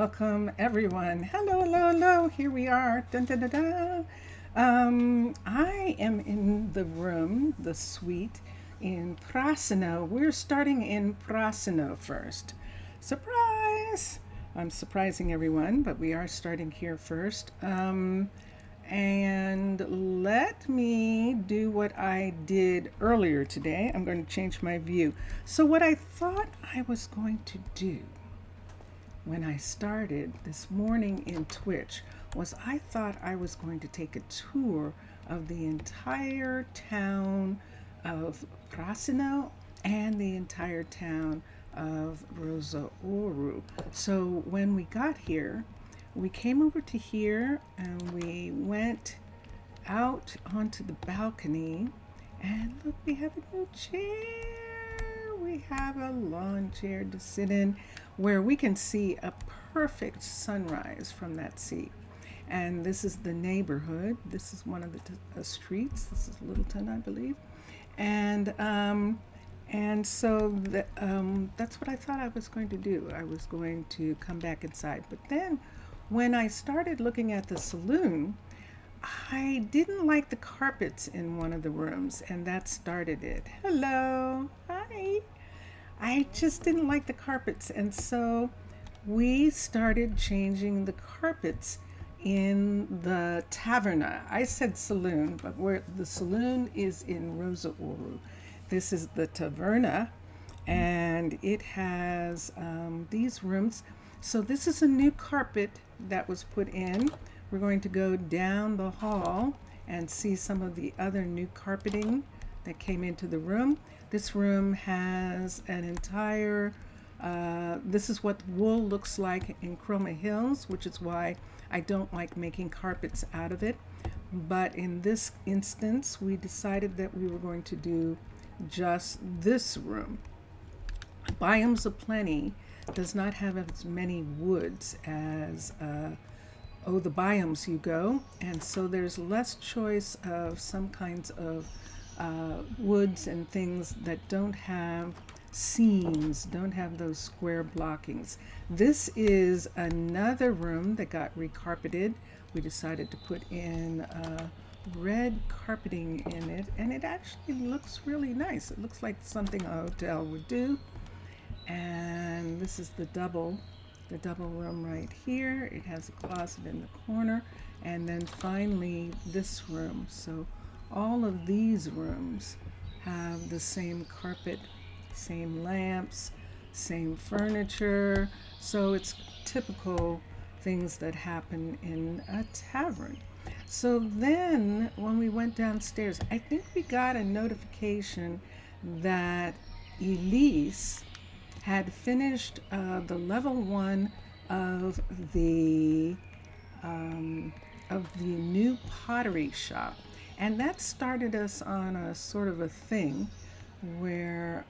Welcome, everyone. Hello, hello, hello. Here we are. Dun, dun, dun, dun. I am in the room, the suite in Prasino. We're starting in Prasino first. Surprise! I'm surprising everyone, but we are starting here first. And let me do what I did earlier today. I'm going to change my view. So, what I thought I was going to do when I started this morning in Twitch was I thought I was going to take a tour of the entire town of Prasino and the entire town of Rosa Ouro. So when we got here, we came over to here and we went out onto the balcony, and look, we have a new chair. We have a lawn chair to sit in where we can see a perfect sunrise from that seat. And this is the neighborhood. This is one of the streets. This is Littleton, I believe. And so that's what I thought I was going to do. I was going to come back inside. But then when I started looking at the saloon, I didn't like the carpets in one of the rooms, and that started it. Hello. Hi. I just didn't like the carpets, and so we started changing the carpets in the taverna. I said saloon, but where the saloon is in Rosa Ouro. This is the taverna, and it has these rooms. So this is a new carpet that was put in. We're going to go down the hall and see some of the other new carpeting that came into the room. This room has an entire, this is what wool looks like in Chroma Hills, which is why I don't like making carpets out of it. But in this instance, we decided that we were going to do just this room. Biomes of Plenty does not have as many woods as the biomes you go, and so there's less choice of some kinds of woods and things that don't have seams, don't have those square blockings. This is another room that got recarpeted. We decided to put in red carpeting in it, and it actually looks really nice. It looks like something a hotel would do. And this is the double room right here. It has a closet in the corner, and then finally this room. So all of these rooms have the same carpet, same lamps, same furniture. So it's typical things that happen in a tavern. So then when we went downstairs, I think we got a notification that Elise had finished the level 1 of the new pottery shop, and that started us on a sort of a thing where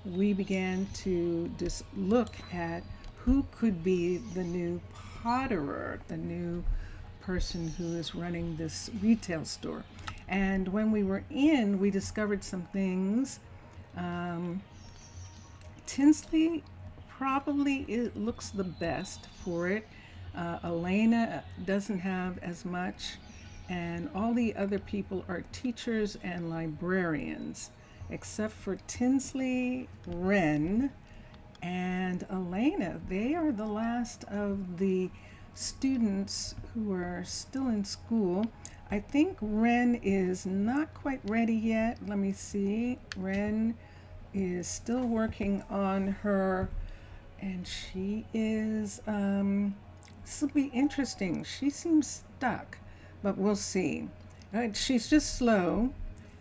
we began to just look at who could be the new potterer, the new person who is running this retail store. And when we were in, we discovered some things. Tinsley probably it looks the best for it. Elena doesn't have as much, and all the other people are teachers and librarians, except for Tinsley, Wren, and Elena. They are the last of the students who are still in school. I think Wren is not quite ready yet. Let me see. Wren is still working on her, and she is this will be interesting. She seems stuck, but we'll see. She's just slow,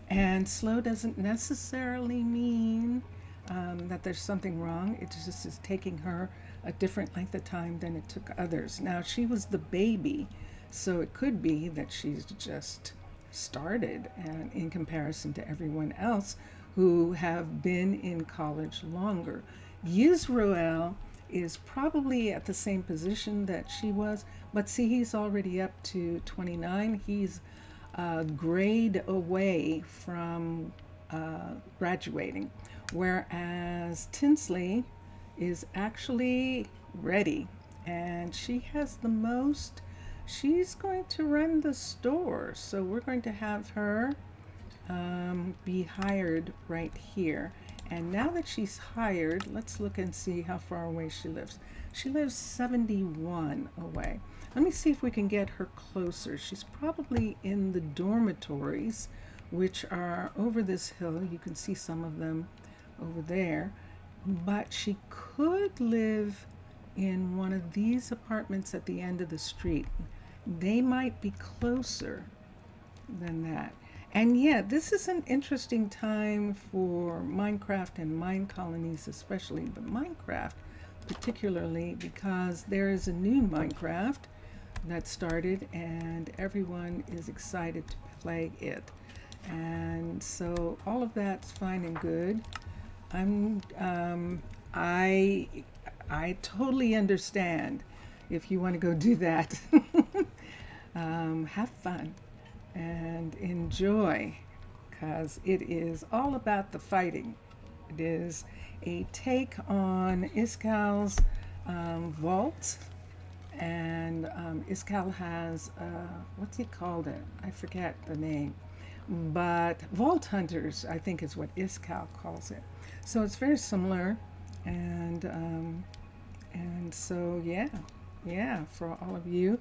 and slow doesn't necessarily mean that there's something wrong. It just is taking her a different length of time than it took others. Now, she was the baby, so it could be that she's just started, and in comparison to everyone else who have been in college longer. Yisrael is probably at the same position that she was, but see, he's already up to 29. He's a grade away from graduating, whereas Tinsley is actually ready. and she has the most. She's going to run the store, so we're going to have her be hired right here. And now that she's hired, let's look and see how far away she lives. She lives 71 away. Let me see if we can get her closer. She's probably in the dormitories, which are over this hill. You can see some of them over there. But she could live in one of these apartments at the end of the street. They might be closer than that. And yeah, this is an interesting time for Minecraft and Minecolonies especially, but Minecraft particularly because there is a new Minecraft that started and everyone is excited to play it. And so all of that's fine and good. I totally understand if you want to go do that. Have fun and enjoy because it is all about the fighting. It is a take on Iskal's vault, and Iskal has what's he called it? I forget the name, but Vault Hunters I think is what Iskal calls it. So it's very similar, and so yeah, for all of you.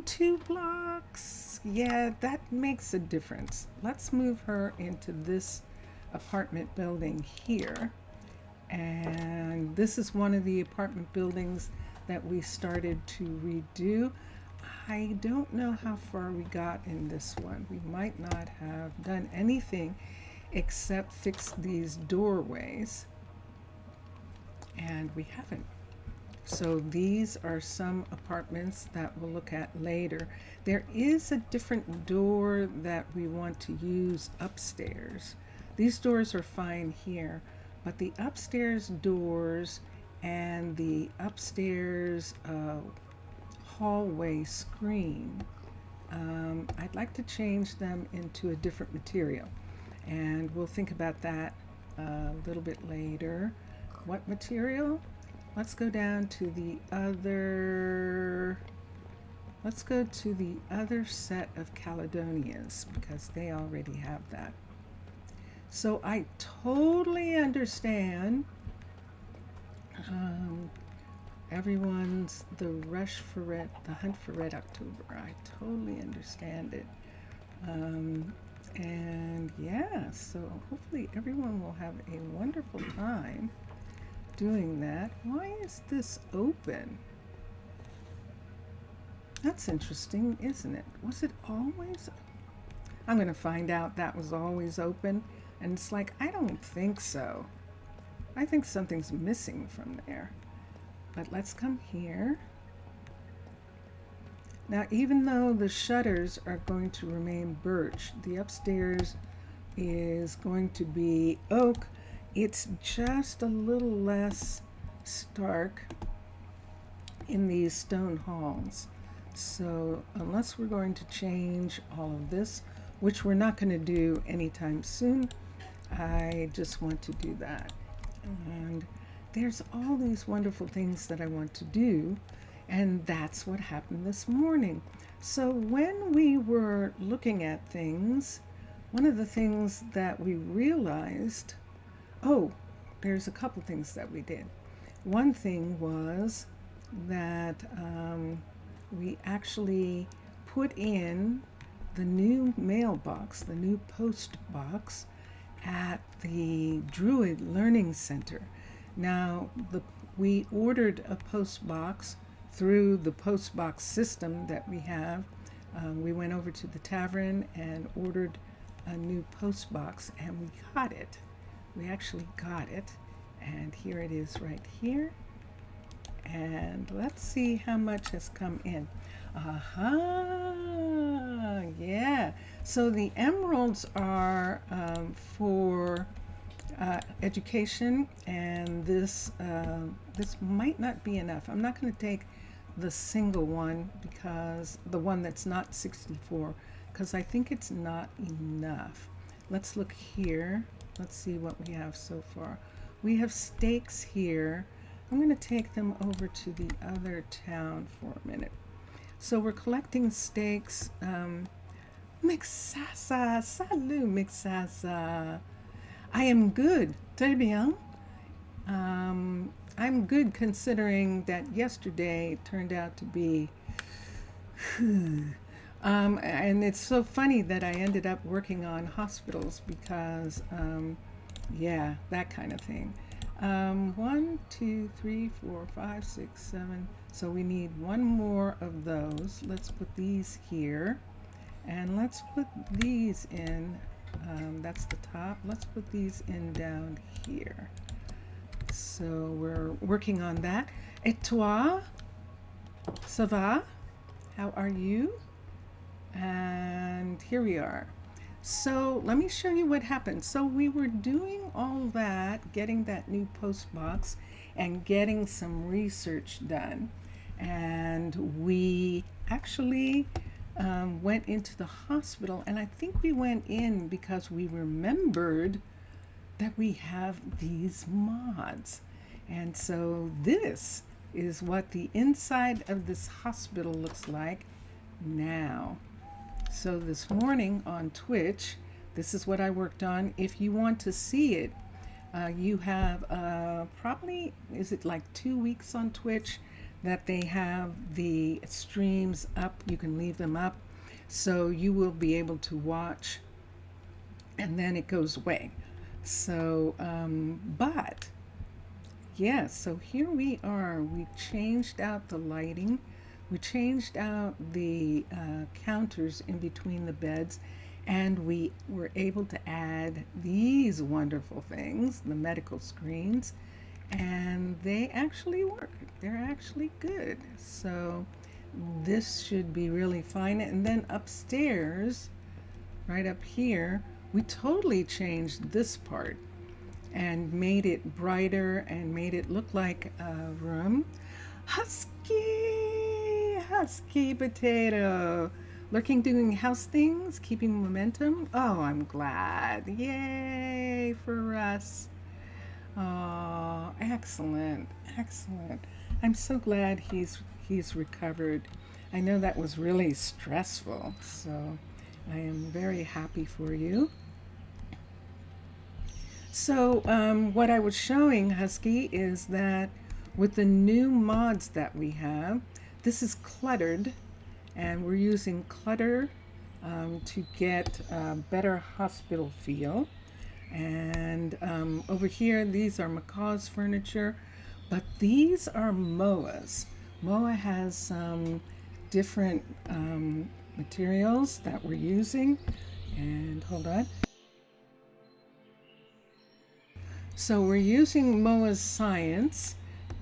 2 blocks. Yeah, that makes a difference. Let's move her into this apartment building here. And this is one of the apartment buildings that we started to redo. I don't know how far we got in this one. We might not have done anything except fix these doorways. And we haven't. So these are some apartments that we'll look at later. There is a different door that we want to use upstairs. These doors are fine here, but the upstairs doors and the upstairs hallway screen, I'd like to change them into a different material. And we'll think about that a little bit later. What material? Let's go down to the other, let's go to the other set of Caledonias because they already have that. So I totally understand everyone's, the rush for red, the hunt for Red October. I totally understand it. And yeah, so hopefully everyone will have a wonderful time doing that. Why is this open? That's interesting, isn't it? Was it always? I'm going to find out that was always open. And it's like, I don't think so. I think something's missing from there. But let's come here. Now, even though the shutters are going to remain birch, the upstairs is going to be oak. It's just a little less stark in these stone halls. So unless we're going to change all of this, which we're not going to do anytime soon, I just want to do that. And there's all these wonderful things that I want to do, and that's what happened this morning. So when we were looking at things, one of the things that we realized, oh, there's a couple things that we did. One thing was that we actually put in the new mailbox, the new post box at the Druid Learning Center. Now, we ordered a post box through the post box system that we have. We went over to the tavern and ordered a new post box, and we got it. We actually got it, and here it is right here. And let's see how much has come in. Yeah. So the emeralds are for education, and this might not be enough. I'm not going to take the single one, because the one that's not 64, because I think it's not enough. Let's look here. Let's see what we have so far. We have stakes here I'm going to take them over to the other town for a minute. So we're collecting steaks. Mixasa, salut Mixasa. I am good. Très bien. I'm good considering that yesterday turned out to be. And it's so funny that I ended up working on hospitals because, yeah, that kind of thing. 1, 2, 3, 4, 5, 6, 7. So we need one more of those. Let's put these here. And let's put these in. That's the top. Let's put these in down here. So we're working on that. Et toi? Ça va? How are you? And here we are. So let me show you what happened. So we were doing all that, getting that new post box and getting some research done. And we actually went into the hospital, and I think we went in because we remembered that we have these mods. And so this is what the inside of this hospital looks like now. So this morning on Twitch, this is what I worked on. If you want to see it, you have probably, is it like 2 weeks on Twitch that they have the streams up. You can leave them up. So you will be able to watch, and then it goes away. So, but yes, so here we are. We changed out the lighting. We changed out the counters in between the beds, and we were able to add these wonderful things, the medical screens, and they actually work. They're actually good. So this should be really fine. And then upstairs, right up here, we totally changed this part and made it brighter and made it look like a room. Husky potato, lurking, doing house things, keeping momentum. Oh, I'm glad. Yay for us. Oh, excellent, excellent. I'm so glad he's recovered. I know that was really stressful, so I am very happy for you. So what I was showing, Husky, is that with the new mods that we have, this is cluttered, and we're using clutter to get a better hospital feel. And over here, these are Macaw's furniture, but these are Moa's. Moa has some different materials that we're using. And hold on. So we're using Moa's Science,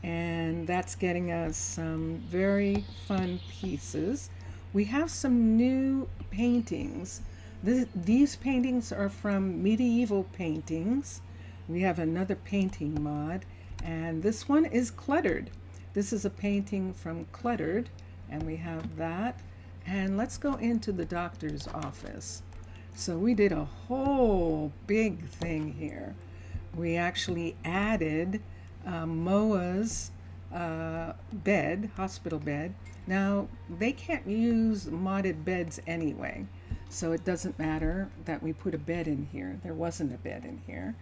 and that's getting us some very fun pieces. We have some new paintings. These paintings are from Medieval Paintings. We have another painting mod, and this one is Cluttered. This is a painting from Cluttered, and we have that. And let's go into the doctor's office. So we did a whole big thing here. We actually added Moa's bed, hospital bed. Now, they can't use modded beds anyway, so it doesn't matter that we put a bed in here. There wasn't a bed in here.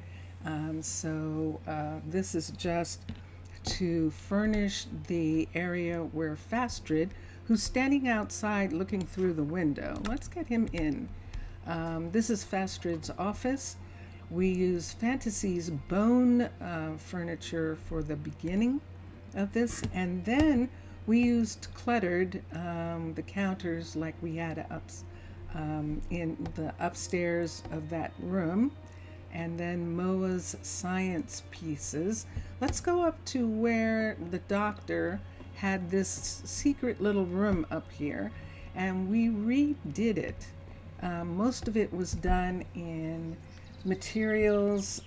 So this is just to furnish the area where Fastrid, who's standing outside looking through the window. Let's get him in. This is Fastrid's office. We use Fantasy's bone furniture for the beginning of this, and then we used Cluttered, the counters like we had in the upstairs of that room, and then Moa's Science pieces. Let's go up to where the doctor had this secret little room up here, and we redid it. Most of it was done in materials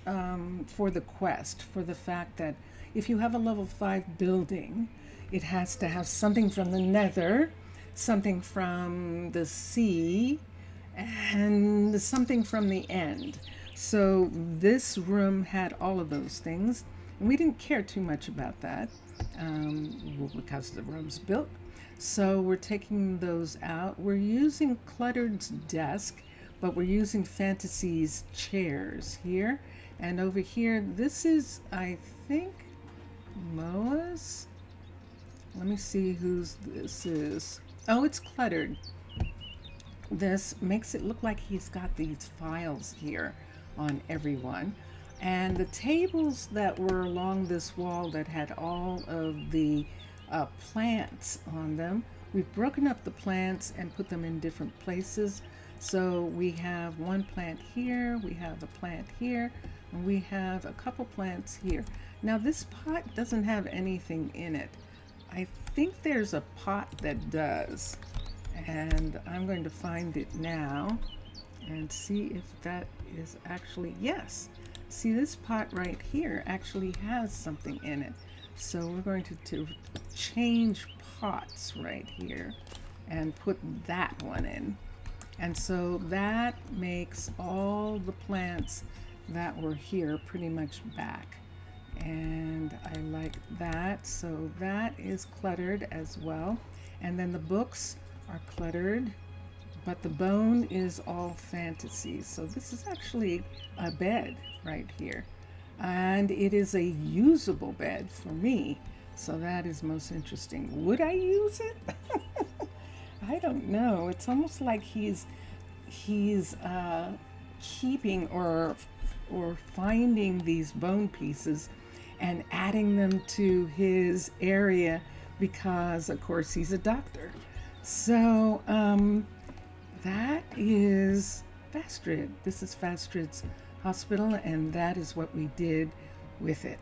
for the quest, for the fact that if you have a level 5 building, it has to have something from the nether, something from the sea, and something from the end. So this room had all of those things. We didn't care too much about that because the room's built. So we're taking those out. We're using Cluttered's desk, but we're using Fantasy's chairs here. And over here, this is, I think, Moa's. Let me see whose this is. Oh, it's Cluttered. This makes it look like he's got these files here on everyone. And the tables that were along this wall that had all of the plants on them, we've broken up the plants and put them in different places. So we have one plant here, we have a plant here, and we have a couple plants here. Now this pot doesn't have anything in it. I think there's a pot that does, and I'm going to find it now and see if that is actually, yes. See, this pot right here actually has something in it. So we're going to change pots right here and put that one in. And so that makes all the plants that were here pretty much back. And I like that. So that is Cluttered as well. And then the books are Cluttered, but the bone is all Fantasy. So this is actually a bed right here. And it is a usable bed for me. So that is most interesting. Would I use it? I don't know. It's almost like he's keeping or finding these bone pieces and adding them to his area because, of course, he's a doctor. So that is Fastrid. This is Fastrid's hospital, and that is what we did with it.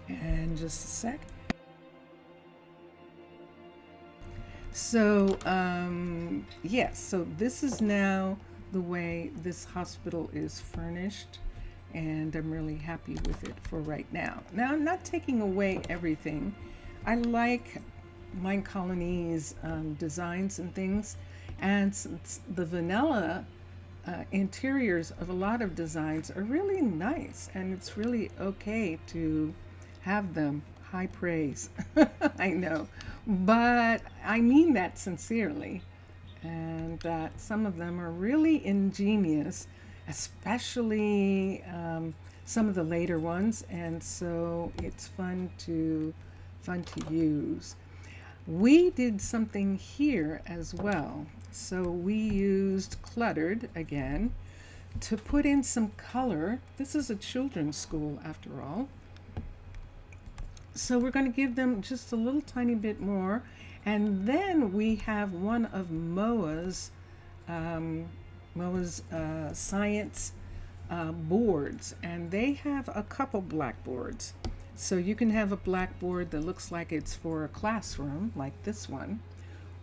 And just a sec. So yes, so this is now the way this hospital is furnished, and I'm really happy with it for right now. Now, I'm not taking away everything. I like Minecolonies designs and things, and the vanilla interiors of a lot of designs are really nice, and it's really okay to have them. High praise. I know, but I mean that sincerely, and that some of them are really ingenious, especially some of the later ones, and so it's fun to use. We did something here as well. So we used Cluttered again to put in some color. This is a children's school after all. So we're going to give them just a little tiny bit more. And then we have one of Moa's science boards, and they have a couple blackboards. So you can have a blackboard that looks like it's for a classroom, like this one,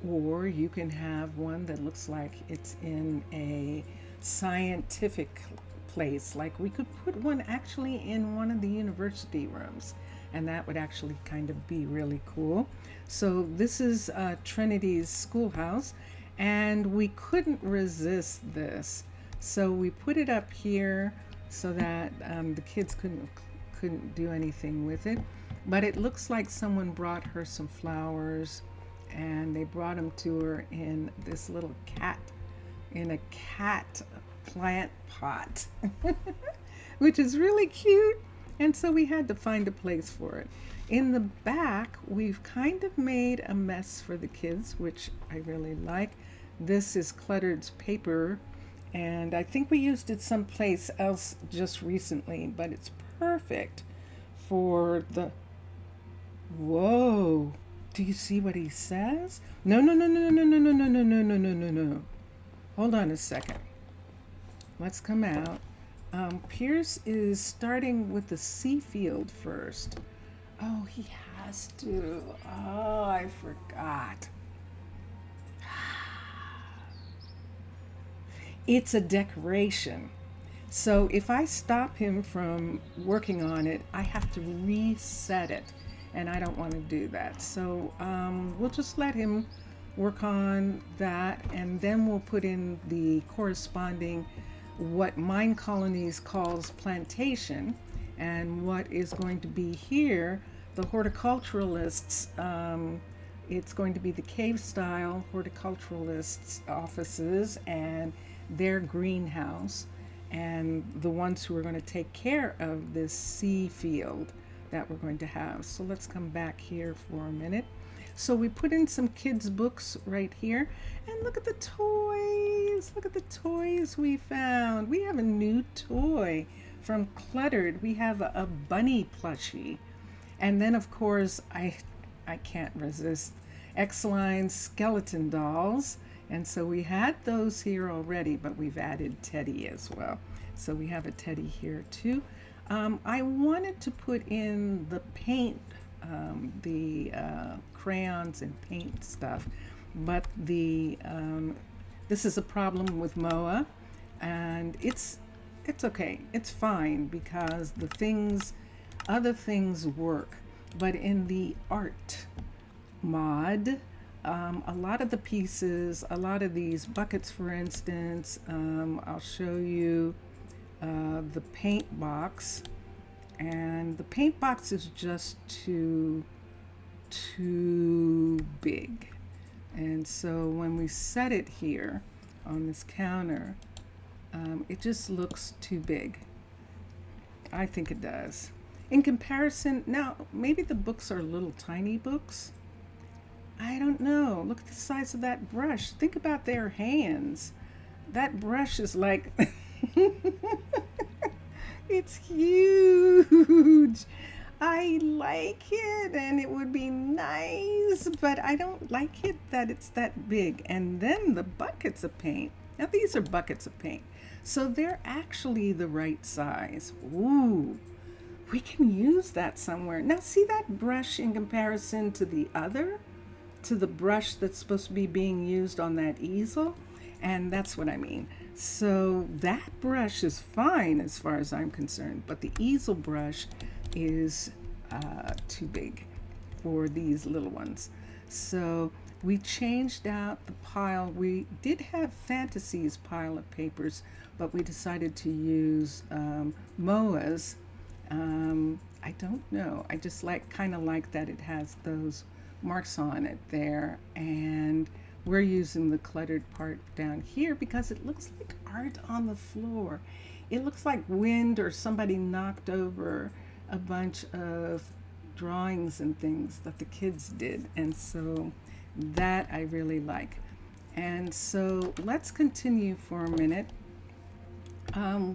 or you can have one that looks like it's in a scientific place. Like we could put one actually in one of the university rooms, and that would actually kind of be really cool. So this is Trinity's schoolhouse, and we couldn't resist this. So we put it up here so that the kids couldn't do anything with it. But it looks like someone brought her some flowers, and they brought them to her in this little cat plant pot, which is really cute. And so we had to find a place for it. In the back, we've kind of made a mess for the kids, which I really like. This is Cluttered's paper, and I think we used it someplace else just recently, but it's perfect for the... Whoa, do you see what he says? No. Hold on a second. Let's come out. Pierce is starting with the C field first. Oh, he has to. Oh, I forgot. It's a decoration. So if I stop him from working on it, I have to reset it, and I don't want to do that. So we'll just let him work on that, and then we'll put in the corresponding what Minecolonies calls plantation, And what is going to be here, the horticulturalists, it's going to be the cave style horticulturalists offices and their greenhouse, and the ones who are going to take care of this sea field that we're going to have. So let's come back here for a minute. So we put in some kids' books right here, and look at the toys. Look at the toys we found. We have a new toy from Cluttered. We have a bunny plushie. And then of course, I can't resist X-Line skeleton dolls. And so we had those here already, but we've added Teddy as well. So we have a Teddy here too. I wanted to put in the paint, the crayons and paint stuff, but this is a problem with Moa, and it's okay. It's fine because other things work. But in the art mod, a lot of the pieces, a lot of these buckets, for instance, I'll show you the paint box, and the paint box is just too big. And so when we set it here on this counter, it just looks too big. I think it does. In comparison, now maybe the books are little tiny books. I don't know. Look at the size of that brush. Think about their hands. That brush is like, it's huge. I like it and it would be nice, but I don't like it that it's that big. And then the buckets of paint. Now these are buckets of paint. So they're actually the right size. Ooh, we can use that somewhere. Now see that brush in comparison to the brush that's supposed to be being used on that easel? And that's what I mean. So that brush is fine as far as I'm concerned, but the easel brush is too big for these little ones. So we changed out the pile. We did have Fantasy's pile of papers, but we decided to use Moa's. I don't know. I just kind of like that it has those marks on it there, and we're using the cluttered part down here because it looks like art on the floor. It looks like wind or somebody knocked over a bunch of drawings and things that the kids did, and so that I really like. And so let's continue for a minute.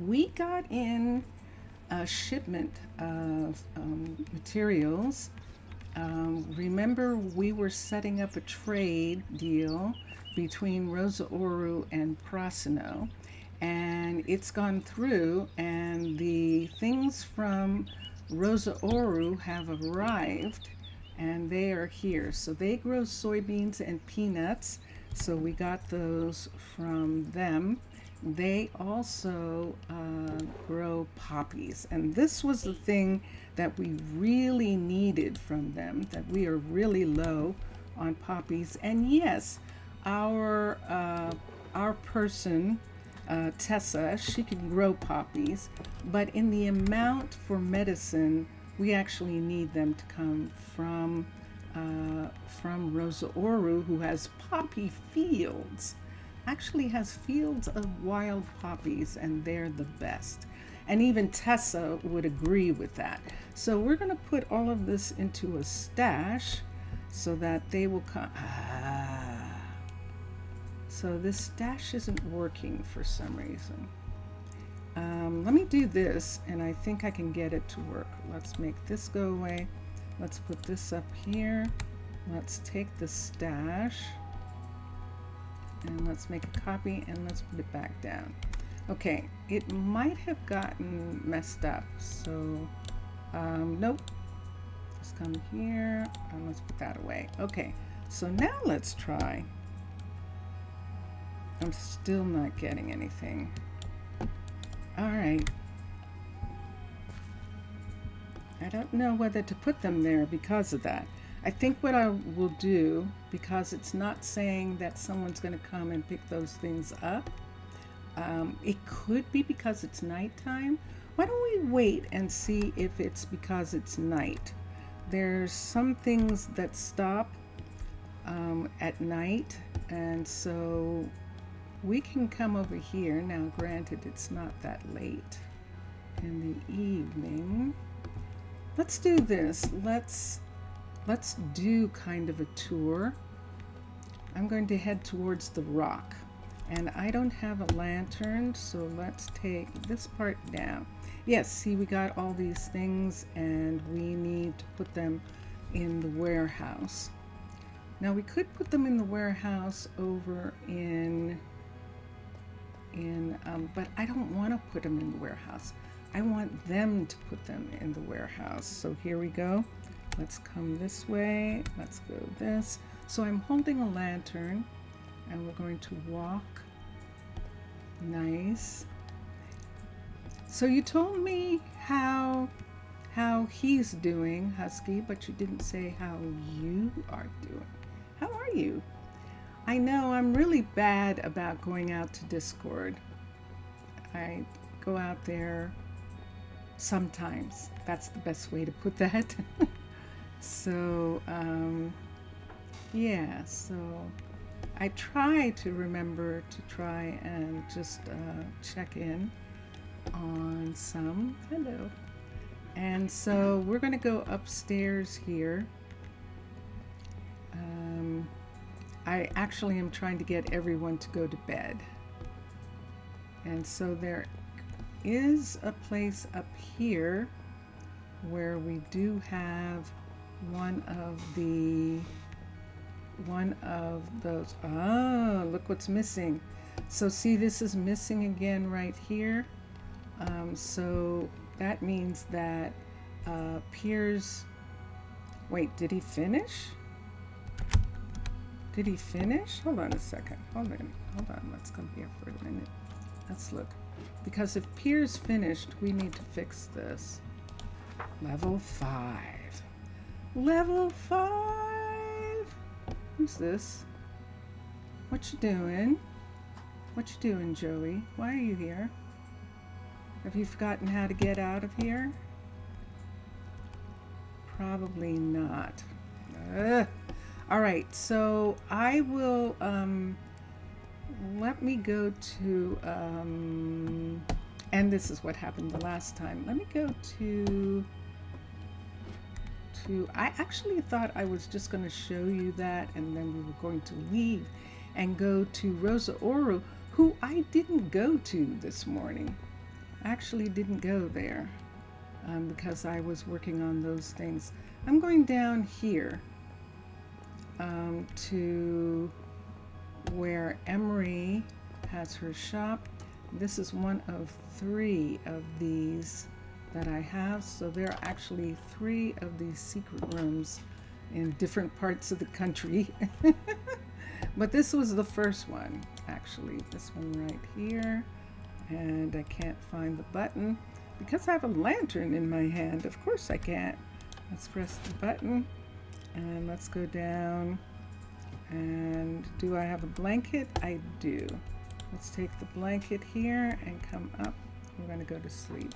We got in a shipment of materials. Remember, we were setting up a trade deal between Rosa Ouro and Prasino, and it's gone through, and the things from Rosa Ouro have arrived, and they are here. So they grow soybeans and peanuts, so we got those from them. They also grow poppies, and this was the thing that we really needed from them, that we are really low on poppies. And yes, our person, Tessa, she can grow poppies, but in the amount for medicine, we actually need them to come from Rosa Ouro, who has poppy fields. Actually has fields of wild poppies, and they're the best. And even Tessa would agree with that. So we're going to put all of this into a stash so that they will come. So this stash isn't working for some reason. Let me do this, and I think I can get it to work. Let's make this go away. Let's put this up here. Let's take the stash, and let's make a copy, and let's put it back down. Okay, it might have gotten messed up, so nope. Just come here, and let's put that away. Okay, so now let's try. I'm still not getting anything. All right. I don't know whether to put them there because of that. I think what I will do, because it's not saying that someone's going to come and pick those things up, It could be because it's nighttime. Why don't we wait and see if it's because it's night? There's some things that stop at night, and so we can come over here. Now, granted, it's not that late in the evening. Let's do this. Let's do kind of a tour. I'm going to head towards the rock, and I don't have a lantern, so let's take this part down. Yes, see, we got all these things, and we need to put them in the warehouse. Now, we could put them in the warehouse over but I don't want to put them in the warehouse. I want them to put them in the warehouse. So here we go. Let's come this way. Let's go this. So I'm holding a lantern, and we're going to walk. Nice. So you told me how he's doing, Husky, but you didn't say how you are doing. How are you? I know I'm really bad about going out to Discord. I go out there sometimes. That's the best way to put that. So, yeah, so I try to remember to try and just check in on some. Hello. And so we're going to go upstairs here. I actually am trying to get everyone to go to bed. And so there is a place up here where we do have one of those. Ah, look what's missing. So see, this is missing again right here. So that means that Piers, wait, did he finish? Did he finish? Hold on a second. Hold on. Let's come here for a minute. Let's look. Because if Piers finished, we need to fix this. Level 5. Level 5. Who's this? What you doing? What you doing, Joey? Why are you here? Have you forgotten how to get out of here? Probably not. All right, so I will, let me go to, and this is what happened the last time. Let me go to I actually thought I was just going to show you that, and then we were going to leave and go to Rosa Ouro, who I didn't go to this morning. I actually didn't go there because I was working on those things. I'm going down here to where Emery has her shop. This is one of 3 of these that I have. So there are actually 3 of these secret rooms in different parts of the country. But this was the first one, actually. This one right here. And I can't find the button because I have a lantern in my hand. Of course I can't. Let's press the button and let's go down. And do I have a blanket? I do. Let's take the blanket here and come up. We're going to go to sleep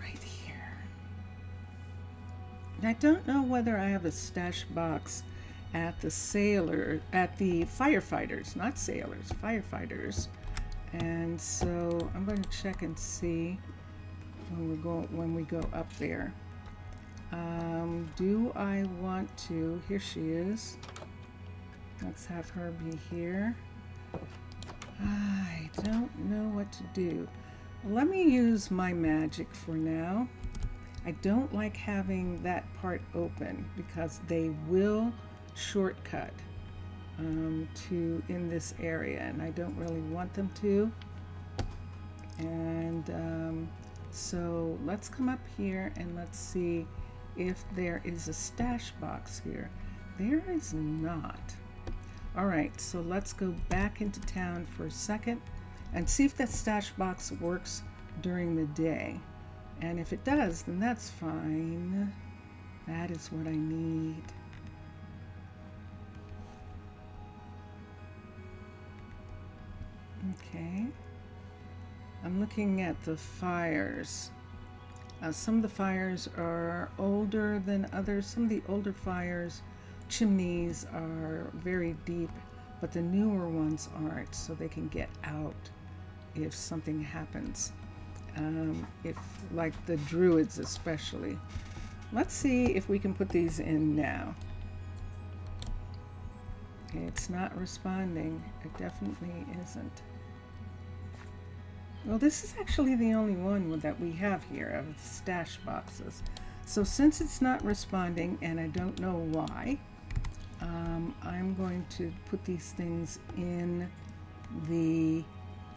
right here. And I don't know whether I have a stash box at the firefighters, not sailors, firefighters. And so I'm going to check and see when we go up there. Do I want to? Here she is. Let's have her be here. I don't know what to do. Let me use my magic for now. I don't like having that part open because they will shortcut to in this area, and I don't really want them to. And so let's come up here and let's see if there is a stash box here. There is not. All right, so let's go back into town for a second and see if that stash box works during the day. And if it does, then that's fine. That is what I need. Okay, I'm looking at the fires. Some of the fires are older than others. Some of the older fires, chimneys are very deep, but the newer ones aren't, so they can get out if something happens. If, like the druids especially. Let's see if we can put these in now. It's not responding. It definitely isn't. Well, this is actually the only one that we have here of stash boxes. So since it's not responding, and I don't know why, I'm going to put these things in the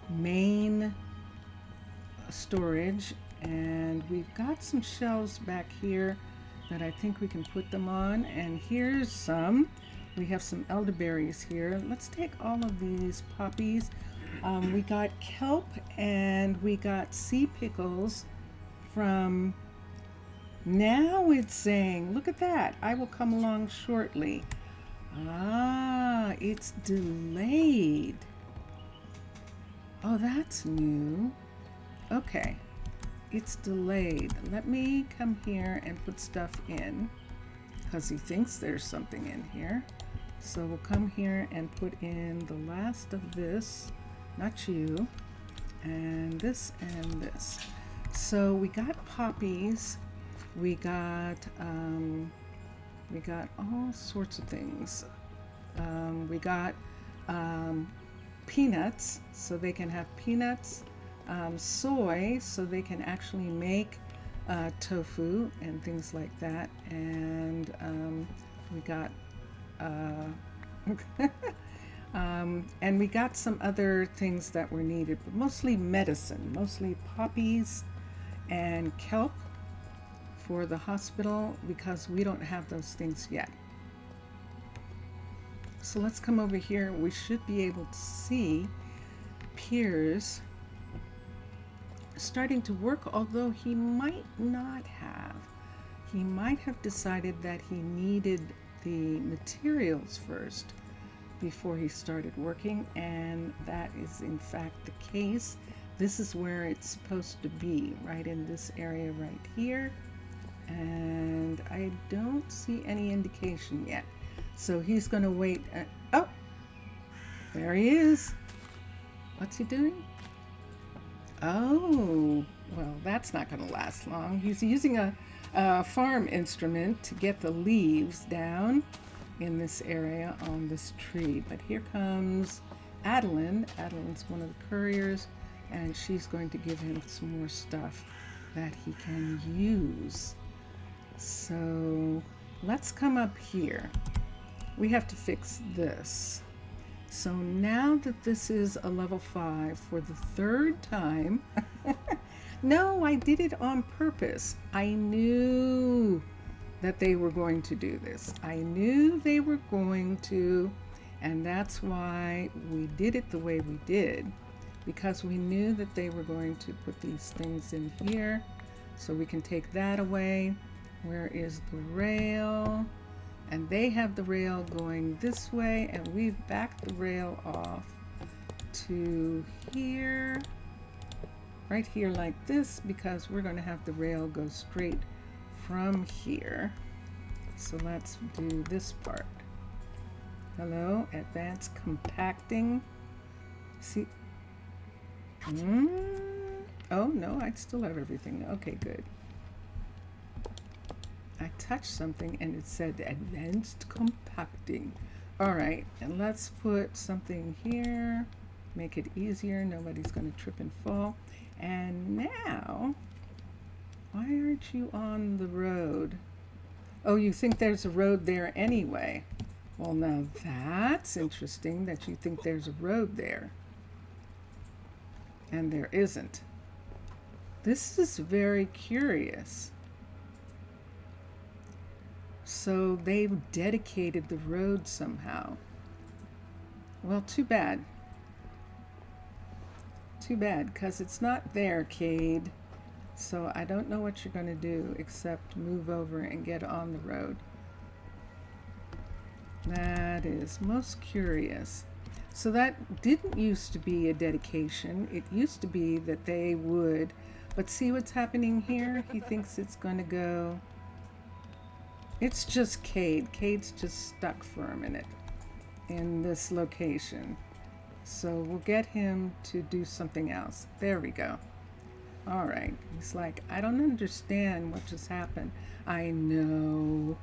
main storage, and we've got some shelves back here that I think we can put them on, and here's some. We have some elderberries here. Let's take all of these poppies. We got kelp and we got sea pickles from, now it's saying, look at that, I will come along shortly. Ah, it's delayed. Oh, that's new. Okay, it's delayed. Let me come here and put stuff in because he thinks there's something in here. So we'll come here and put in the last of this, not you, and this and this. So we got poppies, we got all sorts of things. We got peanuts, so they can have peanuts, soy, so they can actually make tofu and things like that, and we got and we got some other things that were needed, but mostly medicine, mostly poppies and kelp for the hospital, because we don't have those things yet. So let's come over here. We should be able to see Piers starting to work, although he might not have. He might have decided that he needed the materials first before he started working, and that is in fact the case. This is where it's supposed to be, right in this area right here, and I don't see any indication yet. So he's going to wait. Oh, there he is. What's he doing? Oh, well, that's not going to last long. He's using a farm instrument to get the leaves down in this area on this tree. But here comes Adeline. Adeline's one of the couriers, and she's going to give him some more stuff that he can use. So let's come up here. We have to fix this. So now that this is a level 5 for the 3rd time, no, I did it on purpose. I knew that they were going to do this. I knew they were going to, and that's why we did it the way we did, because we knew that they were going to put these things in here. So we can take that away. Where is the rail? And they have the rail going this way, and we've backed the rail off to here, right here like this, because we're going to have the rail go straight from here. So let's do this part. Hello, advanced compacting. See? Oh no, I still have everything. Okay, good. I touched something and it said advanced compacting. All right, and let's put something here, make it easier. Nobody's going to trip and fall. And now, why aren't you on the road? Oh, you think there's a road there anyway. Well, now that's interesting that you think there's a road there. And there isn't. This is very curious. So they've dedicated the road somehow. Well, too bad. Too bad, because it's not there, Cade. So I don't know what you're going to do except move over and get on the road. That is most curious. So that didn't used to be a dedication. It used to be that they would, but see what's happening here? He thinks it's going to go. It's just Cade. Cade's just stuck for a minute in this location. So we'll get him to do something else. There we go. All right. He's like, I don't understand what just happened. I know.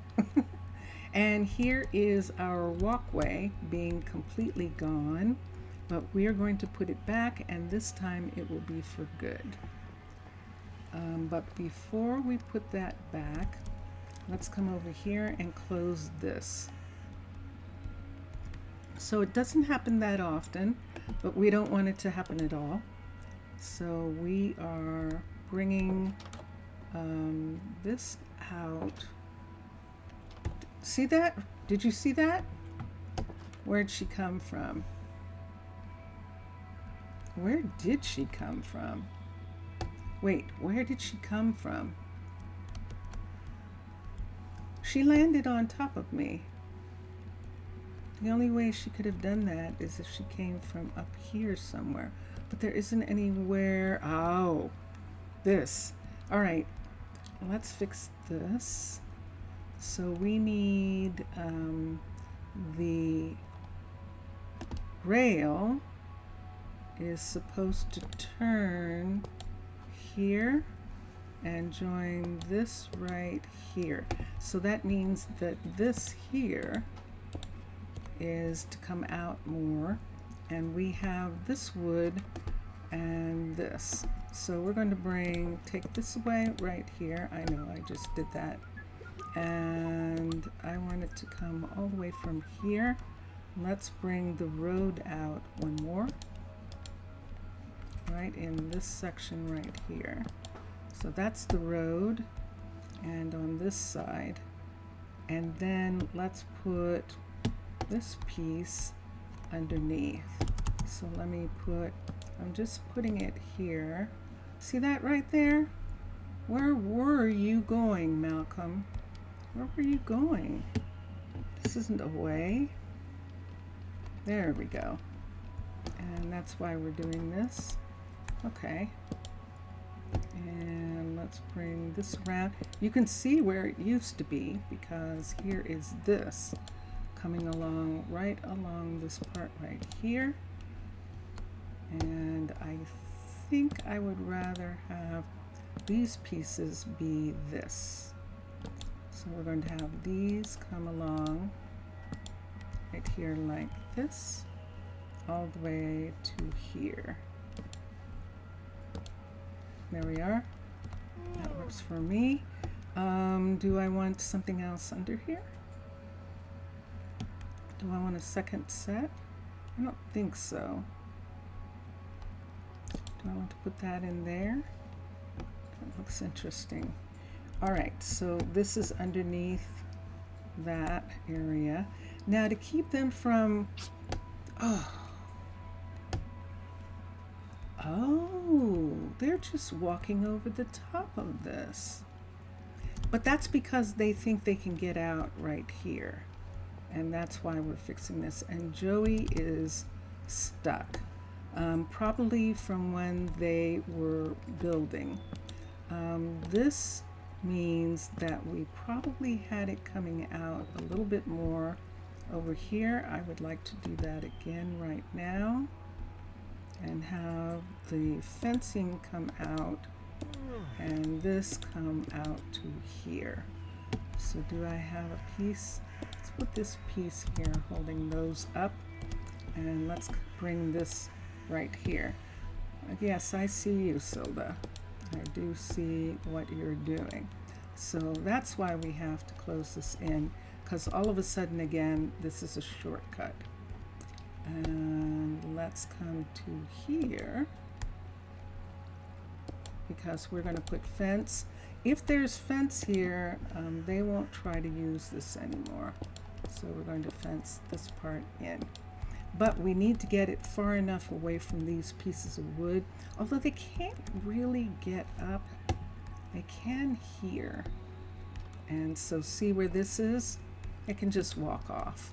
And here is our walkway being completely gone, but we are going to put it back, and this time it will be for good. But before we put that back, let's come over here and close this. So it doesn't happen that often, but we don't want it to happen at all. So we are bringing this out. See that? Did you see that? Where'd she come from? Where did she come from? Wait, where did she come from? She landed on top of me. The only way she could have done that is if she came from up here somewhere. But there isn't anywhere. Oh, this. All right, let's fix this. So we need the rail is supposed to turn here and join this right here. So that means that this here is to come out more, and we have this wood and this. So we're going to take this away right here. I know I just did that. And I want it to come all the way from here. Let's bring the road out one more, right in this section right here. So that's the road, and on this side. And then let's put this piece underneath. So let me I'm just putting it here. See that right there? Where were you going, Malcolm? Where were you going? This isn't a way. There we go. And that's why we're doing this. Okay. And let's bring this around. You can see where it used to be, because here is this coming along, right along this part right here. And I think I would rather have these pieces be this. So we're going to have these come along right here like this, all the way to here. There we are. That works for me. Do I want something else under here? Do I want a second set? I don't think so. Do I want to put that in there? That looks interesting. All right, so this is underneath that area. Now to keep them from, oh, they're just walking over the top of this. But that's because they think they can get out right here. And that's why we're fixing this. And Joey is stuck, probably from when they were building. This means that we probably had it coming out a little bit more over here. I would like to do that again right now and have the fencing come out and this come out to here. So do I have a piece? Let's put this piece here holding those up, and let's bring this right here. Yes, I see you, Silda. I do see what you're doing. So that's why we have to close this in, because all of a sudden again this is a shortcut. And let's come to here, because we're going to put fence. If there's fence here, they won't try to use this anymore. So we're going to fence this part in. But we need to get it far enough away from these pieces of wood, although they can't really get up. They can here. And so see where this is? It can just walk off.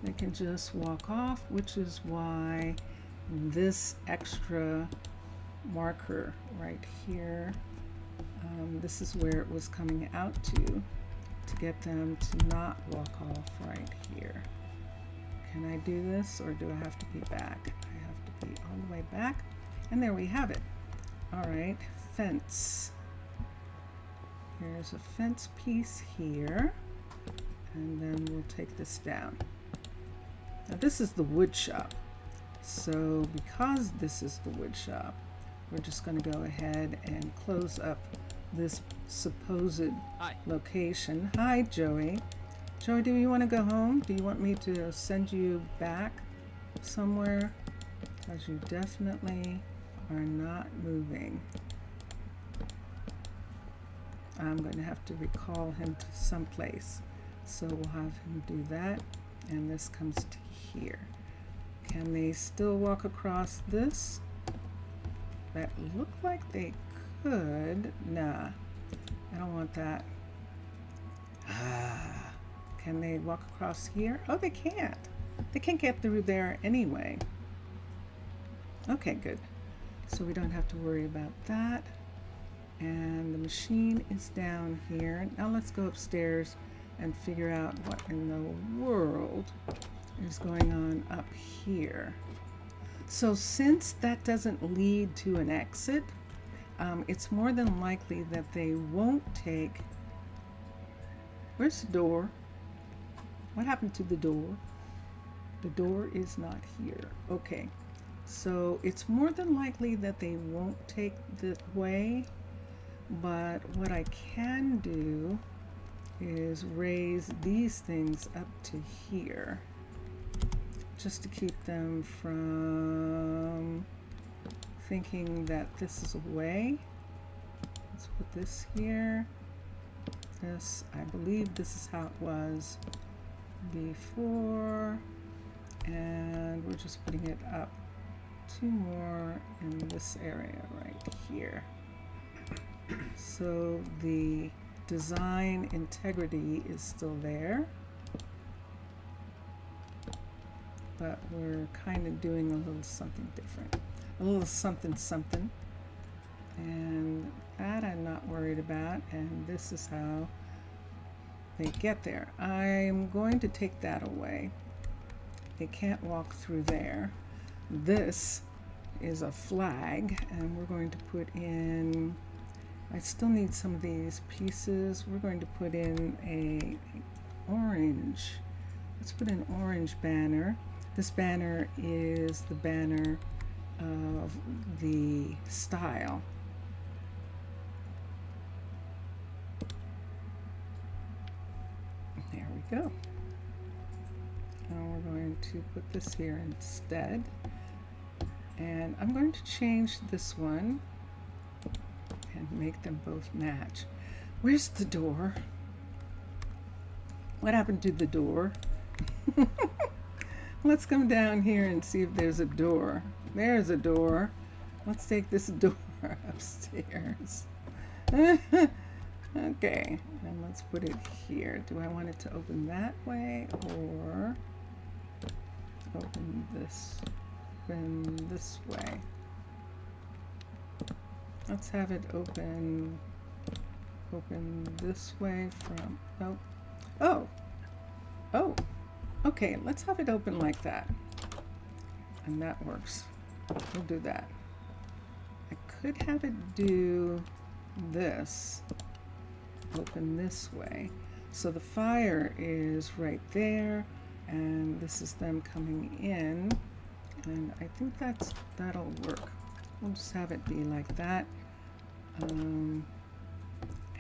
they can just walk off, which is why this extra marker right here, this is where it was coming out to get them to not walk off right here. Can I do this, or do I have to be back? I have to be all the way back, and there we have it. All right, fence. Here's a fence piece here, and then we'll take this down. Now this is the wood shop, so because this is the wood shop, we're just going to go ahead and close up this supposed location. Hi, Joey. Joey, do you want to go home? Do you want me to send you back somewhere? Because you definitely are not moving. I'm going to have to recall him to someplace. So we'll have him do that. And this comes to here. Can they still walk across this? That looked like they could. Nah, I don't want that. Can they walk across here? Oh, they can't. They can't get through there anyway. Okay, good. So we don't have to worry about that. And the machine is down here. Now let's go upstairs and figure out what in the world is going on up here. So since that doesn't lead to an exit, it's more than likely that they won't take... Where's the door? What happened to the door? The door is not here. Okay, so it's more than likely that they won't take the way, but what I can do is raise these things up to here, just to keep them from thinking that this is a way. Let's put this here. This, I believe this is how it was before, and we're just putting it up 2 more in this area right here. So the design integrity is still there, but we're kind of doing a little something different, a little something something, and that I'm not worried about. And this is how they get there. I'm going to take that away. They can't walk through there. This is a flag, and we're going to put in, I still need some of these pieces. We're going to put in a orange. Let's put an orange banner. This banner is the banner of the style. There we go. Now we're going to put this here instead. And I'm going to change this one and make them both match. Where's the door? What happened to the door? Let's come down here and see if there's a door. There's a door. Let's take this door upstairs. Okay, and let's put it here. Do I want it to open that way or open this way? Let's have it open this way from, oh, okay, let's have it open like that. And that works. We'll do that. I could have it do this, open this way. So the fire is right there, and this is them coming in, and I think that'll work. We'll just have it be like that.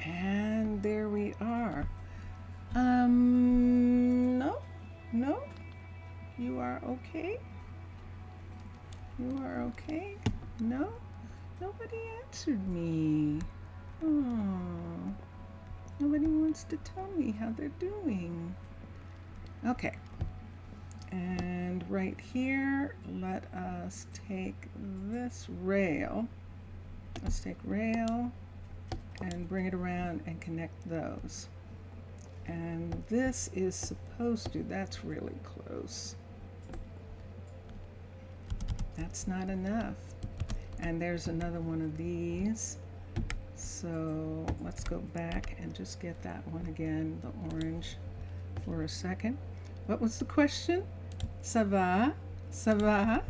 And there we are. No, you are okay? You are okay? No? Nobody answered me. Oh, nobody wants to tell me how they're doing. Okay. And right here, let us take this rail. Let's take rail and bring it around and connect those. And this is supposed to, that's really close. That's not enough. And there's another one of these. So let's go back and just get that one again, the orange, for a second. What was the question? Ça va? Ça va?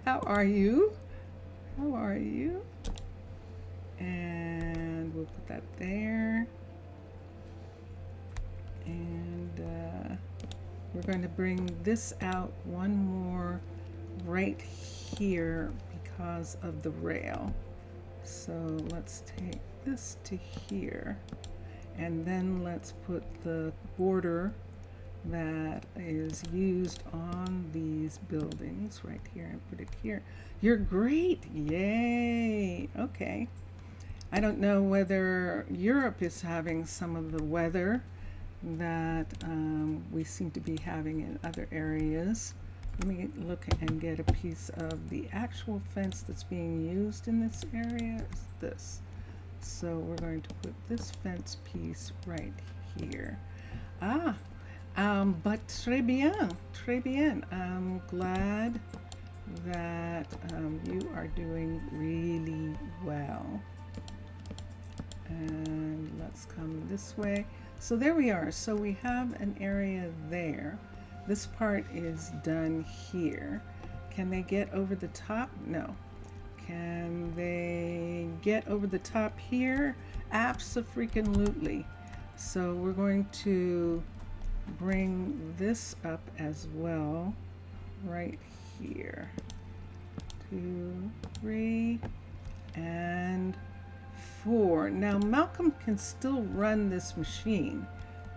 How are you? How are you? And we'll put that there. And we're going to bring this out one more right here because of the rail. So let's take this to here, and then let's put the border that is used on these buildings right here and put it here. You're great. Yay. Okay. I don't know whether Europe is having some of the weather that we seem to be having in other areas. Let me look and get a piece of the actual fence that's being used in this area is this. So we're going to put this fence piece right here. But très bien, très bien. I'm glad that you are doing really well. And let's come this way. So there we are. So we have an area there. This part is done here. Can they get over the top? No. Can they get over the top here? Abso-freaking-lutely. So we're going to bring this up as well, right here. 2, 3, and 4. Now Malcolm can still run this machine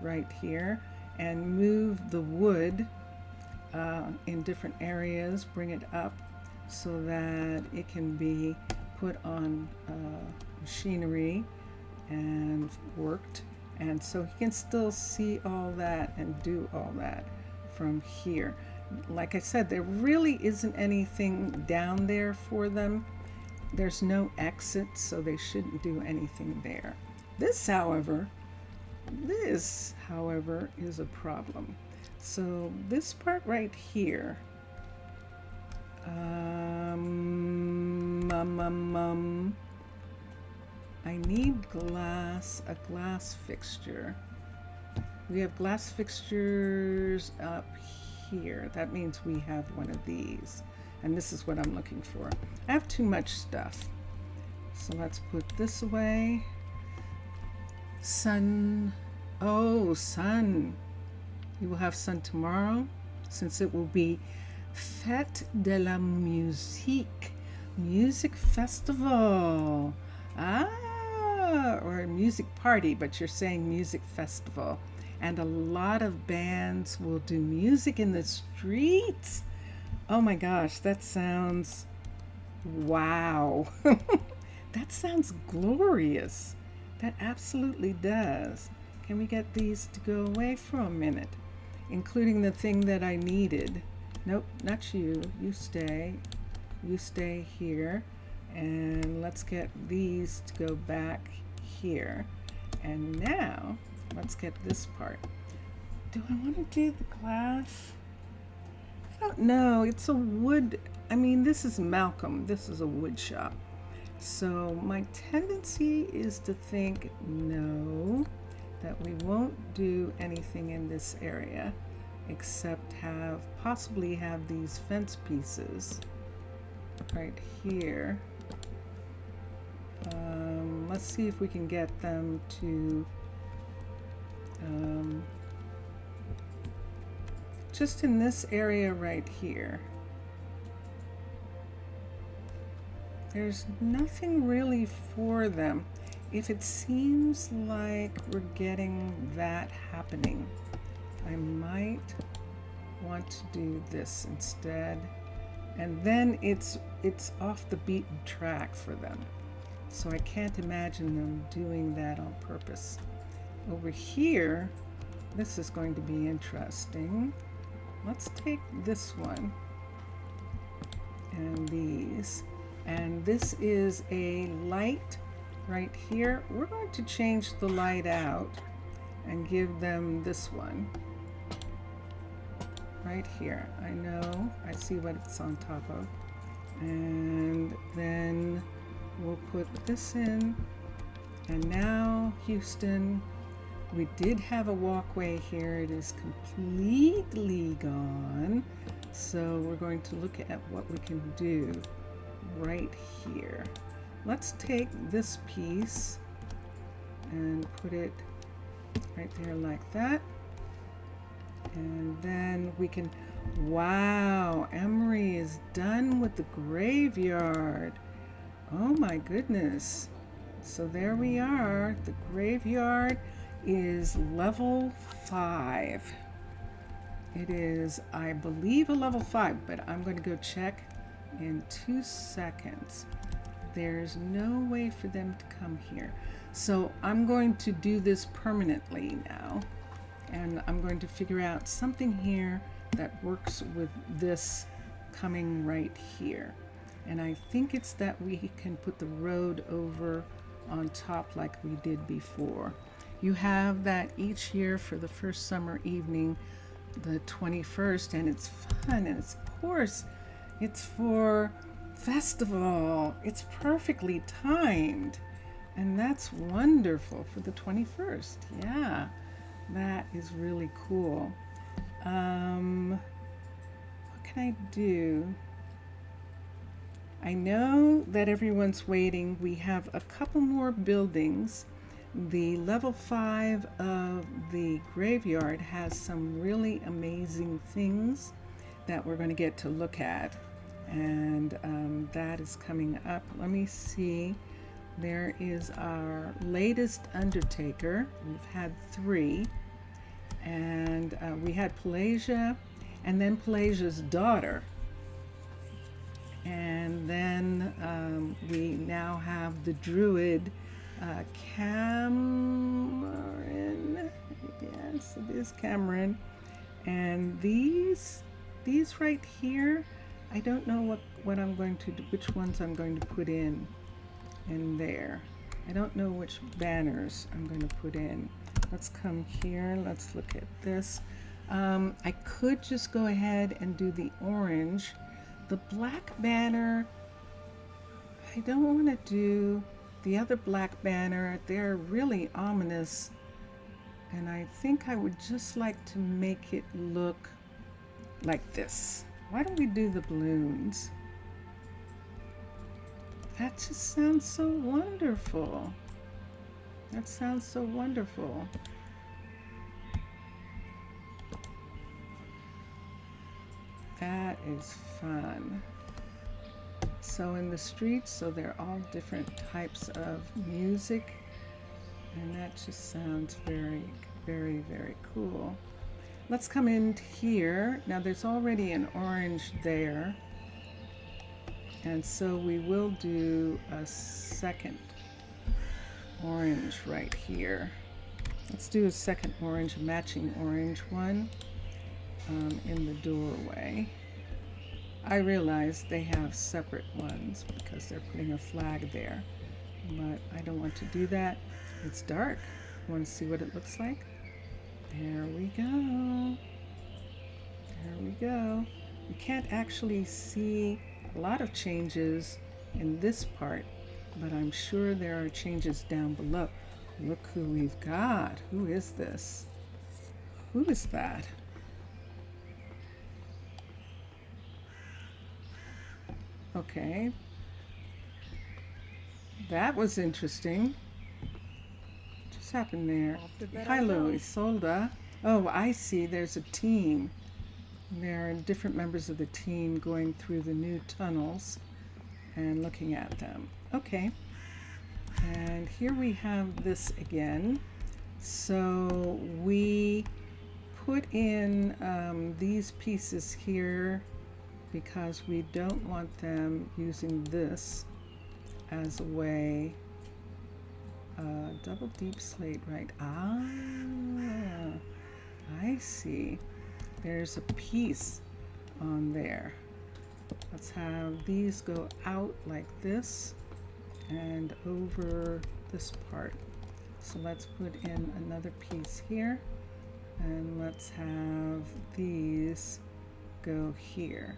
right here and move the wood in different areas, bring it up so that it can be put on machinery and worked. And so he can still see all that and do all that from here. Like I said, there really isn't anything down there for them. There's no exit, so they shouldn't do anything there. This, however, is a problem. So this part right here, I need a glass fixture. We have glass fixtures up here. That means we have one of these. And this is what I'm looking for. I have too much stuff. So let's put this away. Sun. Oh, sun. You will have sun tomorrow, since it will be Fête de la Musique, music festival. Or a music party, but you're saying music festival. And a lot of bands will do music in the streets. Oh my gosh, that sounds wow. That sounds glorious. That absolutely does. Can we get these to go away for a minute? Including the thing that I needed. Nope, not you. You stay. You stay here. And let's get these to go back here. And now, let's get this part. Do I want to do the glass? I don't know. It's a wood. I mean, this is Malcolm. This is a wood shop. So my tendency is to think no, that we won't do anything in this area except possibly have these fence pieces right here. Let's see if we can get them to just in this area right here. There's nothing really for them. If it seems like we're getting that happening, I might want to do this instead. And then it's off the beaten track for them. So I can't imagine them doing that on purpose. Over here, this is going to be interesting. Let's take this one and these. And this is a light right here. We're going to change the light out and give them this one right here. I know, I see what it's on top of. And then we'll put this in. And now, Houston, we did have a walkway here. It is completely gone. So we're going to look at what we can do right here. Let's take this piece and put it right there like that. And then we can, wow, Emery is done with the graveyard. Oh my goodness. So there we are. The graveyard is level 5. It is, I believe, a level 5, but I'm going to go check in 2 seconds. There's no way for them to come here. So I'm going to do this permanently now. And I'm going to figure out something here that works with this coming right here. And I think it's that we can put the road over on top like we did before. You have that each year for the first summer evening, the 21st, and it's fun, and it's, of course, it's for festival. It's perfectly timed, and that's wonderful for the 21st. Yeah, that is really cool. What can I do? I know that everyone's waiting. We have a couple more buildings. The level 5 of the graveyard has some really amazing things that we're going to get to look at, and that is coming up. Let me see. There is our latest undertaker. We've had 3, and we had Pelagia, and then Pelagia's daughter, and then we now have the druid Cameron. Yes, it is Cameron. And these right here, I don't know what I'm going to do, which ones I'm going to put in there. I don't know which banners I'm going to put in. Let's come here. Let's look at this. I could just go ahead and do the orange. The black banner, I don't want to do the other black banner. They're really ominous, and I think I would just like to make it look like this. Why don't we do the balloons? That just sounds so wonderful. That sounds so wonderful. That is fun. So in the streets, so they're all different types of music, and that just sounds very, very, very cool. Let's come in here. Now there's already an orange there, and so we will do a second orange right here. Let's do a second orange, a matching orange one in the doorway. I realize they have separate ones because they're putting a flag there, but I don't want to do that. It's dark. Want to see what it looks like? There we go. There we go. You can't actually see a lot of changes in this part, but I'm sure there are changes down below. Look who we've got. Who is this? Who is that? Okay. That was interesting. What just happened there? Hilo, Isolda. Oh, I see. There's a team. There are different members of the team going through the new tunnels and looking at them. Okay. And here we have this again. So we put in these pieces here because we don't want them using this as a way. Double deep slate, right? Ah, I see. There's a piece on there. Let's have these go out like this and over this part. So let's put in another piece here, and let's have these go here.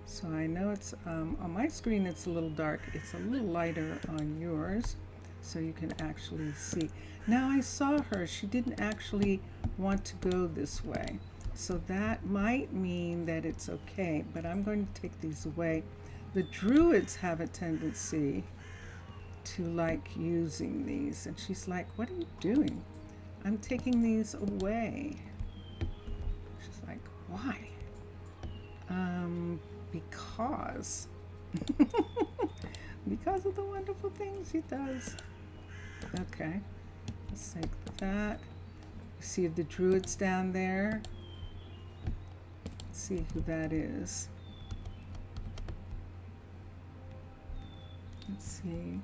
So I know it's on my screen it's a little dark. It's a little lighter on yours, so you can actually see. Now I saw her, she didn't actually want to go this way. So that might mean that it's okay, but I'm going to take these away. The Druids have a tendency to like using these, and she's like, what are you doing? I'm taking these away. She's like, why? Because because of the wonderful things he does. Okay, let's take that. See the Druids down there. Let's see who that is. Let's see.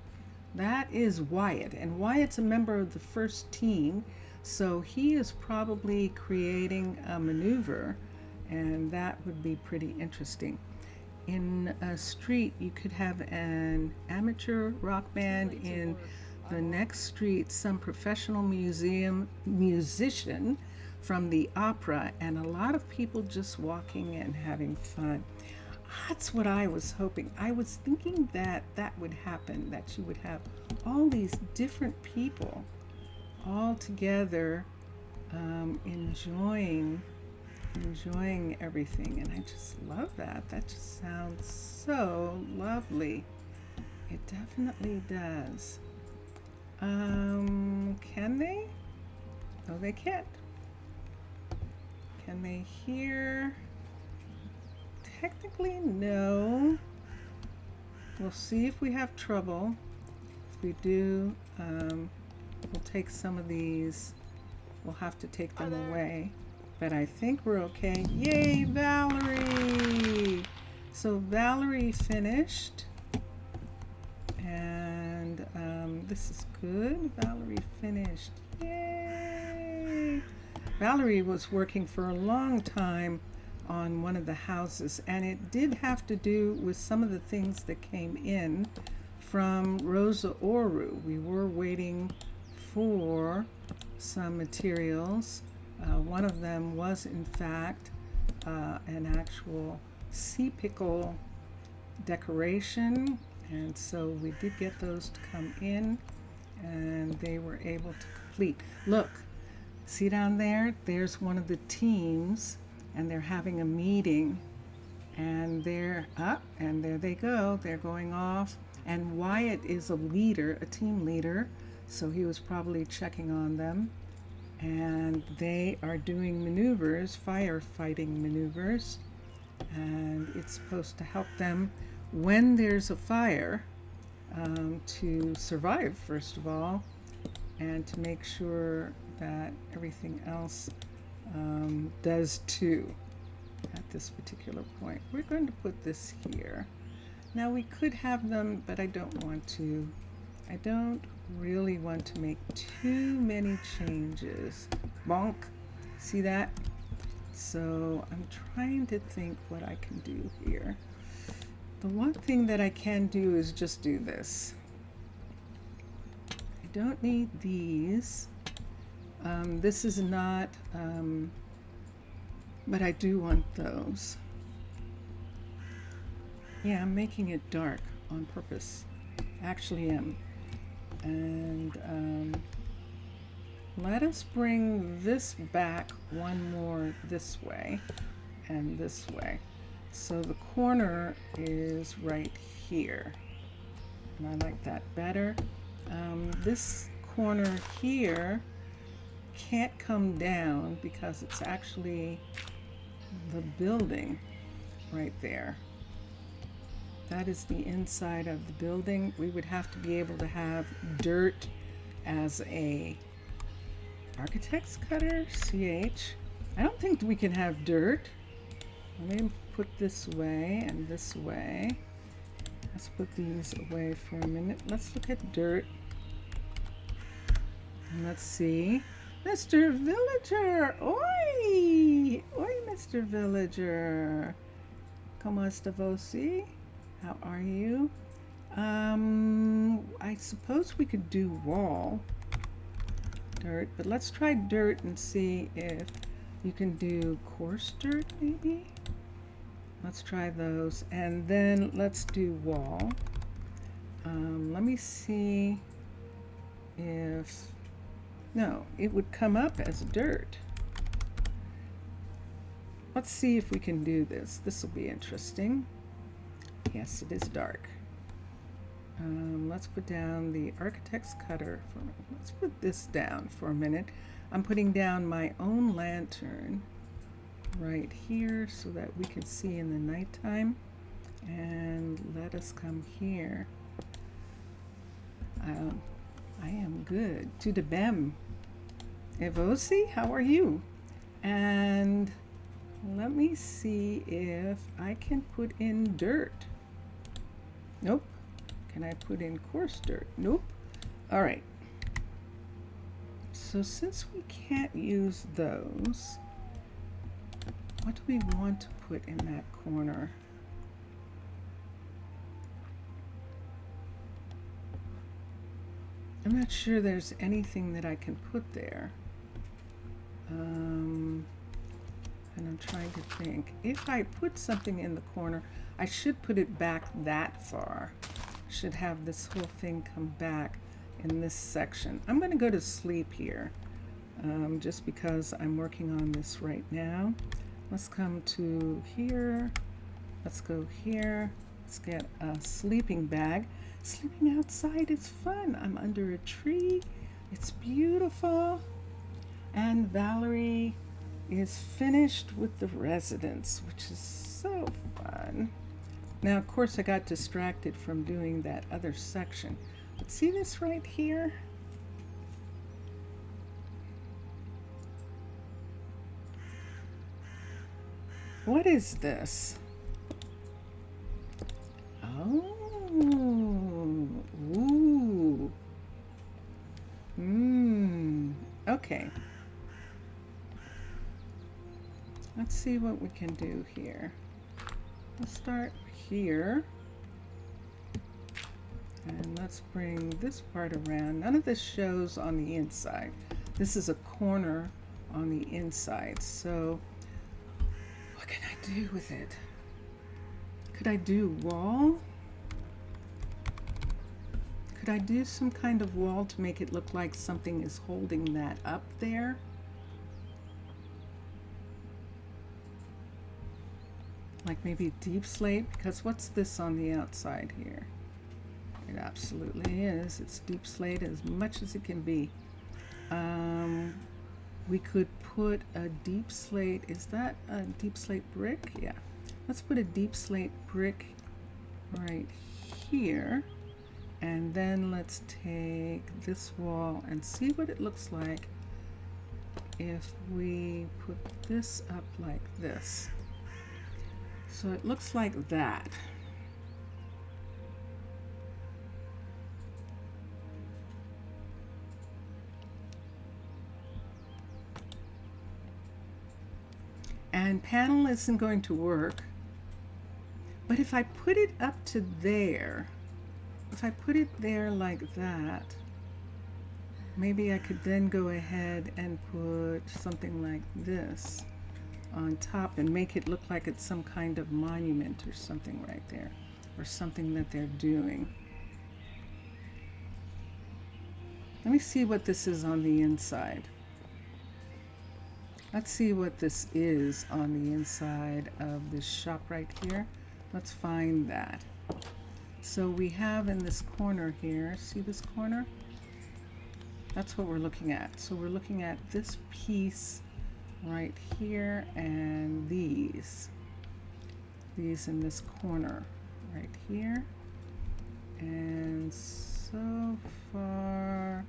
That is Wyatt, and Wyatt's a member of the first team, so he is probably creating a maneuver, and that would be pretty interesting. In a street, you could have an amateur rock band. In the next street, some professional musician from the opera, and a lot of people just walking and having fun. That's what I was hoping. I was thinking that that would happen, that you would have all these different people all together enjoying everything, and I just love that. That just sounds so lovely. It definitely does. Can they? No, they can't. Can they hear? Technically, no. We'll see if we have trouble. If we do, we'll take some of these. We'll have to take them away. But I think we're okay. Yay, Valerie! So Valerie finished. And this is good. Valerie finished. Yay! Valerie was working for a long time on one of the houses, and it did have to do with some of the things that came in from Rosa Ouro. We were waiting for some materials. One of them was in fact an actual sea pickle decoration, and so we did get those to come in, and they were able to complete. Look, see down there? There's one of the teams, and they're having a meeting, and they're up, and there they go. They're going off, and Wyatt is a leader, a team leader, so he was probably checking on them, and they are doing maneuvers, firefighting maneuvers, and it's supposed to help them when there's a fire to survive, first of all, and to make sure that everything else does too at this particular point. We're going to put this here. Now we could have them, but I don't want to. I don't really want to make too many changes. Bonk. See that? So I'm trying to think what I can do here. The one thing that I can do is just do this. I don't need these. This is not, but I do want those. Yeah, I'm making it dark on purpose. Actually am. And let us bring this back one more this way and this way. So the corner is right here, and I like that better. This corner here can't come down because it's actually the building right there. That is the inside of the building. We would have to be able to have dirt as a architect's cutter, CH. I don't think we can have dirt. Let me put this way and this way. Let's put these away for a minute. Let's look at dirt. And let's see. Mr. Villager! Oi! Oi, Mr. Villager! ¿Cómo está você? How are you? I suppose we could do wall dirt, but let's try dirt and see if you can do coarse dirt maybe. Let's try those, and then let's do wall. Let me see if, no, it would come up as dirt. Let's see if we can do this. This will be interesting. Yes, it is dark. Let's put down the architect's cutter. Let's put this down for a minute. I'm putting down my own lantern right here so that we can see in the nighttime. And let us come here. I am good. To the bem. Evosi, how are you? And let me see if I can put in dirt. Nope. Can I put in coarse dirt? Nope. All right. So since we can't use those, what do we want to put in that corner? I'm not sure there's anything that I can put there. And I'm trying to think. If I put something in the corner, I should put it back that far. I should have this whole thing come back in this section. I'm going to go to sleep here, just because I'm working on this right now. Let's come to here. Let's go here. Let's get a sleeping bag. Sleeping outside is fun. I'm under a tree. It's beautiful. And Valerie is finished with the residence, which is so fun. Now, of course, I got distracted from doing that other section. But see this right here? What is this? Oh, ooh. Okay. Let's see what we can do here. Let's start here. And let's bring this part around. None of this shows on the inside. This is a corner on the inside. So what can I do with it? Could I do wall? Could I do some kind of wall to make it look like something is holding that up there? Like maybe deep slate, because what's this on the outside here? It absolutely is. It's deep slate as much as it can be. We could put a deep slate. Is that a deep slate brick? Yeah. Let's put a deep slate brick right here. And then let's take this wall and see what it looks like if we put this up like this. So it looks like that. And panel isn't going to work, but if I put it up to there, if I put it there like that, maybe I could then go ahead and put something like this on top and make it look like it's some kind of monument or something right there, or something that they're doing. Let me see what this is on the inside. Let's see what this is on the inside of this shop right here. Let's find that. So we have in this corner here, see this corner? That's what we're looking at. So we're looking at this piece right here and these in this corner right here. And so far,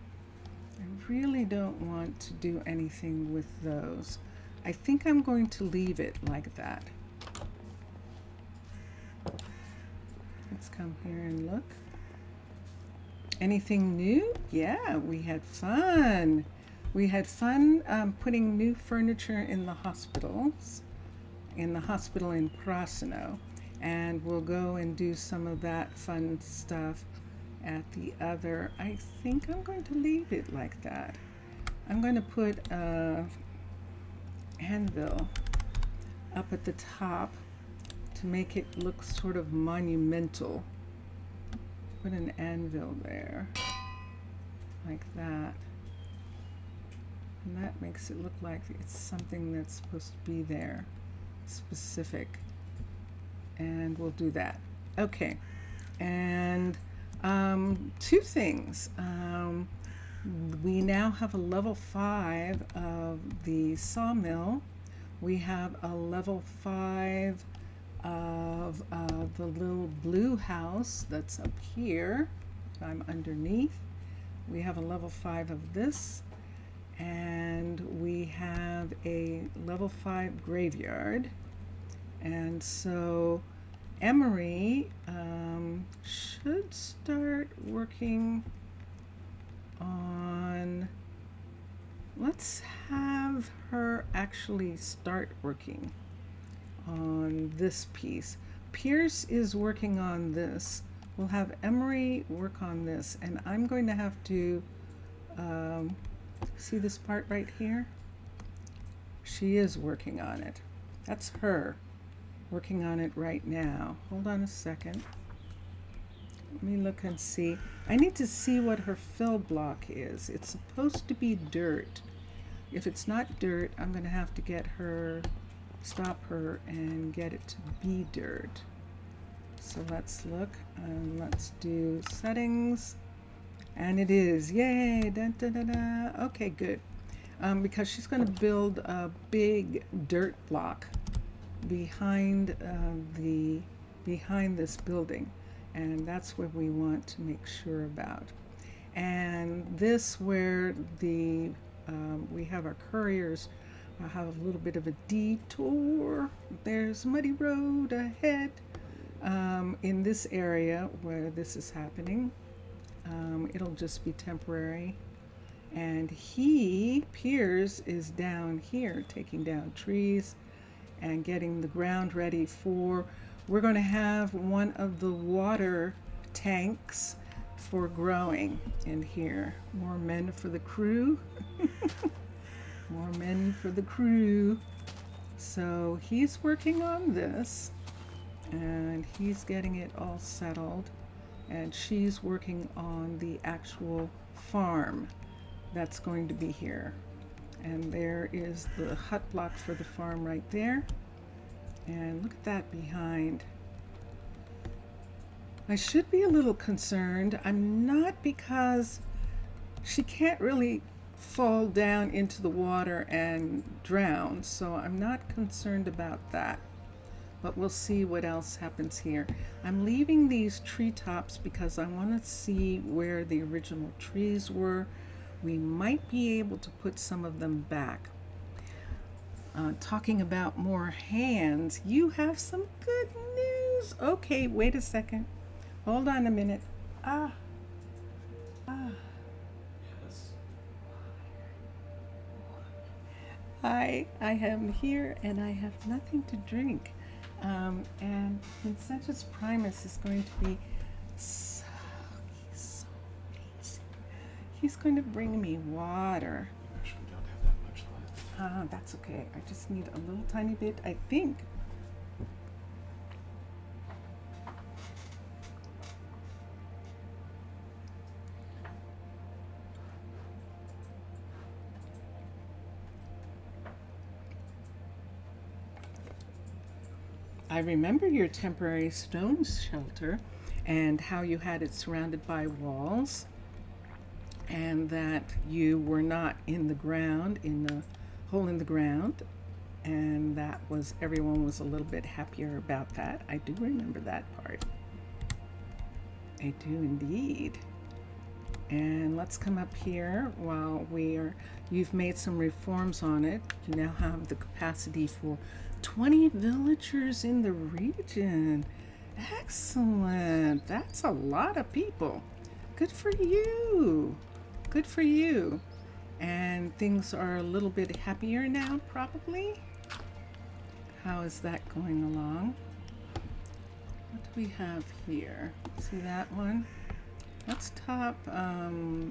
I really don't want to do anything with those. I think I'm going to leave it like that. Let's come here and look. Anything new? Yeah, we had fun. We had fun putting new furniture in the hospitals, in the hospital in Prasino. And we'll go and do some of that fun stuff at the other. I think I'm going to leave it like that. I'm going to put a anvil up at the top to make it look sort of monumental. Put an anvil there, like that. And that makes it look like it's something that's supposed to be there, specific. And we'll do that. Okay. And two things. We now have a level 5 of the sawmill. We have a level 5 of the little blue house that's up here. I'm underneath. We have a level 5 of this, and we have a level 5 graveyard. And so Emery should start working on, let's have her actually start working on this piece. Pierce is working on this. We'll have Emery work on this, and I'm going to have to see this part right here? She is working on it. That's her working on it right now. Hold on a second. Let me look and see. I need to see what her fill block is. It's supposed to be dirt. If it's not dirt, I'm going to have to get her, stop her and get it to be dirt. So let's look and let's do settings. And it is, yay, da, da, da, da. Okay, good. Because she's going to build a big dirt block behind behind this building, and that's what we want to make sure about. And this, where the we have our couriers have a little bit of a detour. There's a muddy road ahead in this area where this is happening. It'll just be temporary. And Piers, is down here taking down trees and getting the ground ready for, we're going to have one of the water tanks for growing in here. More men for the crew. More men for the crew. So he's working on this and he's getting it all settled, and she's working on the actual farm that's going to be here. And there is the hut block for the farm right there. And look at that behind. I should be a little concerned. I'm not, because she can't really fall down into the water and drown, so I'm not concerned about that. But we'll see what else happens here. I'm leaving these treetops because I want to see where the original trees were. We might be able to put some of them back. Talking about more hands, you have some good news. Okay, wait a second. Hold on a minute. Yes. I am here and I have nothing to drink. And Vincentus Primus is going to be so amazing. He's going to bring me water. Actually, we don't have that much left. That's okay. I just need a little tiny bit, I think. I remember your temporary stone shelter and how you had it surrounded by walls, and that you were not in the ground, in the hole in the ground, and that was, everyone was a little bit happier about that. I do remember that part. I do indeed. And let's come up here while you've made some reforms on it. You now have the capacity for 20 villagers in the region. Excellent. That's a lot of people. Good for you. Good for you. And things are a little bit happier now, probably. How is that going along? What do we have here? See that one? let's top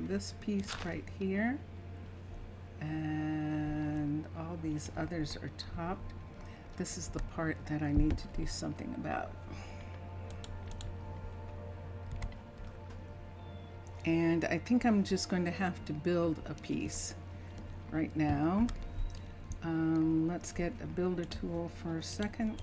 this piece right here, and all these others are topped. This is the part that I need to do something about. And I think I'm just going to have to build a piece right now. Let's get a builder tool for a second.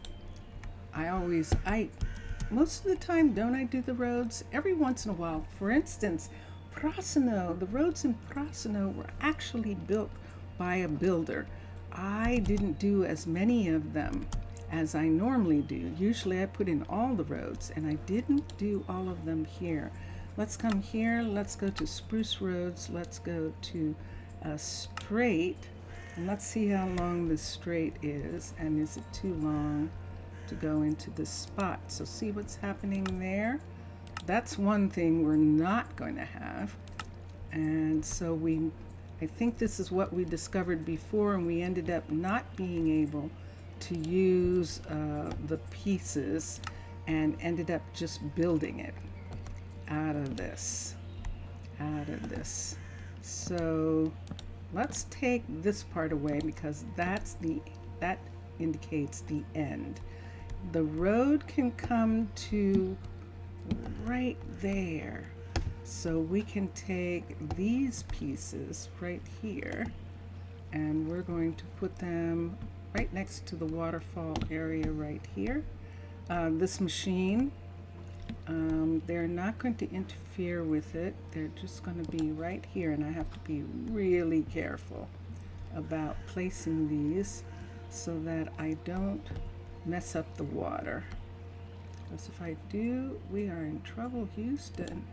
Most of the time, don't I do the roads? Every once in a while. For instance, Prasino, the roads in Prasino were actually built by a builder. I didn't do as many of them as I normally do. Usually I put in all the roads, and I didn't do all of them here. Let's come here, let's go to Spruce Roads, let's go to Straight, and let's see how long this straight is, and is it too long to go into this spot. So see what's happening there? That's one thing we're not going to have. And so I think this is what we discovered before, and we ended up not being able to use the pieces and ended up just building it out of this. So let's take this part away because that indicates the end. The road can come to right there. So we can take these pieces right here, and we're going to put them right next to the waterfall area right here. This machine, they're not going to interfere with it. They're just going to be right here, and I have to be really careful about placing these so that I don't mess up the water. Because if I do, we are in trouble, Houston.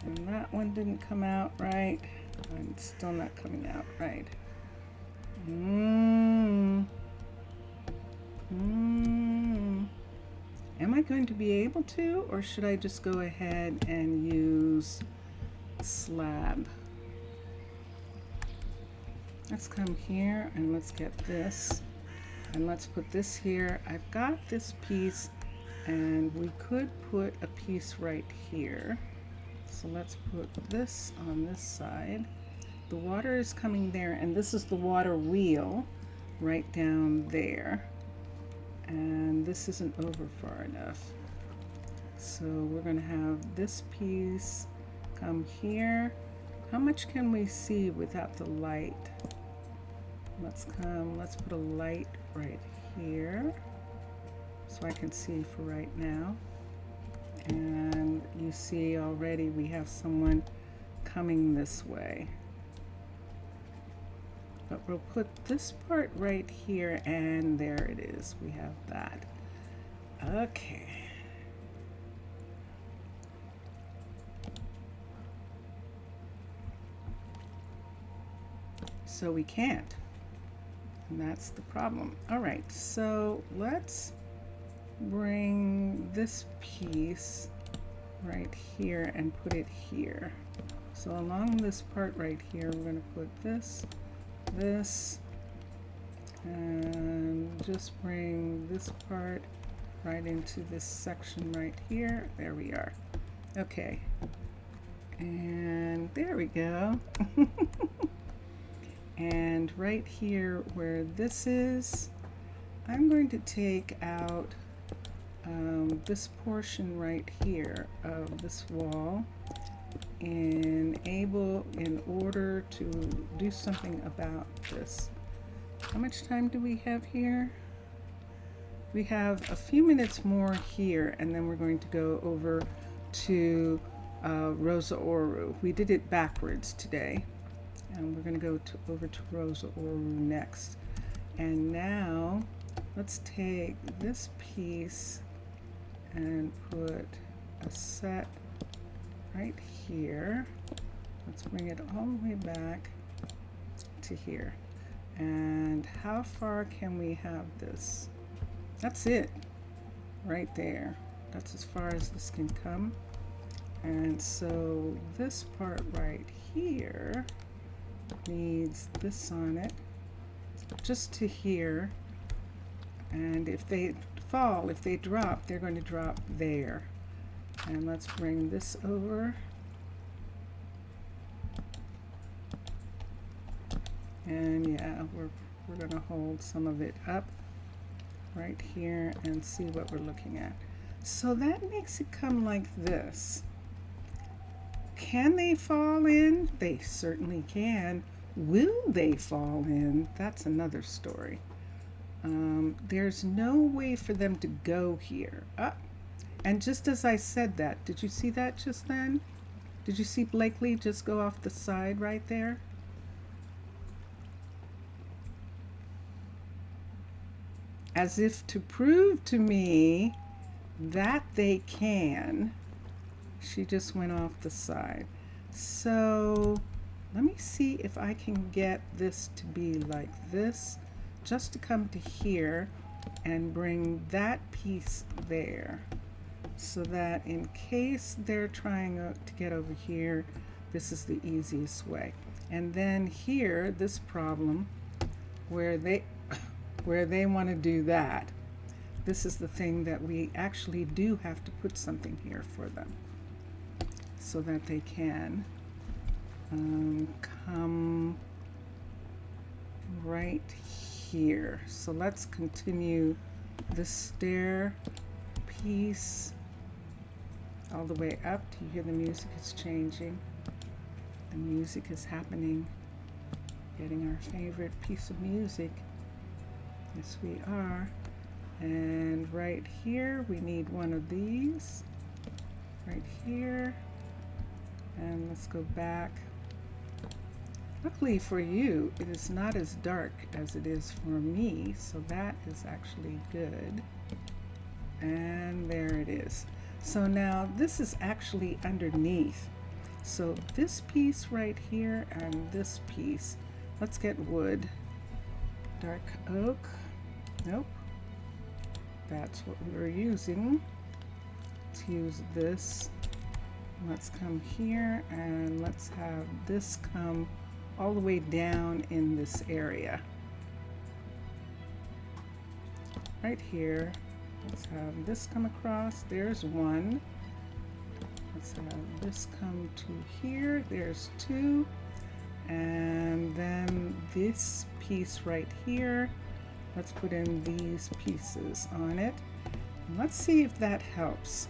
And that one didn't come out right. And it's still not coming out right. Am I going to be able to, or should I just go ahead and use slab? Let's come here and let's get this. And let's put this here. I've got this piece, and we could put a piece right here. So let's put this on this side. The water is coming there, and this is the water wheel right down there. And this isn't over far enough. So we're going to have this piece come here. How much can we see without the light? Let's put a light right here so I can see for right now. And you see already we have someone coming this way. But we'll put this part right here, and there it is. We have that. Okay. So we can't. And that's the problem. All right, so let's bring this piece right here and put it here. So along this part right here, we're going to put this, and just bring this part right into this section right here. There we are. Okay. And there we go. And right here where this is, I'm going to take out this portion right here of this wall in order to do something about this. How much time do we have here? We have a few minutes more here, and then we're going to go over to Rosa Ouro. We did it backwards today, and we're going to go over to Rosa Ouro next. And now let's take this piece and put a set right here. Let's bring it all the way back to here. And how far can we have this? That's it right there. That's as far as this can come. And so this part right here needs this on it just to here. And if they drop, they're going to drop there. And let's bring this over And yeah, we're gonna hold some of it up right here and see what we're looking at. So that makes it come like this. Can they fall in? They certainly can. Will they fall in? That's another story. There's no way for them to go here. And just as I said that, did you see that just then? Did you see Blakely just go off the side right there? As if to prove to me that they can, she just went off the side. So let me see if I can get this to be like this, just to come to here and bring that piece there, so that in case they're trying to get over here, this is the easiest way. And then here, this problem where they want to do that, this is the thing that we actually do have to put something here for them so that they can come right here. So let's continue the stair piece all the way up. Do you hear the music is changing? The music is happening. Getting our favorite piece of music. Yes, we are. And right here, we need one of these. Right here. And let's go back. Luckily for you, it is not as dark as it is for me, so that is actually good. And there it is. So now this is actually underneath. So this piece right here and this piece, let's get wood. Dark oak. Nope. That's what we were using. Let's use this. Let's come here and let's have this come all the way down in this area. Right here. Let's have this come across. There's one. Let's have this come to here. There's two. And then this piece right here. Let's put in these pieces on it. And let's see if that helps.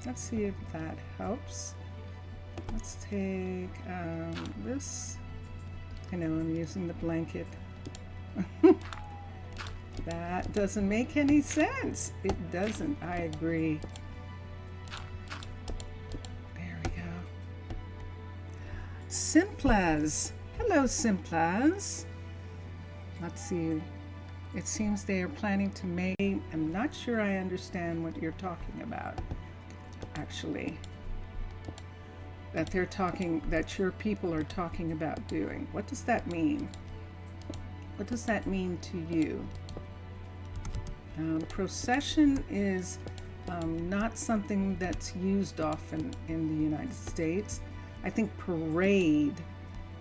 Let's see if that helps. Let's take this. I know I'm using the blanket. That doesn't make any sense. It doesn't. I agree. There we go. Simplaz. Hello, Simplaz. Let's see. It seems they are planning to make. I'm not sure I understand what you're talking about, actually. That they're talking, that your people are talking about doing. What does that mean? What does that mean to you? Procession is not something that's used often in the United States. I think parade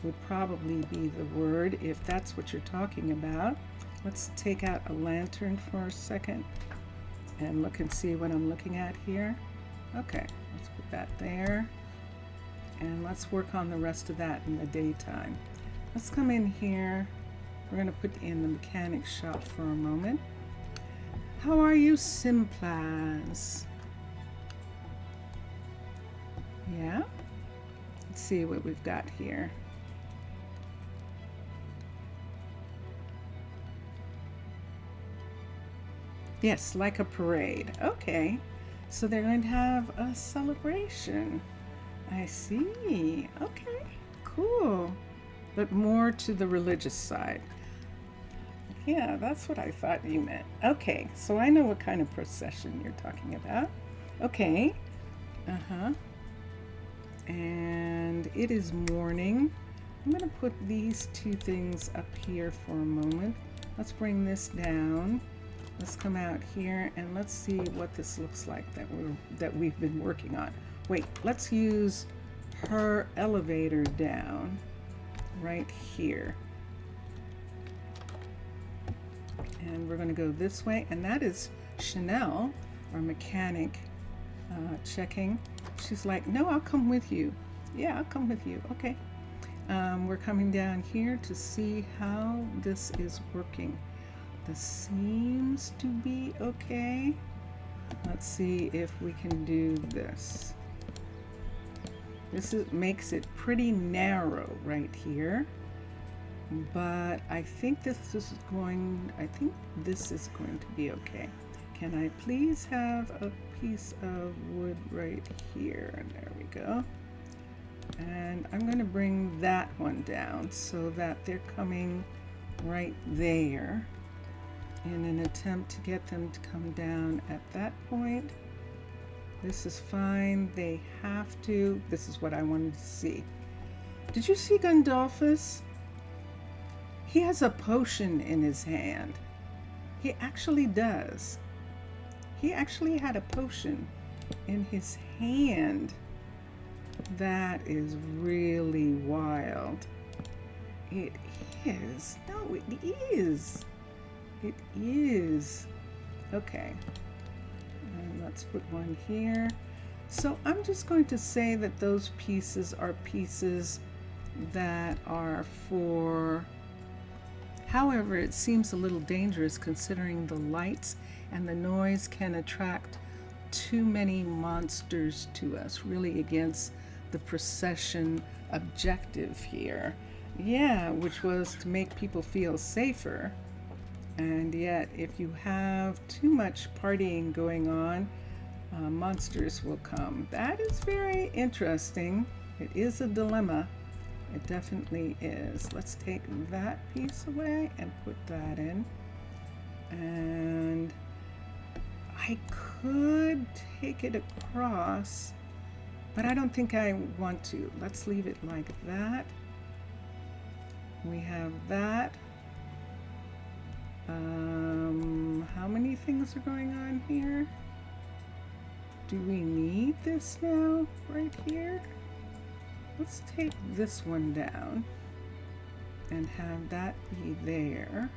would probably be the word if that's what you're talking about. Let's take out a lantern for a second and look and see what I'm looking at here. Okay, let's put that there. And let's work on the rest of that in the daytime. Let's come in here. We're going to put in the mechanic shop for a moment. How are you, Simplaz? Yeah? Let's see what we've got here. Yes, like a parade. Okay. So they're going to have a celebration. I see. Okay, cool. But more to the religious side. Yeah, that's what I thought you meant. Okay, so I know what kind of procession you're talking about. Okay. And it is morning. I'm going to put these two things up here for a moment. Let's bring this down. Let's come out here and let's see what this looks like that we've been working on. Wait, let's use her elevator down right here. And we're going to go this way, and that is Chanel, our mechanic, checking. She's like, no, I'll come with you. Yeah, I'll come with you. Okay. we're coming down here to see how this is working. This seems to be okay. Let's see if we can do this. Makes it pretty narrow right here, but I think this is going to be okay. Can I please have a piece of wood right here? There we go. And I'm going to bring that one down so that they're coming right there in an attempt to get them to come down at that point. This is fine. They have to. This is what I wanted to see. Did you see Gundolphus? He has a potion in his hand. He actually does. He actually had a potion in his hand. That is really wild. It is. No, it is. It is. Okay. And let's put one here. So I'm just going to say that those pieces are pieces that are for... However, it seems a little dangerous considering the lights and the noise can attract too many monsters to us, really against the procession objective here. Yeah, which was to make people feel safer. And yet, if you have too much partying going on, monsters will come. That is very interesting. It is a dilemma. It definitely is. Let's take that piece away and put that in. And I could take it across, but I don't think I want to. Let's leave it like that. We have that. How many things are going on here? Do we need this now, right here? Let's take this one down and have that be there.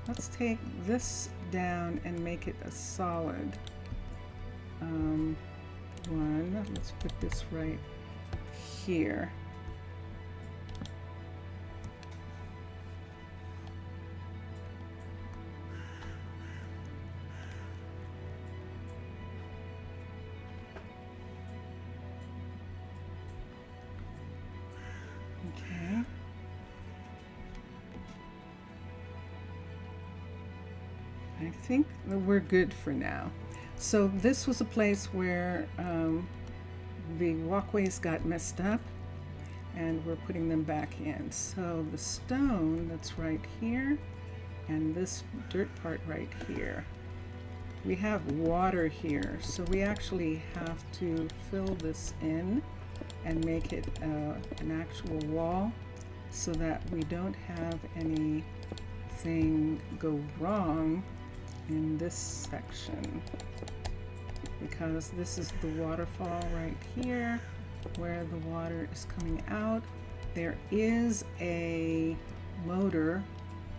Let's take this down and make it a solid one. Let's put this right here. Okay. I think we're good for now. So this was a place where the walkways got messed up and we're putting them back in. So the stone that's right here and this dirt part right here. We have water here, so we actually have to fill this in and make it an actual wall so that we don't have anything go wrong in this section, because this is the waterfall right here where the water is coming out. There is a motor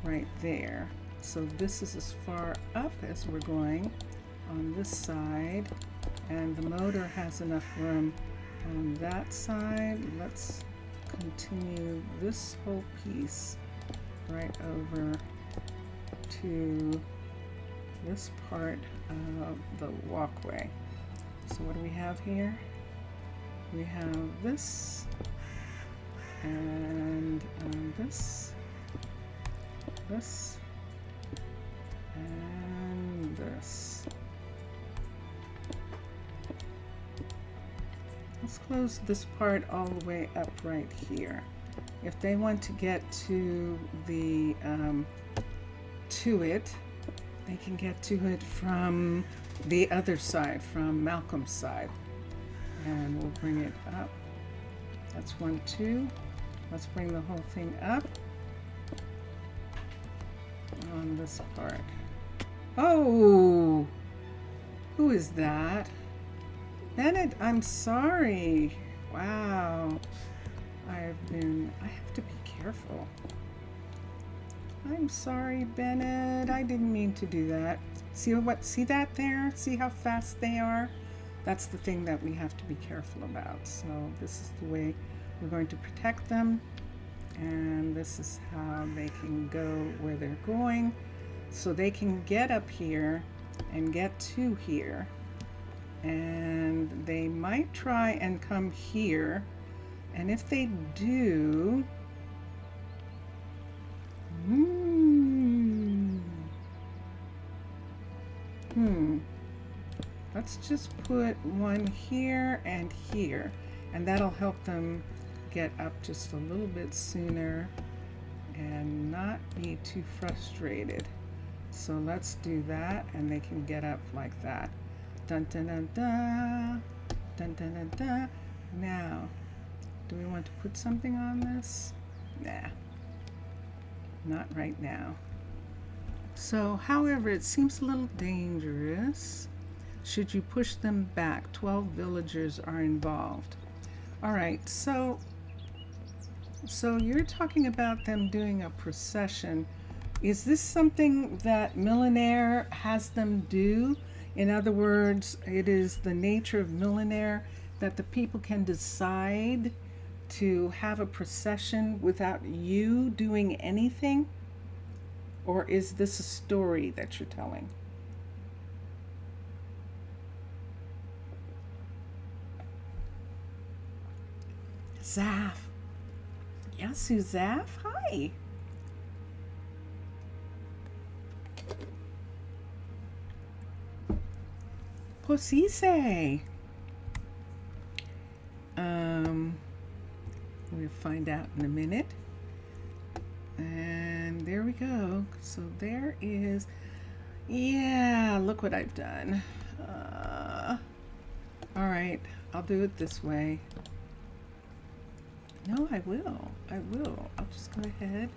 right there, so this is as far up as we're going on this side, and the motor has enough room on that side. Let's continue this whole piece right over to this part of the walkway. So what do we have here? We have this and this, and this. Let's close this part all the way up right here. If they want to get to the they can get to it from the other side, from Malcolm's side. And we'll bring it up. That's 1, 2. Let's bring the whole thing up on this part. Oh, who is that? Bennett, I'm sorry. Wow. I have to be careful. I'm sorry, Bennett. I didn't mean to do that. See that there? See how fast they are? That's the thing that we have to be careful about. So this is the way we're going to protect them. And this is how they can go where they're going. So they can get up here and get to here. And they might try and come here. And if they do, let's just put one here and here, and that'll help them get up just a little bit sooner and not be too frustrated. So let's do that, and they can get up like that. Dun dun dun dun, dun dun dun dun. Now, do we want to put something on this? Nah, not right now. So, however, it seems a little dangerous. Should you push them back? 12 villagers are involved. All right, so you're talking about them doing a procession. Is this something that Millionaire has them do? In other words, it is the nature of Millionaire that the people can decide to have a procession without you doing anything? Or is this a story that you're telling? Zaf. Yasu Zaf, hi. Posise. We'll find out in a minute. And there we go. So there is, yeah, look what I've done. All right, I'll do it this way. No, I will. I'll just go ahead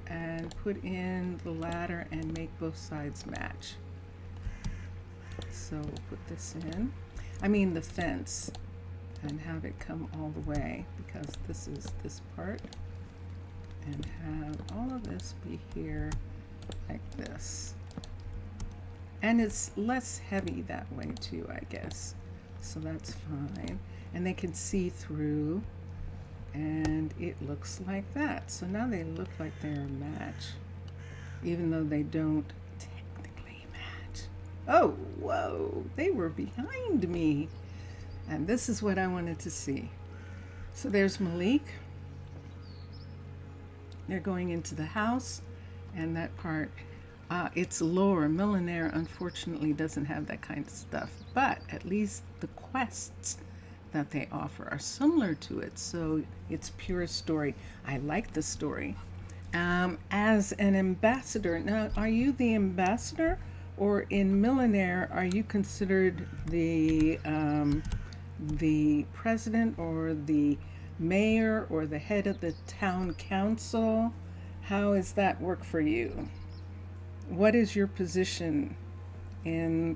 and put in the ladder and make both sides match. So we'll put this in. I mean the fence, and have it come all the way, because this is this part, and have all of this be here like this. And it's less heavy that way too, I guess. So that's fine. And they can see through, and it looks like that. So now they look like they're a match, even though they don't technically match. Oh, whoa, they were behind me. And this is what I wanted to see. So there's Malik. They're going into the house, and that part, it's lower. Millionaire, unfortunately, doesn't have that kind of stuff, but at least the quests that they offer are similar to it, so it's pure story. I like the story. As an ambassador, now, are you the ambassador, or in Millionaire, are you considered the president or the mayor or the head of the town council? How does that work for you? What is your position in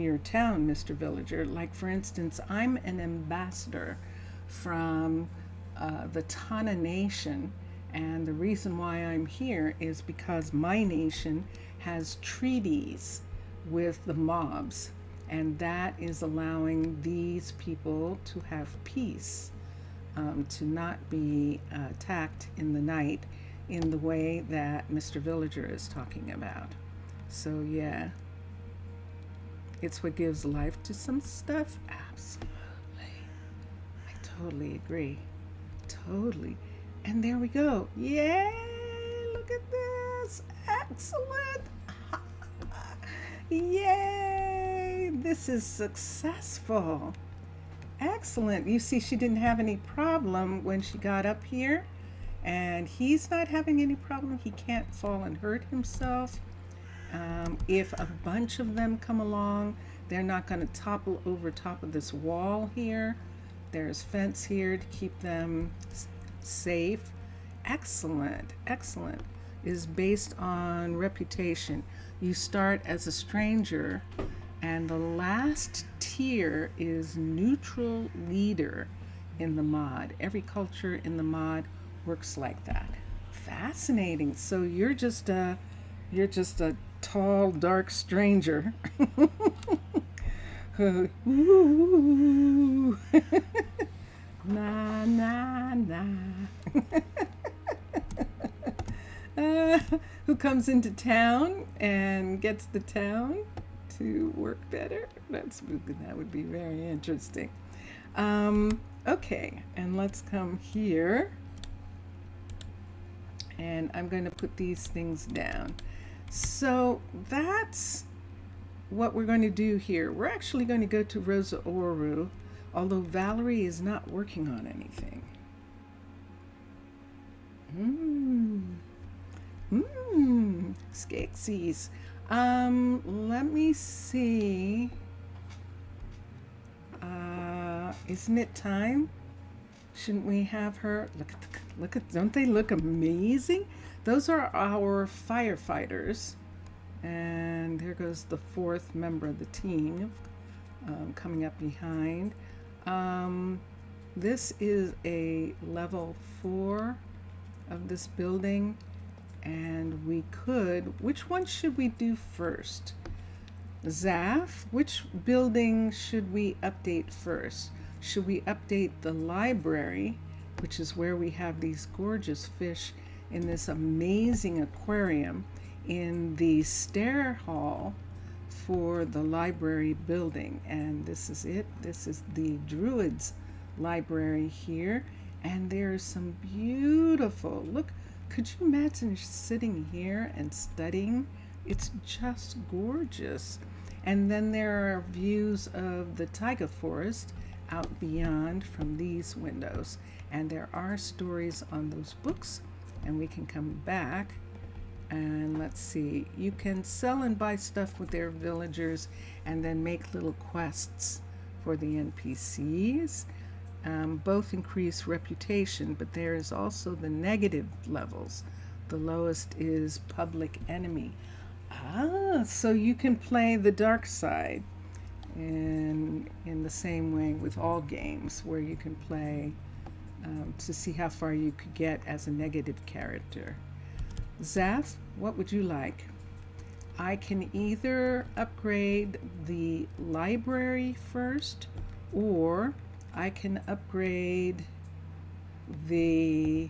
your town, Mr. Villager? Like, for instance, I'm an ambassador from the Tana Nation, and the reason why I'm here is because my nation has treaties with the mobs, and that is allowing these people to have peace, to not be attacked in the night in the way that Mr. Villager is talking about. So yeah, it's what gives life to some stuff. Absolutely. I totally agree. Totally. And there we go. Yay! Look at this. Excellent. Yay! This is successful. Excellent. You see, she didn't have any problem when she got up here, and he's not having any problem. He can't fall and hurt himself. If a bunch of them come along, they're not going to topple over top of this wall here. There's fence here to keep them safe. Excellent. Excellent. Is based on reputation. You start as a stranger, and the last tier is neutral leader in the mod. Every culture in the mod works like that. Fascinating. So you're just a tall, dark stranger. Ooh. Na na na. who comes into town and gets the town to work better. That would be very interesting. Okay, and let's come here. And I'm going to put these things down. So that's what we're going to do here. We're actually going to go to Rosa Ouro, although Valerie is not working on anything. Skeksis. Let me see. Isn't it time? Shouldn't we have her? Look at, don't they look amazing? Those are our firefighters. And there goes the fourth member of the team coming up behind. This is a level 4 of this building. And we could, which one should we do first? Zaf, which building should we update first? Should we update the library, which is where we have these gorgeous fish in this amazing aquarium in the stair hall for the library building? And this is it. This is the Druids library here. And there's some beautiful, look, could you imagine sitting here and studying? It's just gorgeous. And then there are views of the taiga forest out beyond from these windows. And there are stories on those books. And we can come back and let's see. You can sell and buy stuff with their villagers and then make little quests for the NPCs. Both increase reputation, but there is also the negative levels. The lowest is public enemy. So you can play the dark side in the same way with all games, where you can play to see how far you could get as a negative character. Zaf, what would you like? I can either upgrade the library first, or I can upgrade the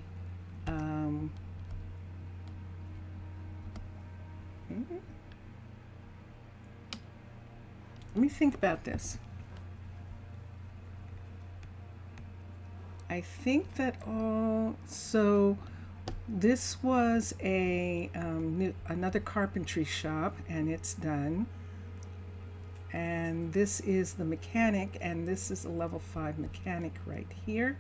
let me think about this. I think that so this was another carpentry shop, and it's done. And this is the mechanic, and this is a level 5 mechanic right here.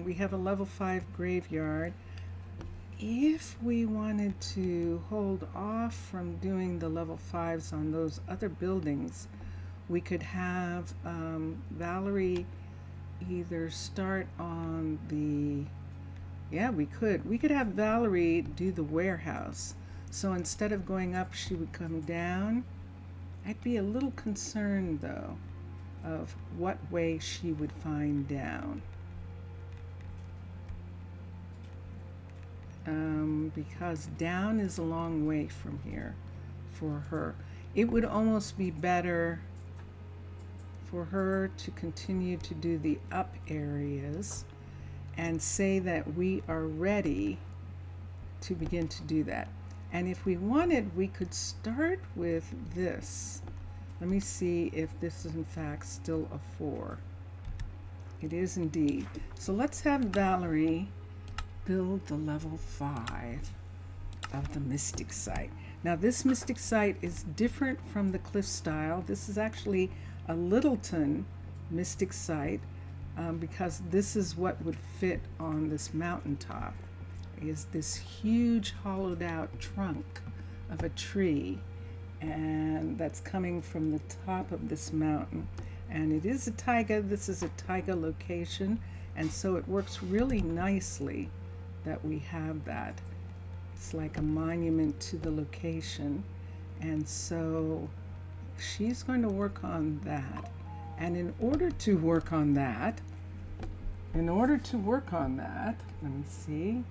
We have a level 5 graveyard. If we wanted to hold off from doing the level 5s on those other buildings, we could have Valerie either start on the, we could have Valerie do the warehouse. So instead of going up, she would come down. I'd be a little concerned, though, of what way she would find down. Because down is a long way from here for her. It would almost be better for her to continue to do the up areas and say that we are ready to begin to do that. And if we wanted, we could start with this. Let me see if this is in fact still a 4. It is indeed. So let's have Valerie build the level 5 of the Mystic Site. Now this Mystic Site is different from the cliff style. This is actually a Littleton Mystic Site because this is what would fit on this mountaintop, is this huge hollowed out trunk of a tree, and that's coming from the top of this mountain. And it is a taiga. This is a taiga location, and so it works really nicely that we have that. It's like a monument to the location. And so she's going to work on that. And in order to work on that, let me see.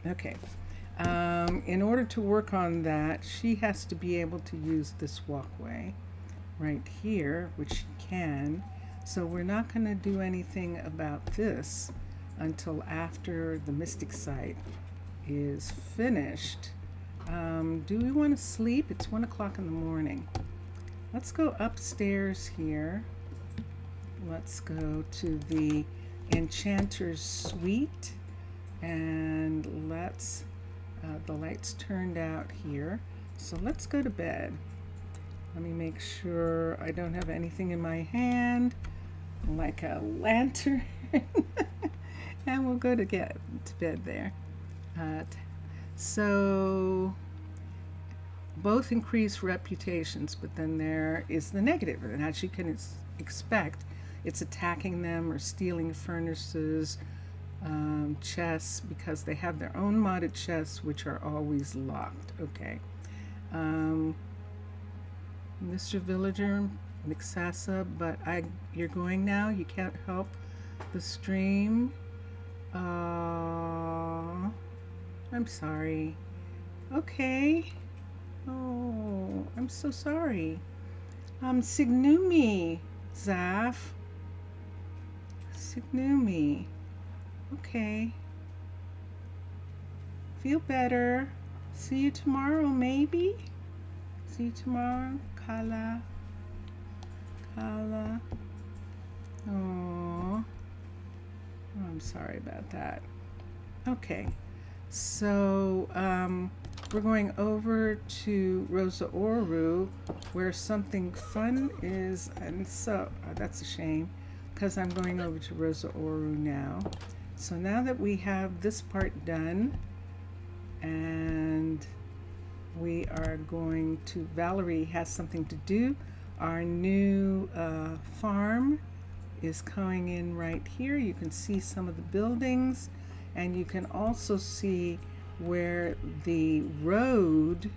Okay. In order to work on that, she has to be able to use this walkway right here, which she can. So we're not going to do anything about this until after the mystic site is finished. Do we want to sleep? It's 1 o'clock in the morning. Let's go upstairs here. Let's go to the Enchanter's Suite, and let's, the lights turned out here. So let's go to bed. Let me make sure I don't have anything in my hand, like a lantern. And we'll go to get to bed there. So both increase reputations, but then there is the negative, and as you can expect, it's attacking them or stealing furnaces, chests, because they have their own modded chests, which are always locked. Okay. Mr. Villager, Mixasa, but you're going now. You can't help the stream. I'm sorry. Okay. Oh, I'm so sorry. Signumi, Zaf. Signumi. Okay. Feel better. See you tomorrow, maybe? See you tomorrow, Kala. Kala. Oh, I'm sorry about that. Okay. So, we're going over to Rosa Ouro, where something fun is, and so that's a shame, because I'm going over to Rosa Ouro now. So now that we have this part done, and we are going to, Valerie has something to do. Our new farm is coming in right here. You can see some of the buildings, and you can also see where the road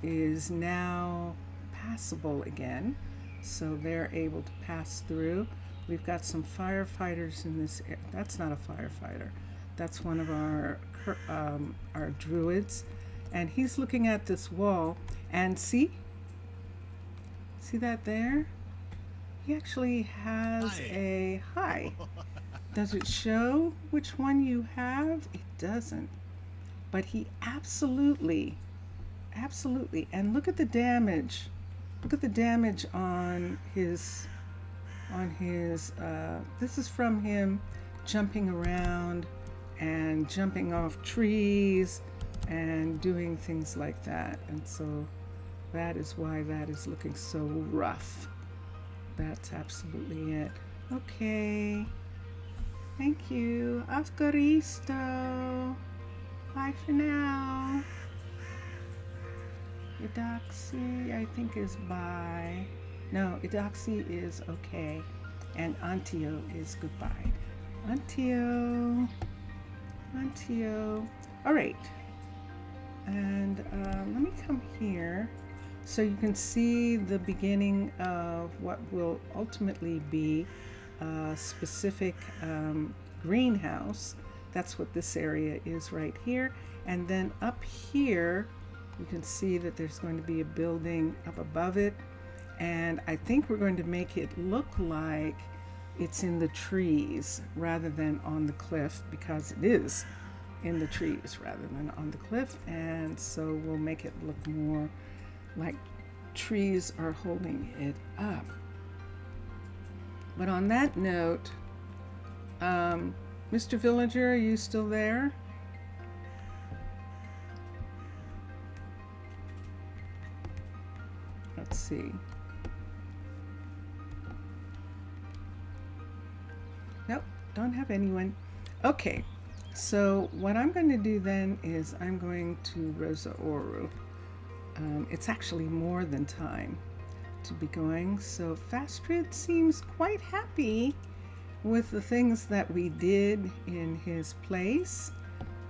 is now passable again, so they're able to pass through. We've got some firefighters in this area. That's not a firefighter, that's one of our druids, and he's looking at this wall, and see that there? He actually has a hi. Does it show which one you have? It doesn't. But he absolutely, and look at the damage. Look at the damage on his, this is from him jumping around and jumping off trees and doing things like that. And so that is why that is looking so rough. That's absolutely it. Okay. Thank you. Afgaristo. Bye for now. Idoxy, I think, is bye. No, Idoxy is okay. And Antio is goodbye. Antio. All right. And let me come here so you can see the beginning of what will ultimately be a specific greenhouse. That's what this area is right here. And then up here, you can see that there's going to be a building up above it. And I think we're going to make it look like it's in the trees rather than on the cliff, because it is in the trees rather than on the cliff. And so we'll make it look more like trees are holding it up. But on that note, Mr. Villager, are you still there? Let's see. Nope, don't have anyone. Okay, so what I'm going to do then is I'm going to Rosa Ouro. It's actually more than time to be going. So Fastrid seems quite happy with the things that we did in his place,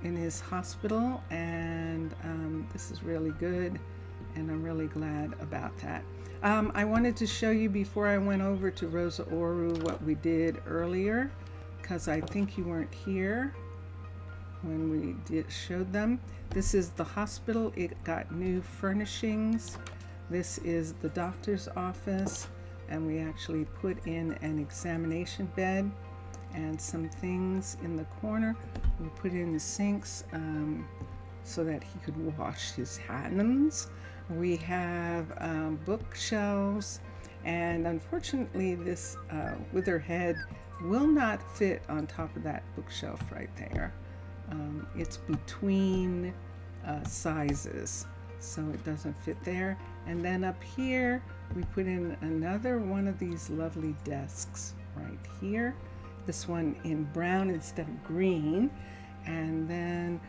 in his hospital, and this is really good, and I'm really glad about that. I wanted to show you before I went over to Rosa Ouro what we did earlier, because I think you weren't here when we showed them. This is the hospital. It got new furnishings. This is the doctor's office, and we actually put in an examination bed, and some things in the corner. We put in the sinks so that he could wash his hands. We have bookshelves, and unfortunately this wither head will not fit on top of that bookshelf right there. It's between sizes, so it doesn't fit there. And then up here we put in another one of these lovely desks right here, this one in brown instead of green. And then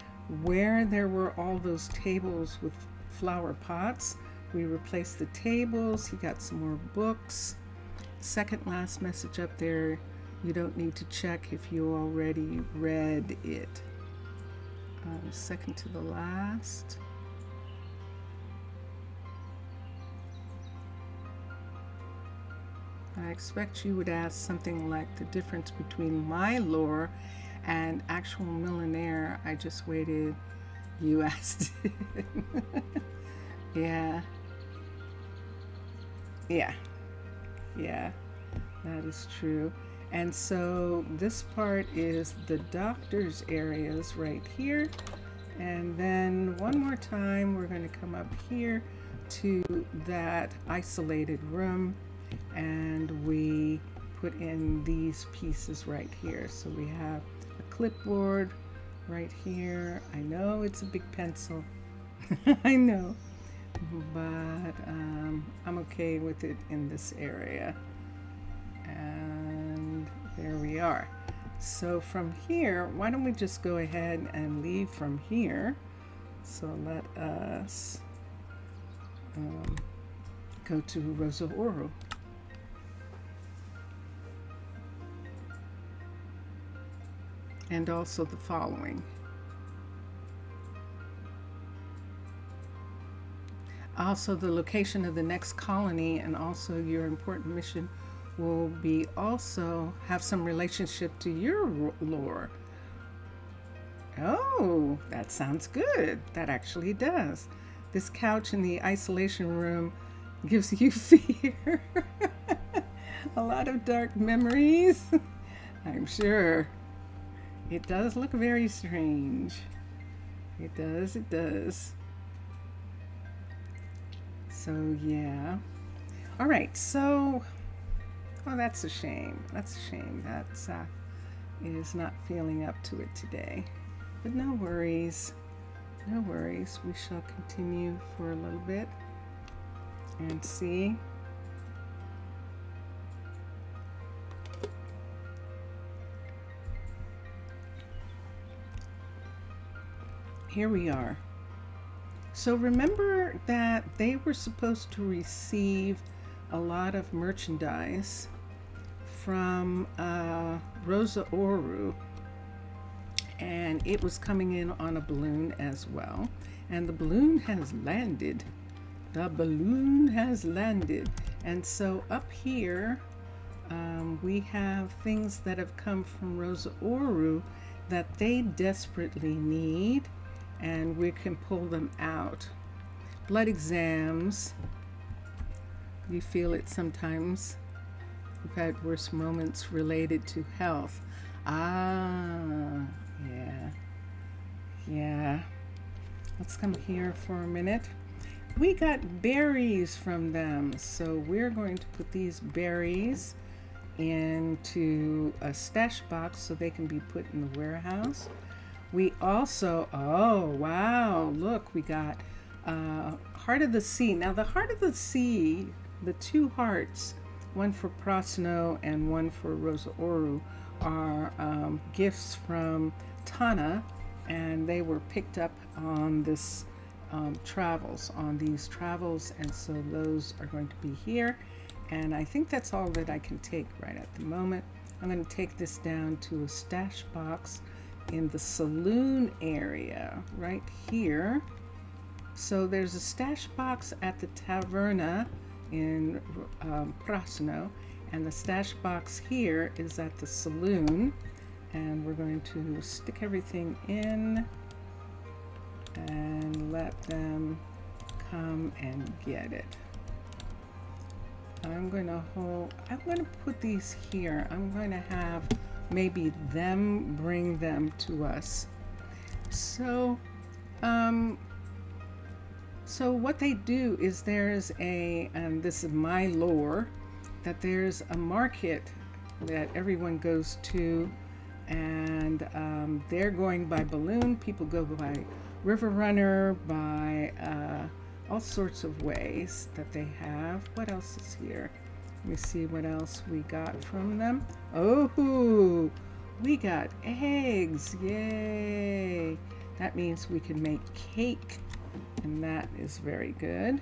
where there were all those tables with flower pots, we replaced the tables. He got some more books. Second last message up there, you don't need to check if you already read it. Second to the last. I expect you would ask something like the difference between my lore and actual millionaire. I just waited. You asked. Yeah. Yeah. Yeah. That is true. And so this part is the doctor's areas right here. And then one more time, we're going to come up here to that isolated room, and we put in these pieces right here. So we have a clipboard right here. I know it's a big pencil. I know, but I'm okay with it in this area. And there we are. So from here, why don't we just go ahead and leave from here? So let us go to Rosa Ouro. And also the following. Also the location of the next colony, and also your important mission will be also have some relationship to your lore. Oh, that sounds good. That actually does. This couch in the isolation room gives you fear. A lot of dark memories, I'm sure. It does look very strange. It does, it does. So yeah. All right, so, oh, that's a shame. That's a shame. That's is not feeling up to it today. But no worries. No worries. We shall continue for a little bit and see. Here we are. So remember that they were supposed to receive a lot of merchandise from Rosa Ouro, and it was coming in on a balloon as well. And the balloon has landed. The balloon has landed. And so up here, we have things that have come from Rosa Ouro that they desperately need, and we can pull them out. Blood exams. You feel it sometimes. You've had worse moments related to health. Ah, yeah. Yeah. Let's come here for a minute. We got berries from them, so we're going to put these berries into a stash box so they can be put in the warehouse. We also, oh wow, look, we got Heart of the Sea. Now the Heart of the Sea, the two hearts, one for Prasino and one for Rosa Ouro, are gifts from Tana, and they were picked up on this on these travels, and so those are going to be here. And I think that's all that I can take right at the moment. I'm going to take this down to a stash box in the saloon area right here. So there's a stash box at the taverna in Prasino, and the stash box here is at the saloon, and we're going to stick everything in and let them come and get it. I'm going to put these here. I'm going to have maybe them bring them to us. So, um, so what they do is there's and this is my lore, that there's a market that everyone goes to, and they're going by balloon. People go by river runner, by all sorts of ways that they have. What else is here? Let me see what else we got from them. Oh, we got eggs. Yay. That means we can make cake, and that is very good.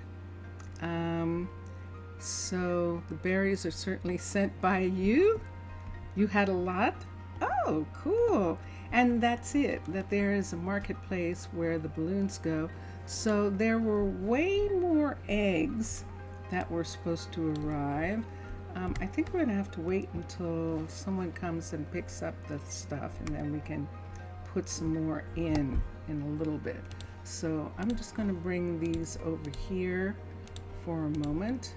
So the berries are certainly sent by you. You had a lot? Oh, cool. And that's it, that there is a marketplace where the balloons go. So there were way more eggs that were supposed to arrive. I think we're gonna have to wait until someone comes and picks up the stuff, and then we can put some more in a little bit. So I'm just gonna bring these over here for a moment,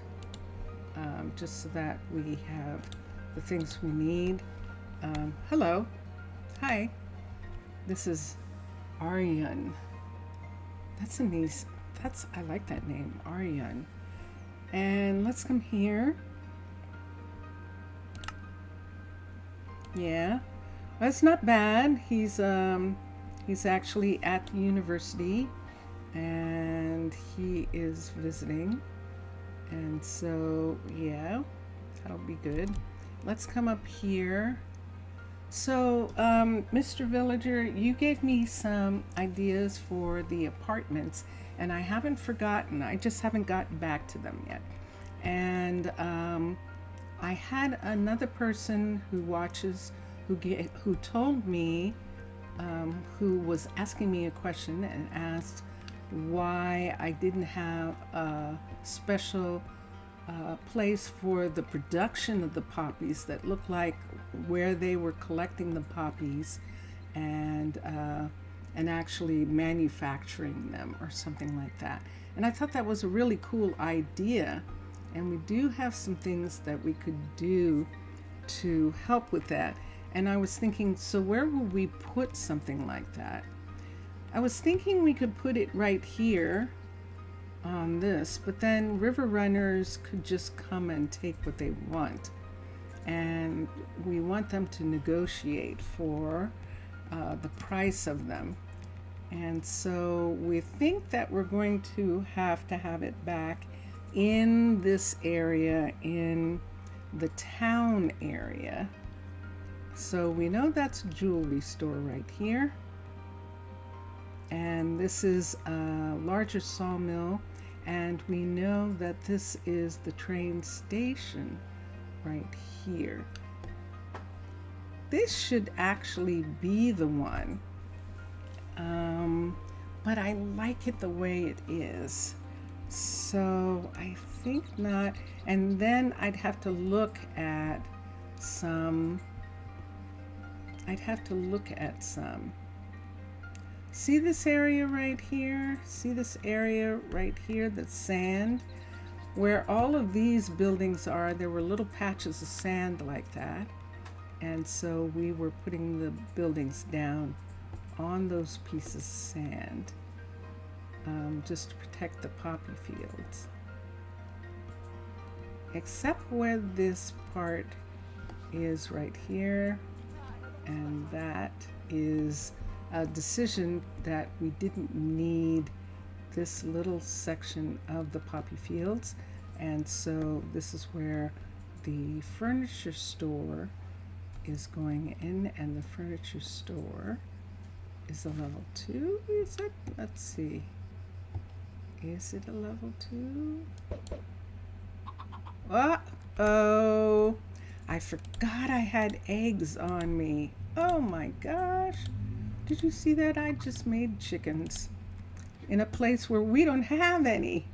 just so that we have the things we need. Hello. Hi. This is Aryan. That's a nice, I like that name, Aryan. And let's come here. Yeah, that's not bad. He's actually at the university, and he is visiting. And so, yeah, that'll be good. Let's come up here. So, Mr. Villager, you gave me some ideas for the apartments, and I haven't forgotten. I just haven't gotten back to them yet. And I had another person who watches, who told me, who was asking me a question and asked why I didn't have a special place for the production of the poppies that looked like where they were collecting the poppies and actually manufacturing them or something like that. And I thought that was a really cool idea, and we do have some things that we could do to help with that. And I was thinking, so where would we put something like that? I was thinking we could put it right here on this, but then river runners could just come and take what they want, and we want them to negotiate for the price of them. And so we think that we're going to have it back in this area, in the town area. So we know that's a jewelry store right here. And this is a larger sawmill, and we know that this is the train station right here. This should actually be the one, but I like it the way it is, so I think not. And then I'd have to look at some. See this area right here? See this area right here, that's sand? Where all of these buildings are, there were little patches of sand like that. And so we were putting the buildings down on those pieces of sand, just to protect the poppy fields. Except where this part is right here, and that is a decision that we didn't need this little section of the poppy fields, and so this is where the furniture store is going in, and the furniture store is a level 2, is it? Let's see. Is it a level 2? Uh-oh. I forgot I had eggs on me. Oh my gosh. Did you see that? I just made chickens in a place where we don't have any.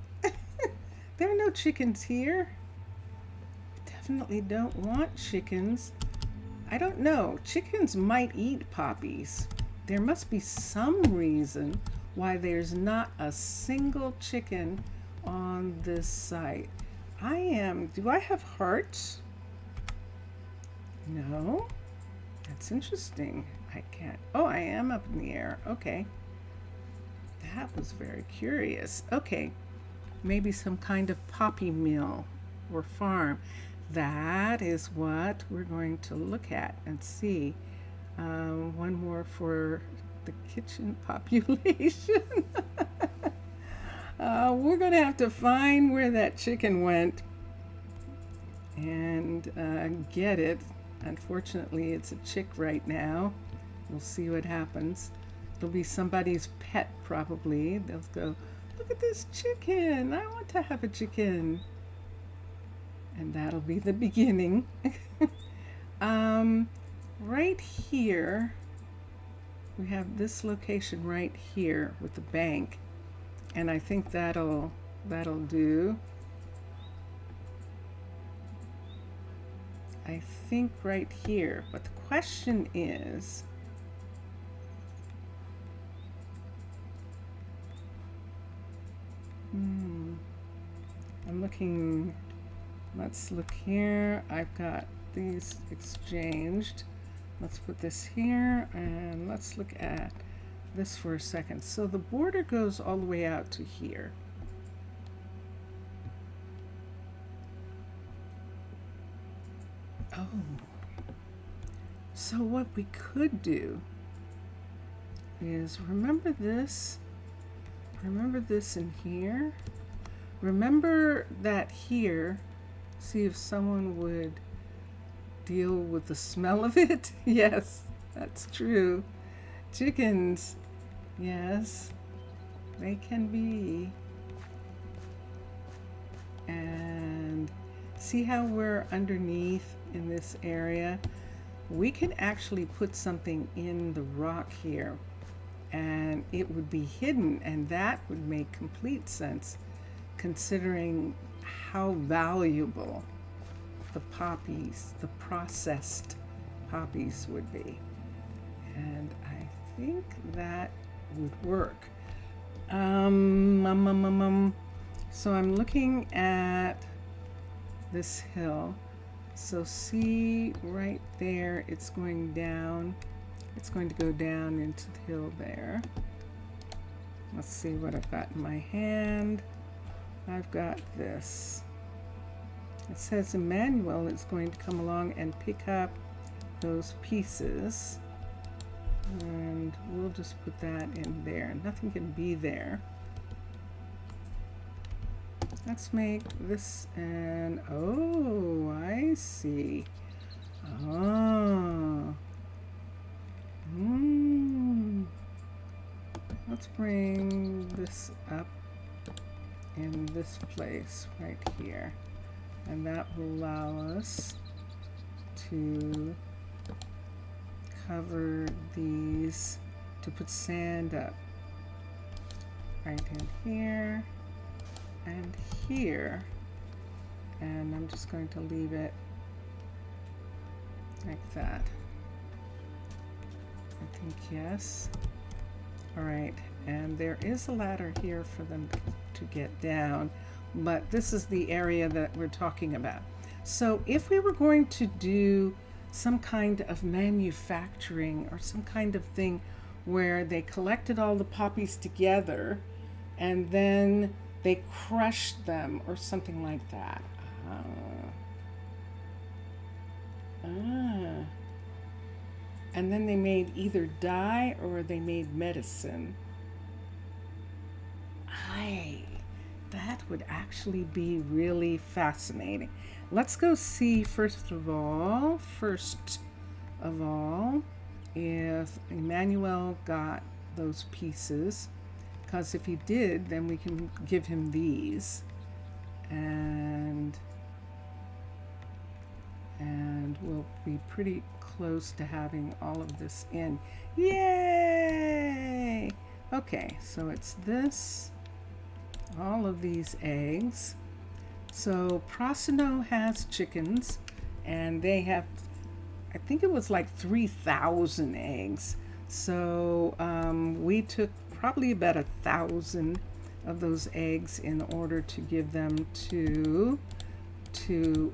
There are no chickens here. Definitely don't want chickens. I don't know. Chickens might eat poppies. There must be some reason why there's not a single chicken on this site. Do I have hearts? No. That's interesting. I can't. Oh, I am up in the air. Okay. That was very curious. Okay. Maybe some kind of poppy mill or farm. That is what we're going to look at and see. One more for the kitchen population. We're going to have to find where that chicken went and get it. Unfortunately, it's a chick right now. We'll see what happens. It'll be somebody's pet probably. They'll go, look at this chicken. I want to have a chicken. And that'll be the beginning. Right here, we have this location right here with the bank. And I think that'll do. I think right here. But the question is, I'm looking, let's look here. I've got these exchanged. Let's put this here and let's look at this for a second. So the border goes all the way out to here. Oh, so what we could do is remember this in here. Remember that here. See if someone would deal with the smell of it. Yes, that's true. Chickens, yes, they can be. And see how we're underneath in this area? We can actually put something in the rock here and it would be hidden, and that would make complete sense considering how valuable the poppies, the processed poppies would be. And I think that would work. So I'm looking at this hill. So see right there, it's going down. It's going to go down into the hill there. Let's see what I've got in my hand. I've got this. It says Emmanuel is going to come along and pick up those pieces. And we'll just put that in there. Nothing can be there. Let's make this and oh, I see. Oh. Let's bring this up in this place right here. And that will allow us to cover these, to put sand up right in here and here. And I'm just going to leave it like that. I think yes. All right, and there is a ladder here for them to get down, but this is the area that we're talking about. So if we were going to do some kind of manufacturing or some kind of thing where they collected all the poppies together and then they crushed them or something like that. And then they made either dye or they made medicine. That would actually be really fascinating. Let's go see first of all, if Emmanuel got those pieces. Because if he did, then we can give him these. And we'll be pretty close to having all of this in. Yay! Okay, so it's this, all of these eggs. So Prasino has chickens, and they have, I think it was like 3,000 eggs. So we took probably about 1,000 of those eggs in order to give them to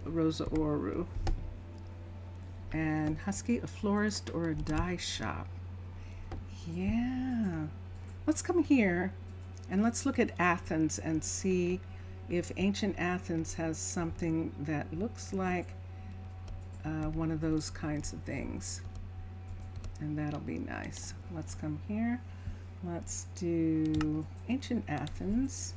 Rosa Ouro. And Husky, a florist or a dye shop. Yeah. Let's come here and let's look at Athens and see if ancient Athens has something that looks like one of those kinds of things. And that'll be nice. Let's come here. Let's do ancient Athens.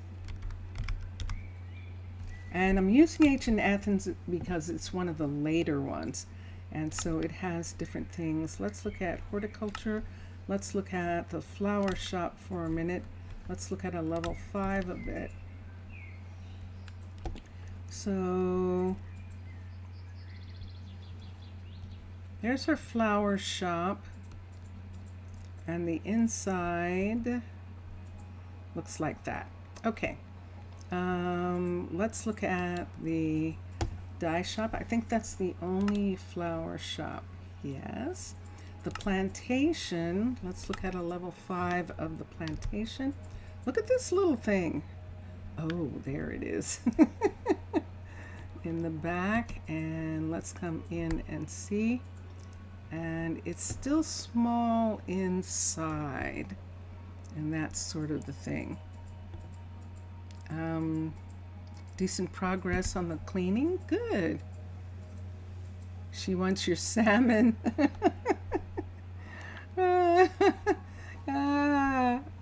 And I'm using ancient Athens because it's one of the later ones. And so it has different things. Let's look at horticulture. Let's look at the flower shop for a minute. Let's look at a level 5 of it. So there's her flower shop. And the inside looks like that. Okay. Let's look at the dye shop. I think that's the only flower shop. Yes. The plantation. Let's look at a level 5 of the plantation. Look at this little thing. Oh, there it is. In the back. And let's come in and see. And it's still small inside. And that's sort of the thing. Decent progress on the cleaning. Good. She wants your salmon.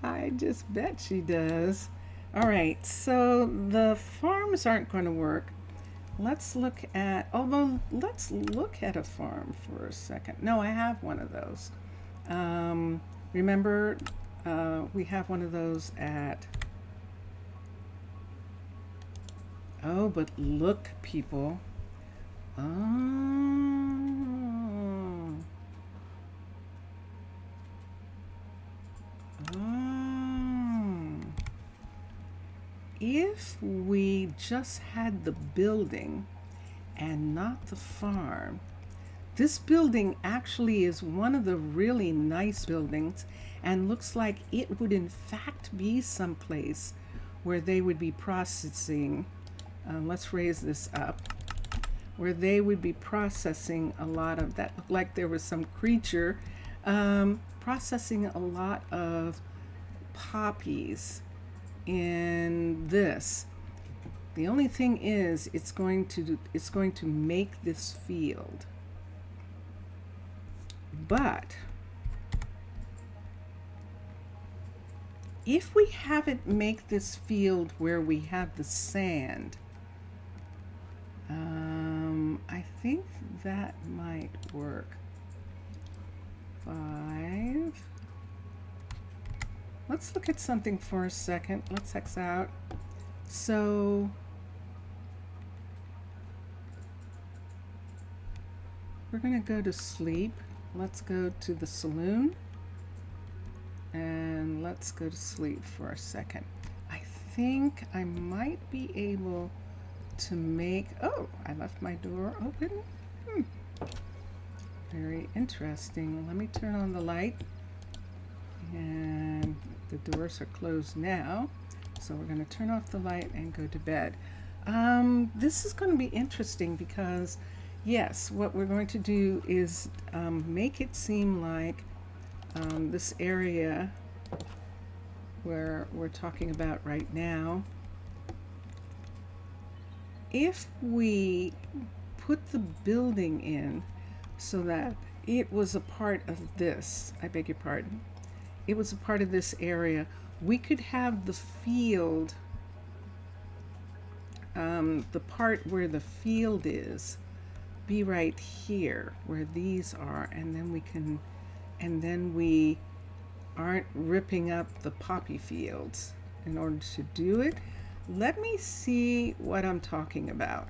I just bet she does. All right, so the farms aren't going to work. Let's look at, although let's look at a farm for a second. No, I have one of those. Remember, we have one of those at, oh, but look, people. If we just had the building and not the farm, this building actually is one of the really nice buildings and looks like it would in fact be someplace where they would be processing, let's raise this up, where they would be processing a lot of that. Looked like there was some creature processing a lot of poppies in this. The only thing is it's going to make this field. But if we have it make this field where we have the sand, I think that might work. 5. Let's look at something for a second. Let's X out. So we're going to go to sleep. Let's go to the saloon. And let's go to sleep for a second. I think I might be able to make, oh, I left my door open. Very interesting. Let me turn on the light. And the doors are closed now. So we're going to turn off the light and go to bed. This is going to be interesting because, yes, what we're going to do is make it seem like this area where we're talking about right now, if we put the building in so that it was a part of this, I beg your pardon, it was a part of this area, we could have the field, the part where the field is, be right here where these are, and then we can, and then we aren't ripping up the poppy fields. In order to do it, let me see what I'm talking about.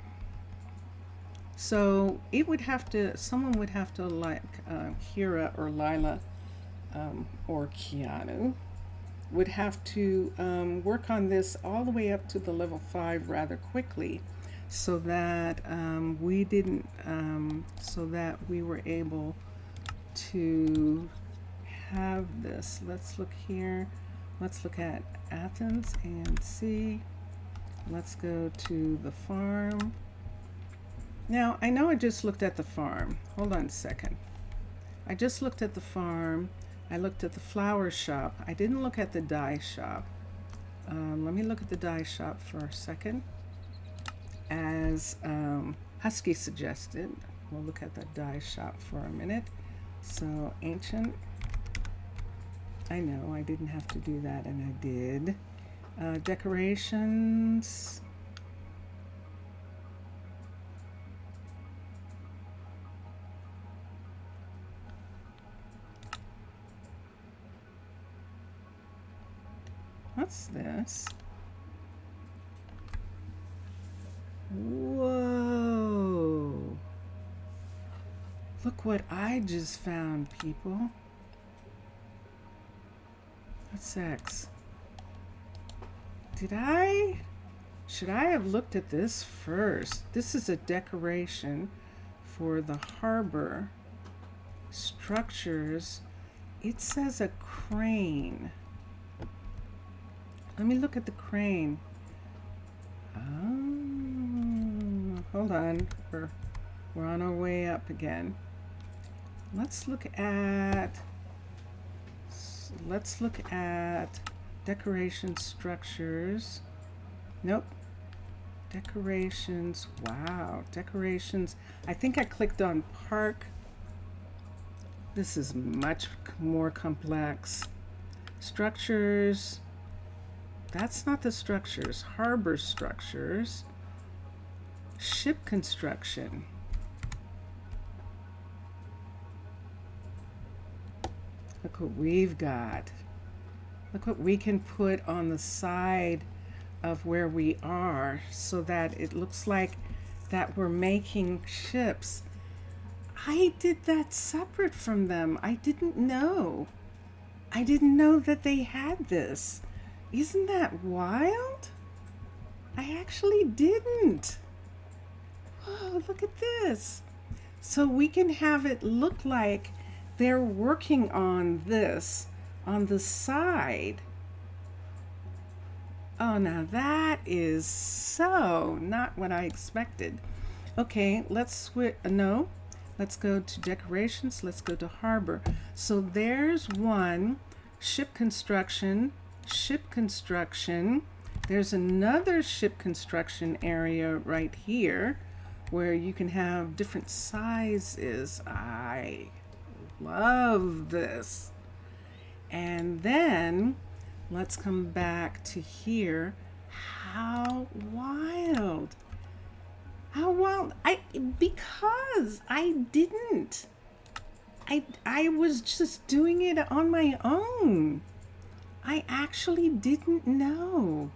So it would have to, someone would have to, like Kira or Lila or Keanu would have to work on this all the way up to the level 5 rather quickly, so that we didn't, so that we were able to have this. Let's look here. Let's look at Athens and see. Let's go to the farm. Now, I know I just looked at the farm. Hold on a second. I just looked at the farm. I looked at the flower shop. I didn't look at the dye shop. Let me look at the dye shop for a second. As Husky suggested, we'll look at the dye shop for a minute. So, ancient. I know I didn't have to do that, and I did. Decorations. What's this? Whoa. Look what I just found, people. What's X? Should I have looked at this first? This is a decoration for the harbor. Structures. It says a crane. Let me look at the crane. Oh, hold on. We're on our way up again. Let's look at decoration structures. Nope. Decorations. Wow. Decorations. I think I clicked on park. This is much more complex. Structures. That's not the structures. Harbor structures. Ship construction. Look what we've got. Look what we can put on the side of where we are so that it looks like that we're making ships. I did that separate from them. I didn't know. I didn't know that they had this. Isn't that wild? I actually didn't. Whoa, look at this. So we can have it look like they're working on this on the side. Oh, now that is so not what I expected. Okay, let's switch. No, let's go to decorations. Let's go to harbor. So there's one, ship construction. Ship construction. There's another ship construction area right here where you can have different sizes. I love this. And then let's come back to here. How wild. How wild. Because I didn't. I was just doing it on my own. I actually didn't know.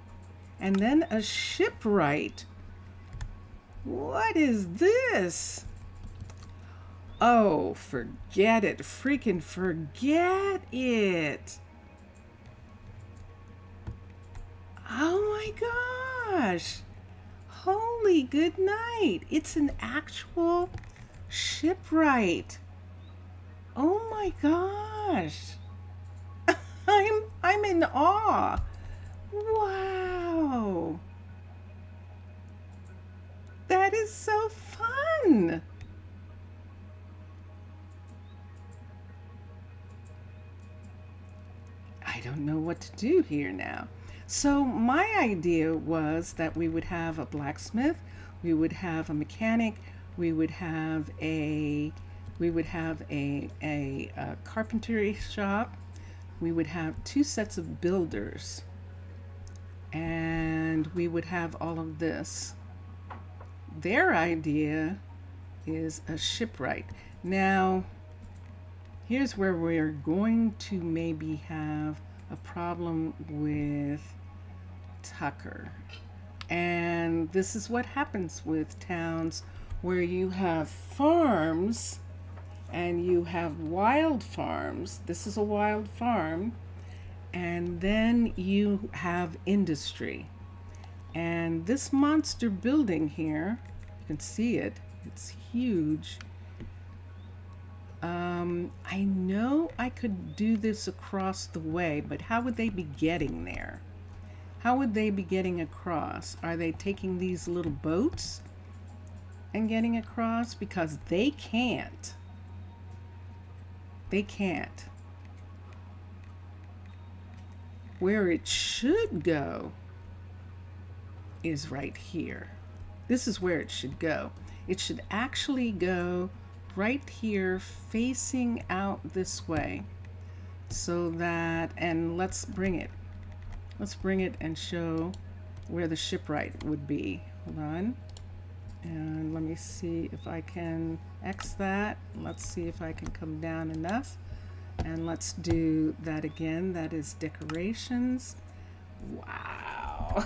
And then a shipwright. What is this? Oh, forget it. Freaking forget it. Oh my gosh. Holy good night. It's an actual shipwright. Oh my gosh. I'm in awe. Wow. That is so fun. I don't know what to do here now. So my idea was that we would have a blacksmith, we would have a mechanic, we would have a carpentry shop, we would have 2 sets of builders, and we would have all of this. Their idea is a shipwright. Now, here's where we're going to maybe have a problem with Tucker. And this is what happens with towns where you have farms and you have wild farms. This is a wild farm. And then you have industry. And this monster building here, you can see it, it's huge. I know I could do this across the way, but how would they be getting there? How would they be getting across? Are they taking these little boats? and getting across, because they can't. They can't. Where it should go is right here. This is where it should go. It should actually go right here, facing out this way. So that, and let's bring it and show where the shipwright would be. Hold on. And let me see if I can X that. Let's see if I can come down enough. And let's do that again. That is decorations. Wow.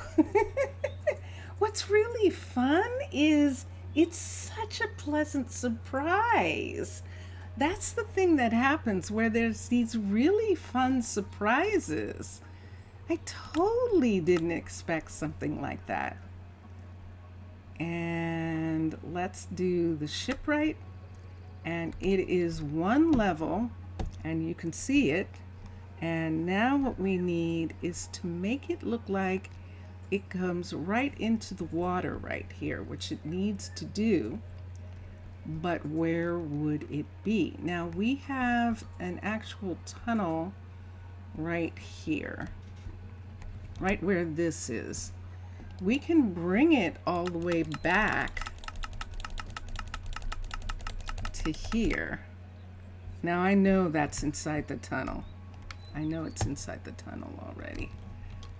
What's really fun is it's such a pleasant surprise. That's the thing that happens where there's these really fun surprises. I totally didn't expect something like that. And let's do the shipwright. And it is one level, and you can see it. And now what we need is to make it look like it comes right into the water right here, which it needs to do. But where would it be? Now we have an actual tunnel right here, right where this is. We can bring it all the way back to here. Now I know that's inside the tunnel. I know it's inside the tunnel already.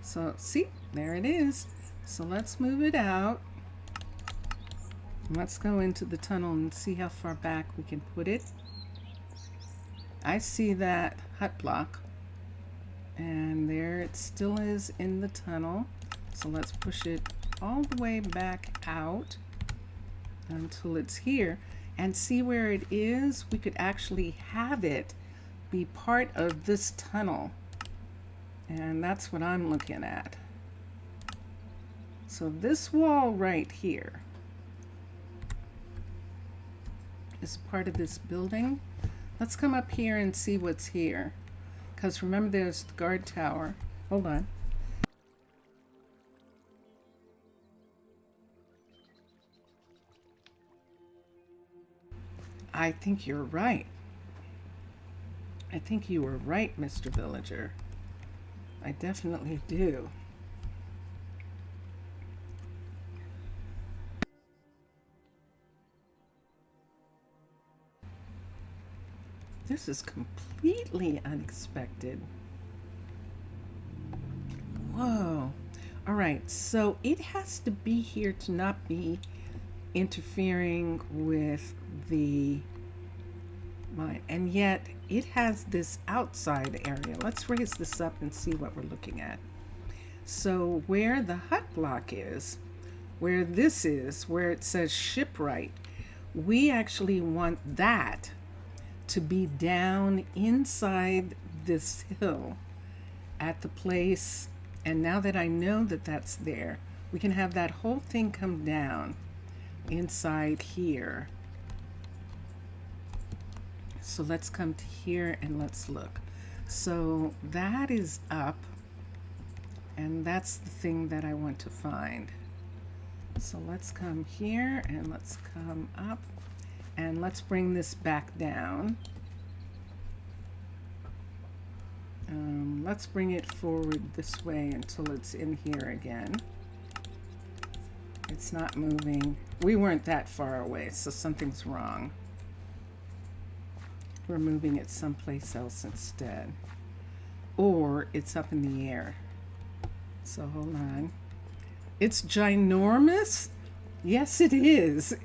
So see, there it is. So let's move it out. Let's go into the tunnel and see how far back we can put it. I see that hut block, and there it still is in the tunnel. So let's push it all the way back out until it's here, and see where it is. We could actually have it be part of this tunnel, and that's what I'm looking at. So this wall right here is part of this building. Let's come up here and see what's here, because remember there's the guard tower. Hold on. I think you're right. I think you were right, Mr. Villager. I definitely do. This is completely unexpected. Whoa. All right, so it has to be here to not be interfering with the mine, and yet it has this outside area. Let's raise this up and see what we're looking at. So where the hut block is, where this is, where it says shipwright, we actually want that to be down inside this hill at the place. And now that I know that that's there, we can have that whole thing come down inside here. So let's come to here and let's look. So that is up, and that's the thing that I want to find. So let's come here and let's come up, and let's bring this back down. Let's bring it forward this way until it's in here again. It's not moving. We weren't that far away, so something's wrong. We're moving it someplace else instead. Or it's up in the air. So hold on. It's ginormous? Yes, it is.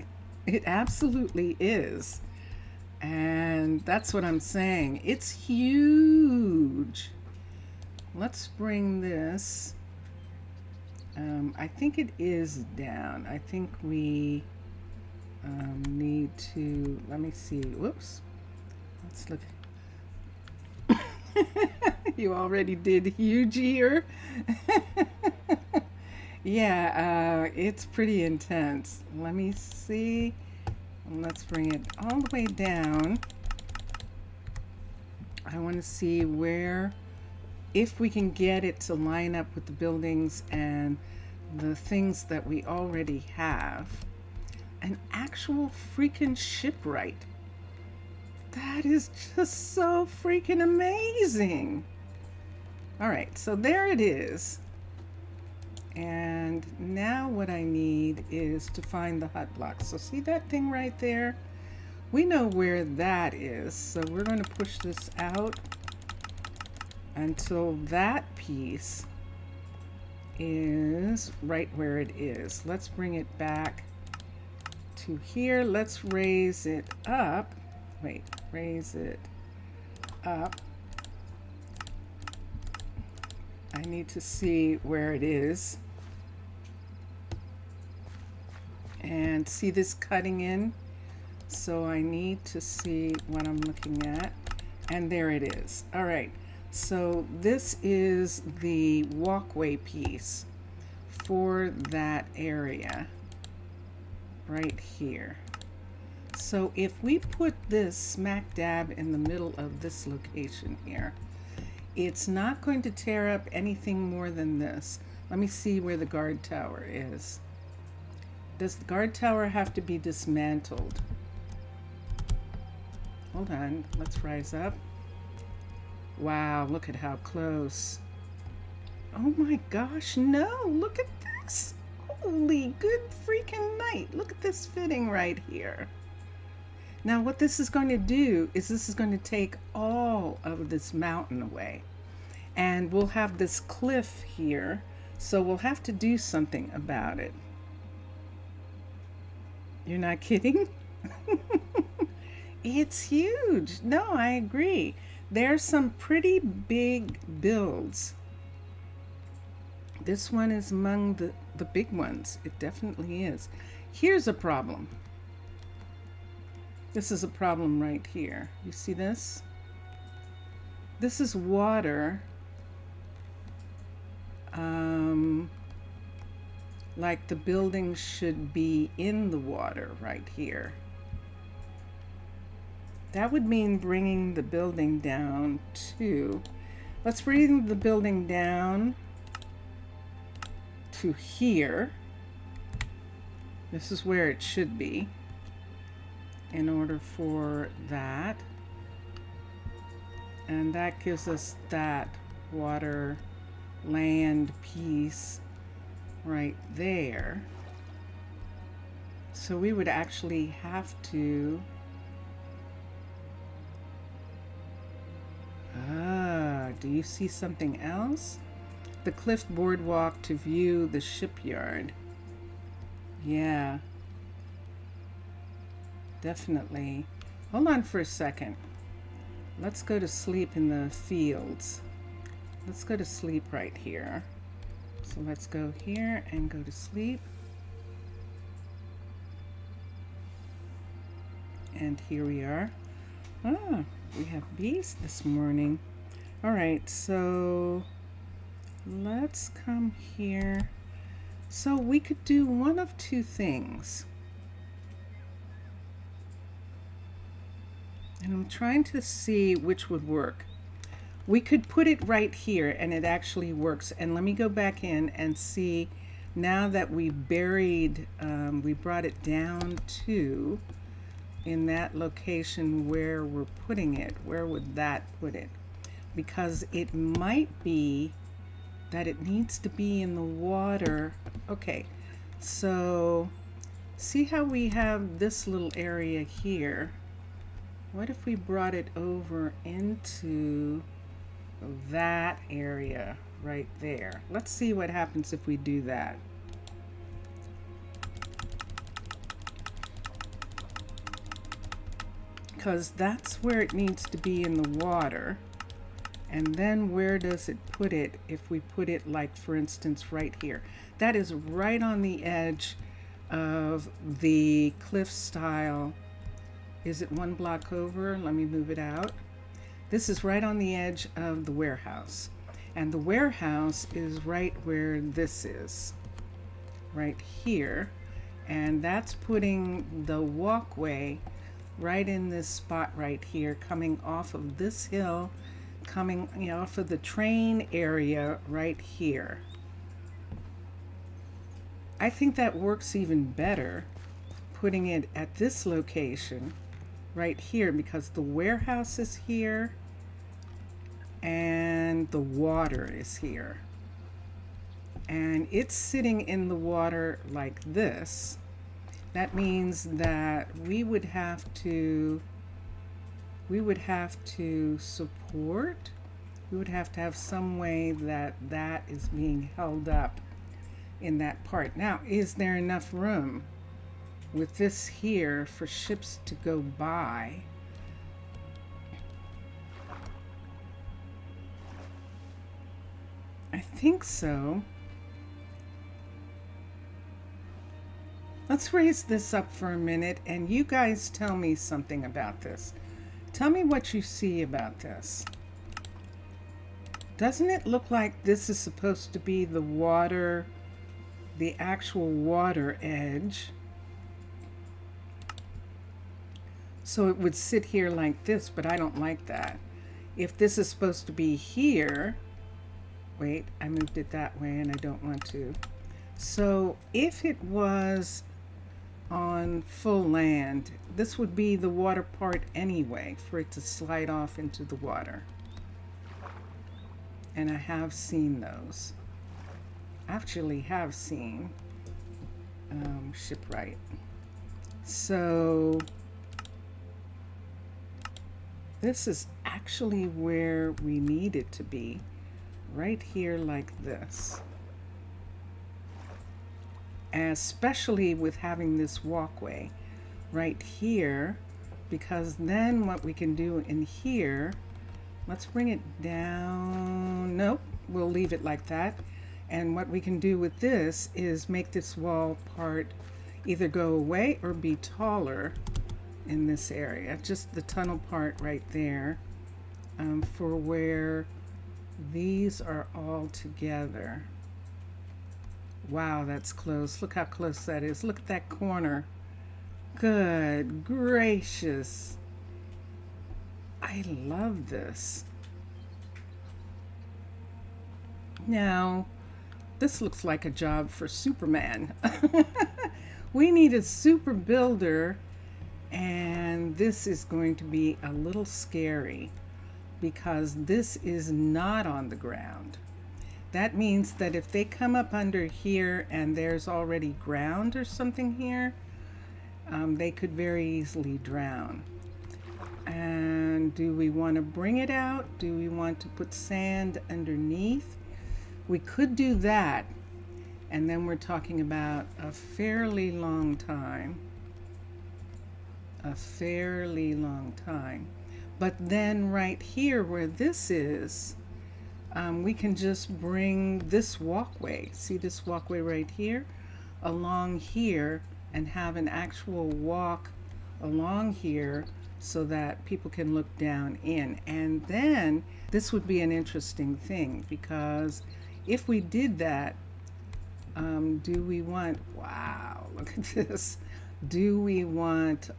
It absolutely is. And that's what I'm saying. It's huge. Let's bring this. I think it is down. I think we need to, let me see. Whoops. Let's look. You already did huge here. Yeah, it's pretty intense. Let me see. Let's bring it all the way down. I want to see where, if we can get it to line up with the buildings and the things that we already have. an actual freaking shipwright. That is just so freaking amazing. All right, so there it is. And now what I need is to find the hut block. So see that thing right there? We know where that is. So we're going to push this out until that piece is right where it is. Let's bring it back to here. Let's raise it up. Wait, raise it up. I need to see where it is. And see this cutting in? So I need to see what I'm looking at. And there it is. All right. So this is the walkway piece for that area right here. So if we put this smack dab in the middle of this location here, it's not going to tear up anything more than this. Let me see where the guard tower is. Does the guard tower have to be dismantled? Hold on, let's rise up. Wow, look at how close. Oh my gosh, no, look at this. Holy good freaking night. Look at this fitting right here. Now what this is going to do is this is going to take all of this mountain away. And we'll have this cliff here, so we'll have to do something about it. You're not kidding? It's huge. No, I agree. There's some pretty big builds. This one is among the big ones. It definitely is. Here's a problem. This is a problem right here. You see this? This is water. Like the building should be in the water right here. That would mean bringing the building down to, let's bring the building down to here. This is where it should be in order for that. And that gives us that water land piece right there. So we would actually have to do you see something else? The cliff boardwalk to view the shipyard. Yeah, definitely. Hold on for a second. Let's go to sleep in the fields. Let's go to sleep right here. So let's go here and go to sleep. And here we are. Ah, we have bees this morning. All right, so let's come here. So we could do one of two things. And I'm trying to see which would work. We could put it right here and it actually works. And let me go back in and see, now that we buried, we brought it down to in that location where we're putting it, where would that put it? Because it might be that it needs to be in the water. Okay, so see how we have this little area here? What if we brought it over into that area right there? Let's see what happens if we do that. Because that's where it needs to be in the water. And then where does it put it if we put it, like, for instance, right here? That is right on the edge of the cliff style. Is it one block over? Let me move it out. This is right on the edge of the warehouse. And the warehouse is right where this is, right here. And that's putting the walkway right in this spot right here, coming off of this hill, coming off of the train area right here. I think that works even better, putting it at this location right here because the warehouse is here and the water is here. And it's sitting in the water like this. That means that we would have to support, we would have to have some way that that is being held up in that part. Now, is there enough room with this here for ships to go by? I think so. Let's raise this up for a minute and you guys tell me something about this. Tell me what you see about this. Doesn't it look like this is supposed to be the water, the actual water edge? So it would sit here like this, but I don't like that. If this is supposed to be here, wait, I moved it that way and I don't want to. So if it was on full land, this would be the water part anyway, for it to slide off into the water. And I have seen those. Actually have seen shipwright. So this is actually where we need it to be, right here like this. Especially with having this walkway right here, because then what we can do in here, let's bring it down. Nope, we'll leave it like that. And what we can do with this is make this wall part either go away or be taller in this area, just the tunnel part right there, for where these are all together. Wow, that's close. Look how close that is. Look at that corner. Good gracious. I love this. Now, this looks like a job for Superman. We need a super builder, and this is going to be a little scary because this is not on the ground. That means that if they come up under here and there's already ground or something here, they could very easily drown. And do we want to bring it out? Do we want to put sand underneath? We could do that, and then we're talking about a fairly long time. A fairly long time. But then right here where this is, we can just bring this walkway, see this walkway right here, along here, and have an actual walk along here so that people can look down in. And then this would be an interesting thing, because if we did that, do we want, wow, look at this. Do we want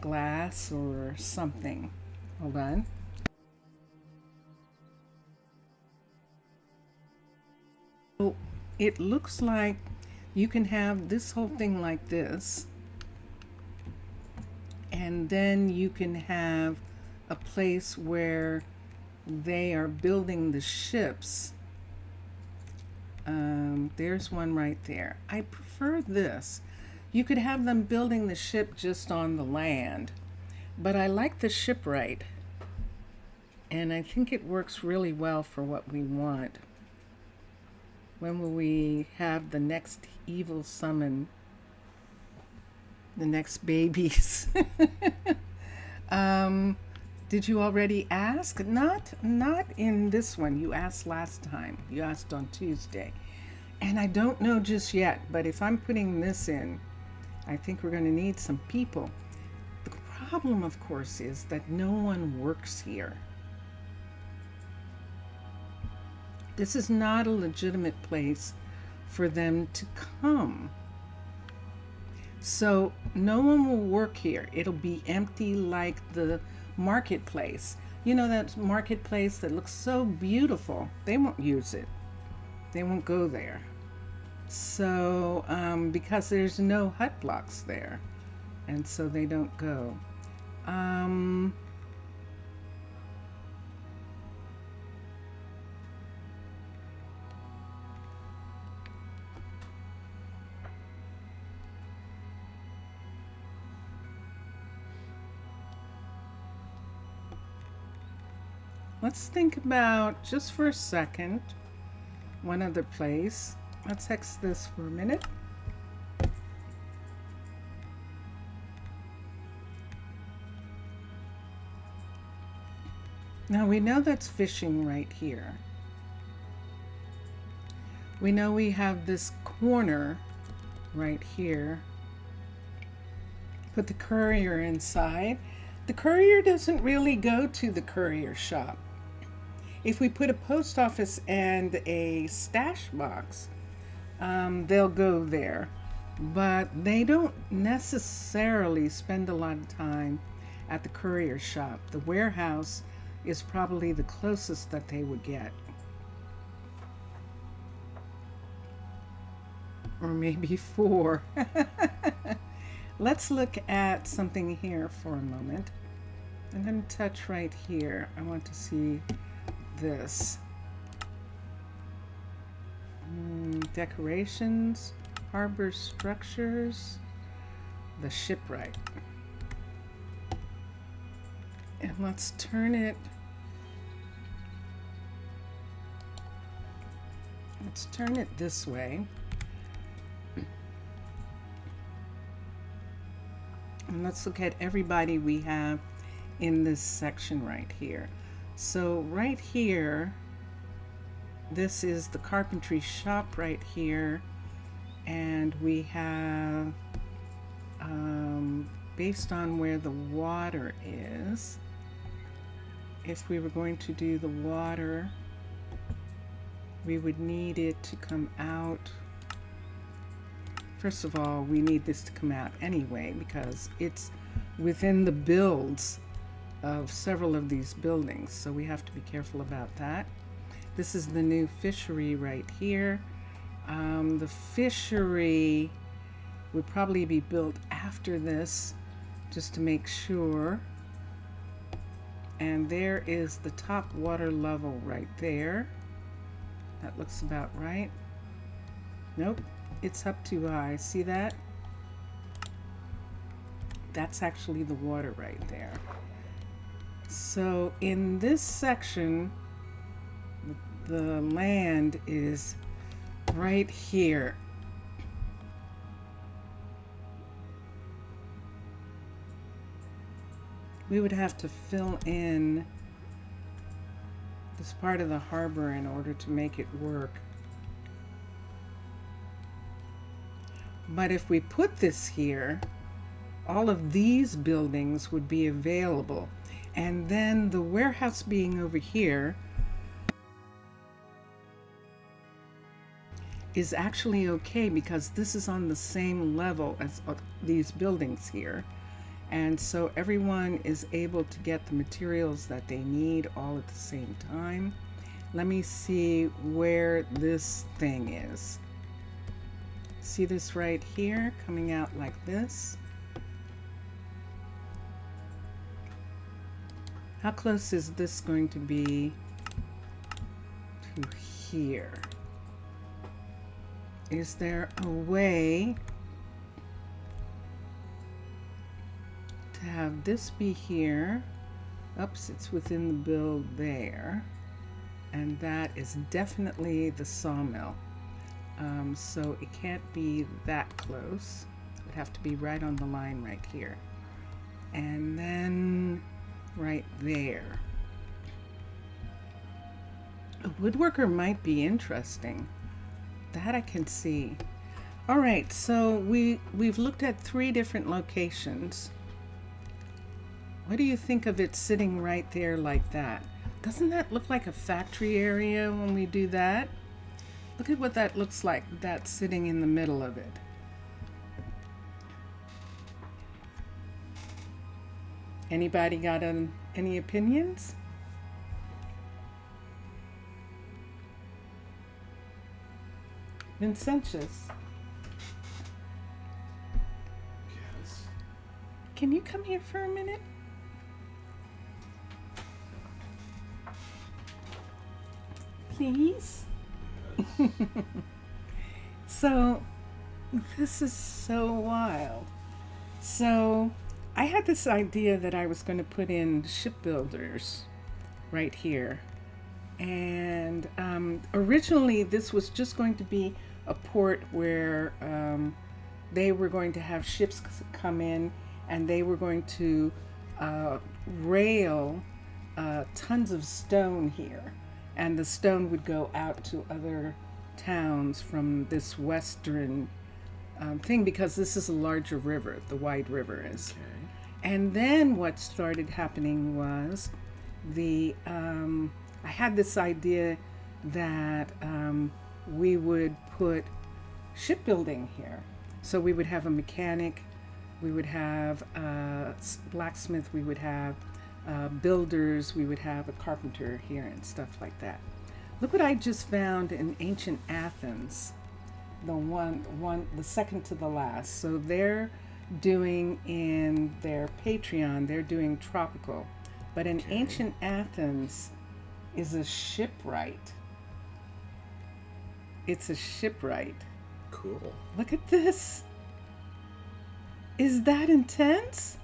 glass or something? Hold on. So it looks like you can have this whole thing like this, and then you can have a place where they are building the ships. There's one right there. I prefer this. You could have them building the ship just on the land, but I like the shipwright, and I think it works really well for what we want. When will we have the next evil summon? The next babies? Did you already ask? Not in this one. You asked last time. You asked on Tuesday. And I don't know just yet, but if I'm putting this in, I think we're going to need some people. The problem, of course, is that no one works here. This is not a legitimate place for them to come. So no one will work here. It'll be empty like the marketplace. You know that marketplace that looks so beautiful? They won't use it. They won't go there. So, because there's no hut blocks there, and so they don't go. Um, let's think about, just for a second, one other place. Let's hex this for a minute. Now we know that's fishing right here. We know we have this corner right here. Put the courier inside. The courier doesn't really go to the courier shop. If we put a post office and a stash box, they'll go there. But they don't necessarily spend a lot of time at the courier shop. The warehouse is probably the closest that they would get. Or maybe 4. Let's look at something here for a moment. I'm going to touch right here. I want to see this. Decorations, harbor structures, the shipwright. And let's turn it. Let's turn it this way. And let's look at everybody we have in this section right here. So right here, this is the carpentry shop right here. And we have, based on where the water is, if we were going to do the water, we would need it to come out. First of all, we need this to come out anyway because it's within the builds of several of these buildings, so we have to be careful about that. This is the new fishery right here. The fishery would probably be built after this, just to make sure. And there is the top water level right there. That looks about right. Nope, it's up too high. See that? That's actually the water right there. So in this section, the land is right here. We would have to fill in this part of the harbor in order to make it work. But if we put this here, all of these buildings would be available. And then the warehouse being over here is actually okay because this is on the same level as these buildings here. And so everyone is able to get the materials that they need all at the same time. Let me see where this thing is. See this right here coming out like this? How close is this going to be to here? Is there a way to have this be here? Oops, it's within the build there. And that is definitely the sawmill. So it can't be that close. It would have to be right on the line right here. And then right there. A woodworker might be interesting. That I can see. All right, so we've looked at 3 different locations. What do you think of it sitting right there like that? Doesn't that look like a factory area when we do that? Look at what that looks like, that sitting in the middle of it. Anybody got any opinions? Vincentius. Yes. Can you come here for a minute? Please? So, this is so wild. So, I had this idea that I was going to put in shipbuilders right here. And originally, this was just going to be a port where they were going to have ships come in and they were going to rail tons of stone here. And the stone would go out to other towns from this western thing because this is a larger river, the Wide River is. Okay. And then what started happening was I had this idea that we would put shipbuilding here. So we would have a mechanic, we would have a blacksmith, we would have builders, we would have a carpenter here and stuff like that. Look what I just found in ancient Athens, the second to the last. So they're doing in their Patreon, they're doing tropical, but in ancient Athens is a shipwright. It's a shipwright. Cool. Look at this. Is that intense?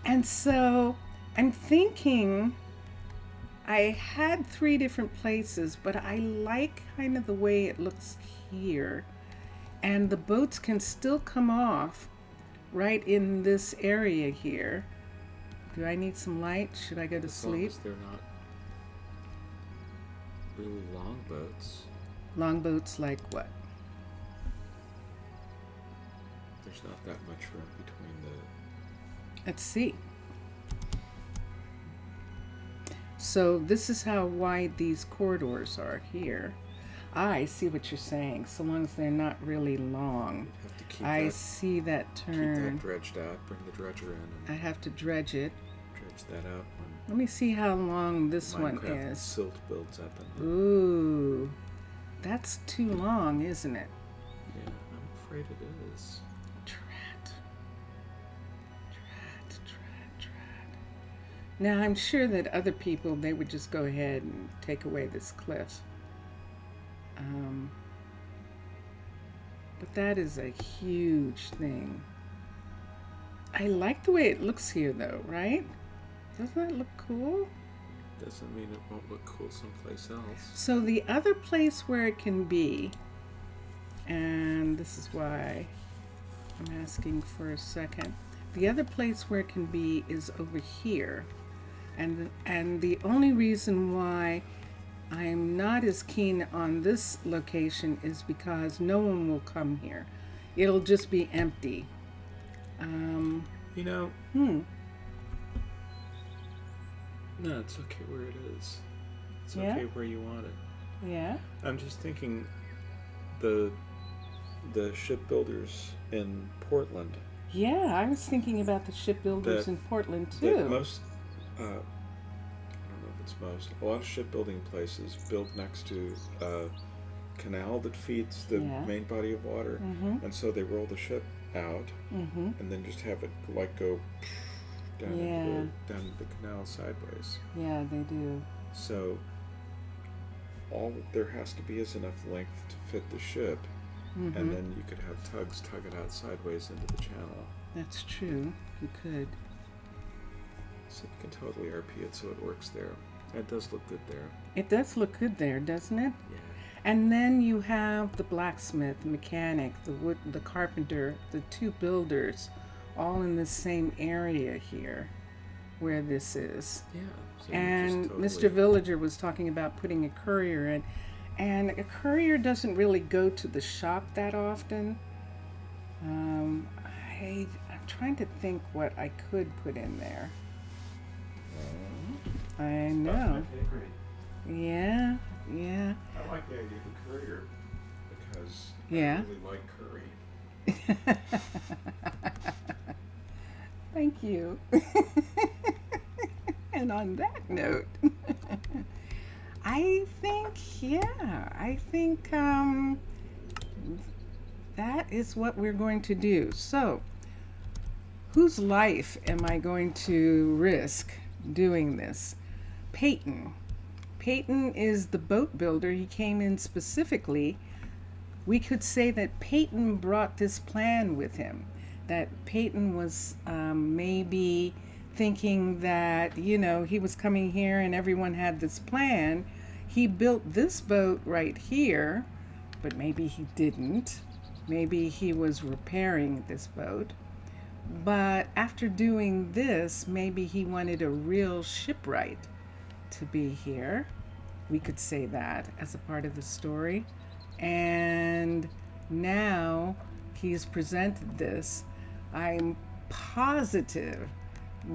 And so I'm thinking I had 3 different places, but I like kind of the way it looks here. And the boats can still come off right in this area here. Do I need some light? Should I go to As long sleep? as they're not really long boats. Long boats like what? There's not that much room between the... Let's see. So this is how wide these corridors are here. I see what you're saying, so long as they're not really long. You'd have to keep I that, see that keep that turn. dredged out, bring the dredger in I and have to dredge it. dredge that out when Let me see how long this one Minecraft is. silt builds up. And Ooh, that's too long, isn't it? yeah, I'm afraid it is. Drat. Now, I'm sure that other people, they would just go ahead and take away this cliff. But that is a huge thing. I like the way it looks here, though, right? Doesn't that look cool? Doesn't mean it won't look cool someplace else. So the other place where it can be, and this is why I'm asking for a second. The other place where it can be is over here. And the only reason why I'm not as keen on this location is because no one will come here. It'll just be empty. You know, Hmm. no, it's okay where it is. It's Yeah? okay where you want it. Yeah? I'm just thinking the shipbuilders in Portland Yeah, I was thinking about the shipbuilders That- in Portland that too. most I don't know if it's most, a lot of shipbuilding places built next to a canal that feeds the Yeah. main body of water, Mm-hmm. and so they roll the ship out Mm-hmm. and then just have it like go down Yeah. down the canal sideways. Yeah, they do. So all there has to be is enough length to fit the ship, Mm-hmm. and then you could have tugs tug it out sideways into the channel. That's true. You could. So you can totally RP it so it works there. It does look good there. It does look good there, doesn't it? Yeah. And then you have the blacksmith, the mechanic, the carpenter, the 2 builders, all in the same area here, where this is. Yeah. So And you just Mr. Villager was talking about putting a courier in, and a courier doesn't really go to the shop that often. I'm trying to think what I could put in there. I know. Yeah, yeah. I like the idea of a courier because Yeah. I really like curry. Thank you. And on that note, I think that is what we're going to do. So, whose life am I going to risk doing this? Peyton. Peyton is the boat builder. He came in specifically. We could say that Peyton brought this plan with him, that Peyton was maybe thinking that, he was coming here and everyone had this plan. He built this boat right here, but maybe he didn't. Maybe he was repairing this boat. But after doing this, maybe he wanted a real shipwright to be here. We could say that as a part of the story. And now he's presented this. I'm positive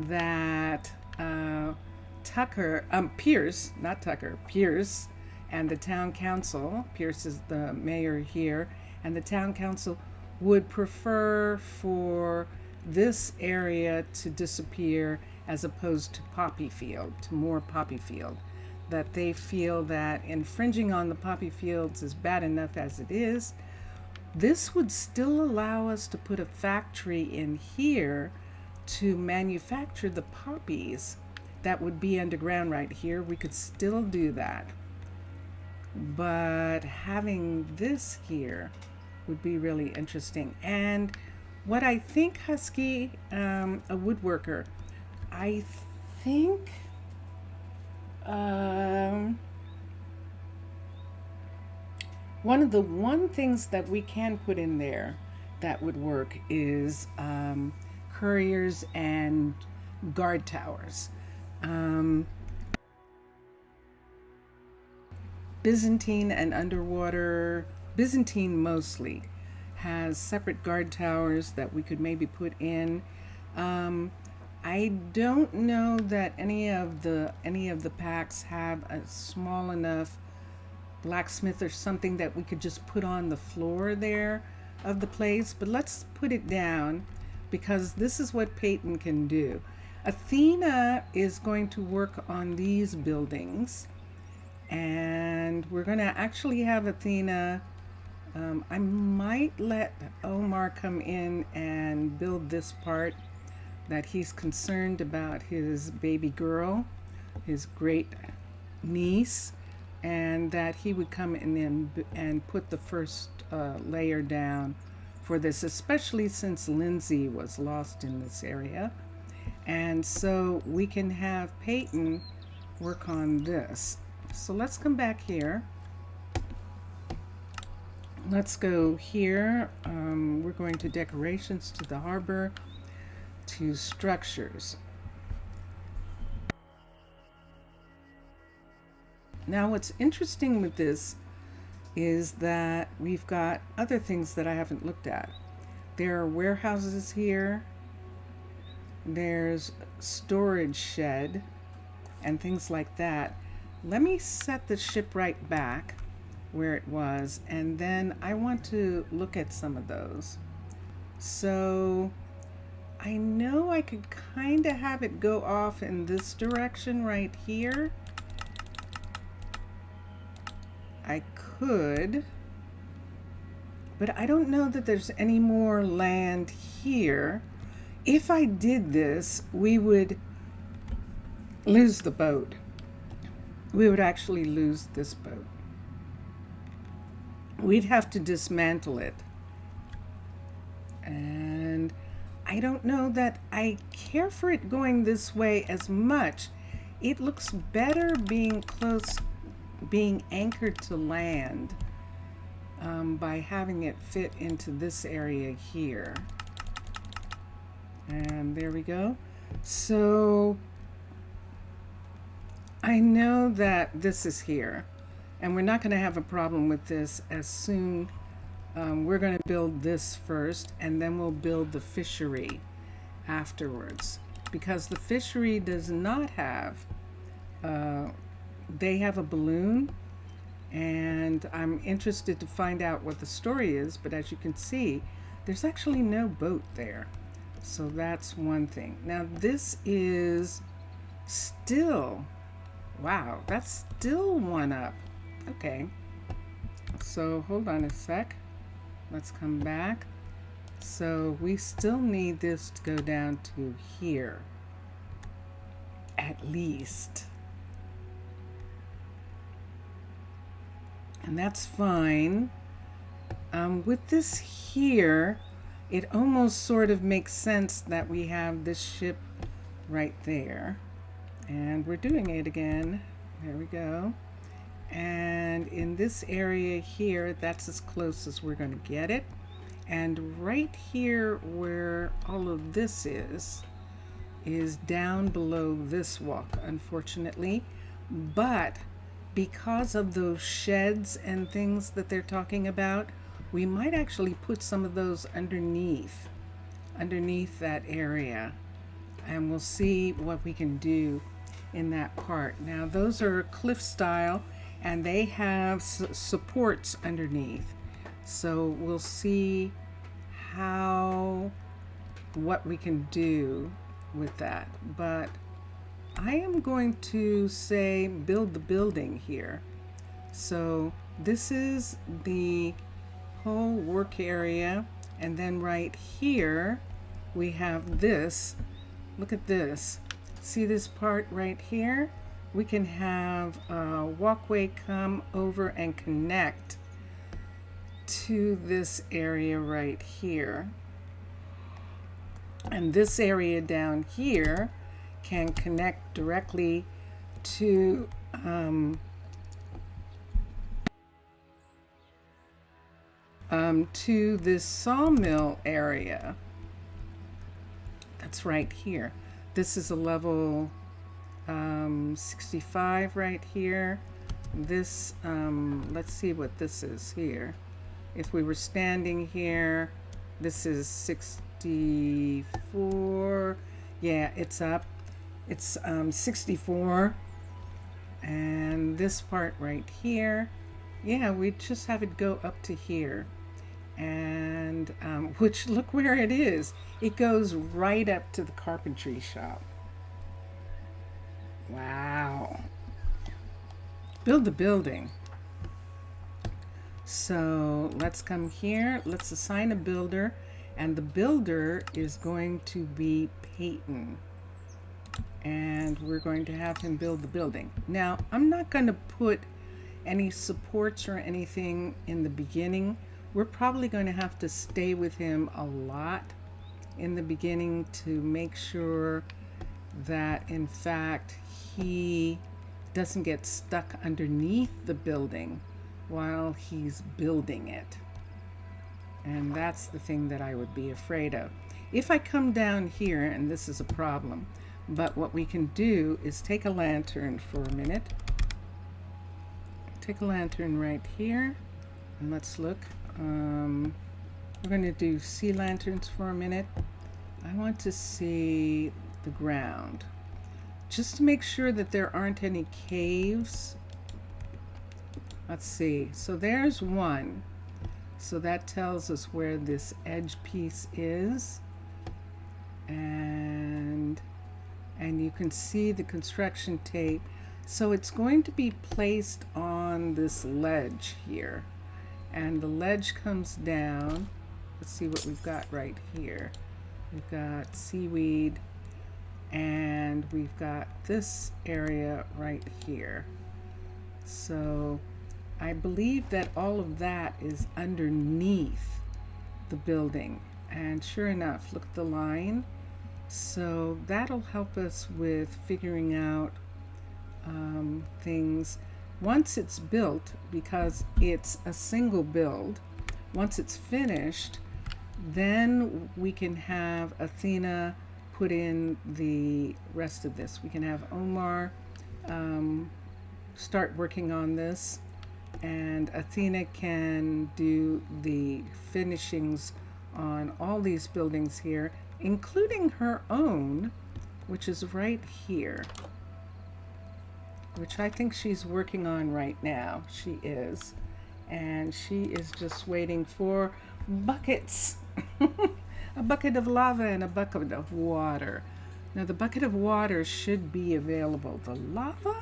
that Pierce and the town council, Pierce is the mayor here, and the town council would prefer for this area to disappear as opposed to more poppy field. That they feel that infringing on the poppy fields is bad enough as it is. This would still allow us to put a factory in here to manufacture the poppies that would be underground right here. We could still do that. But having this here would be really interesting. And what I think, Husky, a woodworker, I think one things that we can put in there that would work is couriers and guard towers. Byzantine and underwater, Byzantine mostly, has separate guard towers that we could maybe put in. I don't know that any of the packs have a small enough blacksmith or something that we could just put on the floor there of the place, but let's put it down because this is what Peyton can do. Athena is going to work on these buildings, and we're going to actually have Athena. I might let Omar come in and build this part, that he's concerned about his baby girl, his great niece, and that he would come in and put the first layer down for this, especially since Lindsay was lost in this area. And so we can have Peyton work on this. So let's come back here. Let's go here. We're going to decorations, to the harbor, to structures. Now what's interesting with this is that we've got other things that I haven't looked at. There are warehouses here. There's storage shed and things like that. Let me set the shipwright back where it was, and then I want to look at some of those. So I know I could kind of have it go off in this direction right here. I could, but I don't know that there's any more land here. If I did this, we would lose the boat. We would actually lose this boat. We'd have to dismantle it. And I don't know that I care for it going this way as much. It looks better being anchored to land by having it fit into this area here. And there we go. So I know that this is here, and we're not going to have a problem with this as soon. We're going to build this first, and then we'll build the fishery afterwards, because the fishery does not have, they have a balloon, and I'm interested to find out what the story is, but as you can see, there's actually no boat there. So that's one thing. Now this is still Wow, that's still one up. Okay, so hold on a sec. Let's come back. So we still need this to go down to here, at least. And that's fine. With this here, it almost sort of makes sense that we have this ship right there. And we're doing it again. There we go. And in this area here, that's as close as we're going to get it. And right here where all of this is down below this walk, unfortunately. But because of those sheds and things that they're talking about, we might actually put some of those underneath that area. And we'll see what we can do in that part. Now those are cliff style and they have supports underneath. So we'll see what we can do with that. But I am going to say build the building here. So this is the whole work area, and then right here we have this. Look at this. See this part right here? We can have a walkway come over and connect to this area right here. And this area down here can connect directly to this sawmill area. That's right here. This is a level 65 right here. This, let's see what this is here. If we were standing here, this is 64. Yeah, it's up. It's 64. And this part right here, yeah, we just have it go up to here. And which, look where it is. It goes right up to the carpentry shop. Wow. Build the building. So let's come here. Let's assign a builder. And the builder is going to be Peyton. And we're going to have him build the building. Now, I'm not going to put any supports or anything in the beginning. We're probably going to have to stay with him a lot in the beginning to make sure that, in fact, he doesn't get stuck underneath the building while he's building it. And that's the thing that I would be afraid of. If I come down here, and this is a problem, but what we can do is take a lantern for a minute. Take a lantern right here, and let's look. We're going to do sea lanterns for a minute. I want to see the ground, just to make sure that there aren't any caves. Let's see. So there's one. So that tells us where this edge piece is. And you can see the construction tape. So it's going to be placed on this ledge here. And the ledge comes down. Let's see what we've got right here. We've got seaweed, and we've got this area right here. So I believe that all of that is underneath the building. And sure enough, look at the line. So that'll help us with figuring out things. Once it's built, because it's a single build, once it's finished, then we can have Athena put in the rest of this. We can have Omar start working on this, and Athena can do the finishings on all these buildings here, including her own, which is right here, which I think she's working on right now. She is. And she is just waiting for buckets. A bucket of lava and a bucket of water. Now the bucket of water should be available. The lava,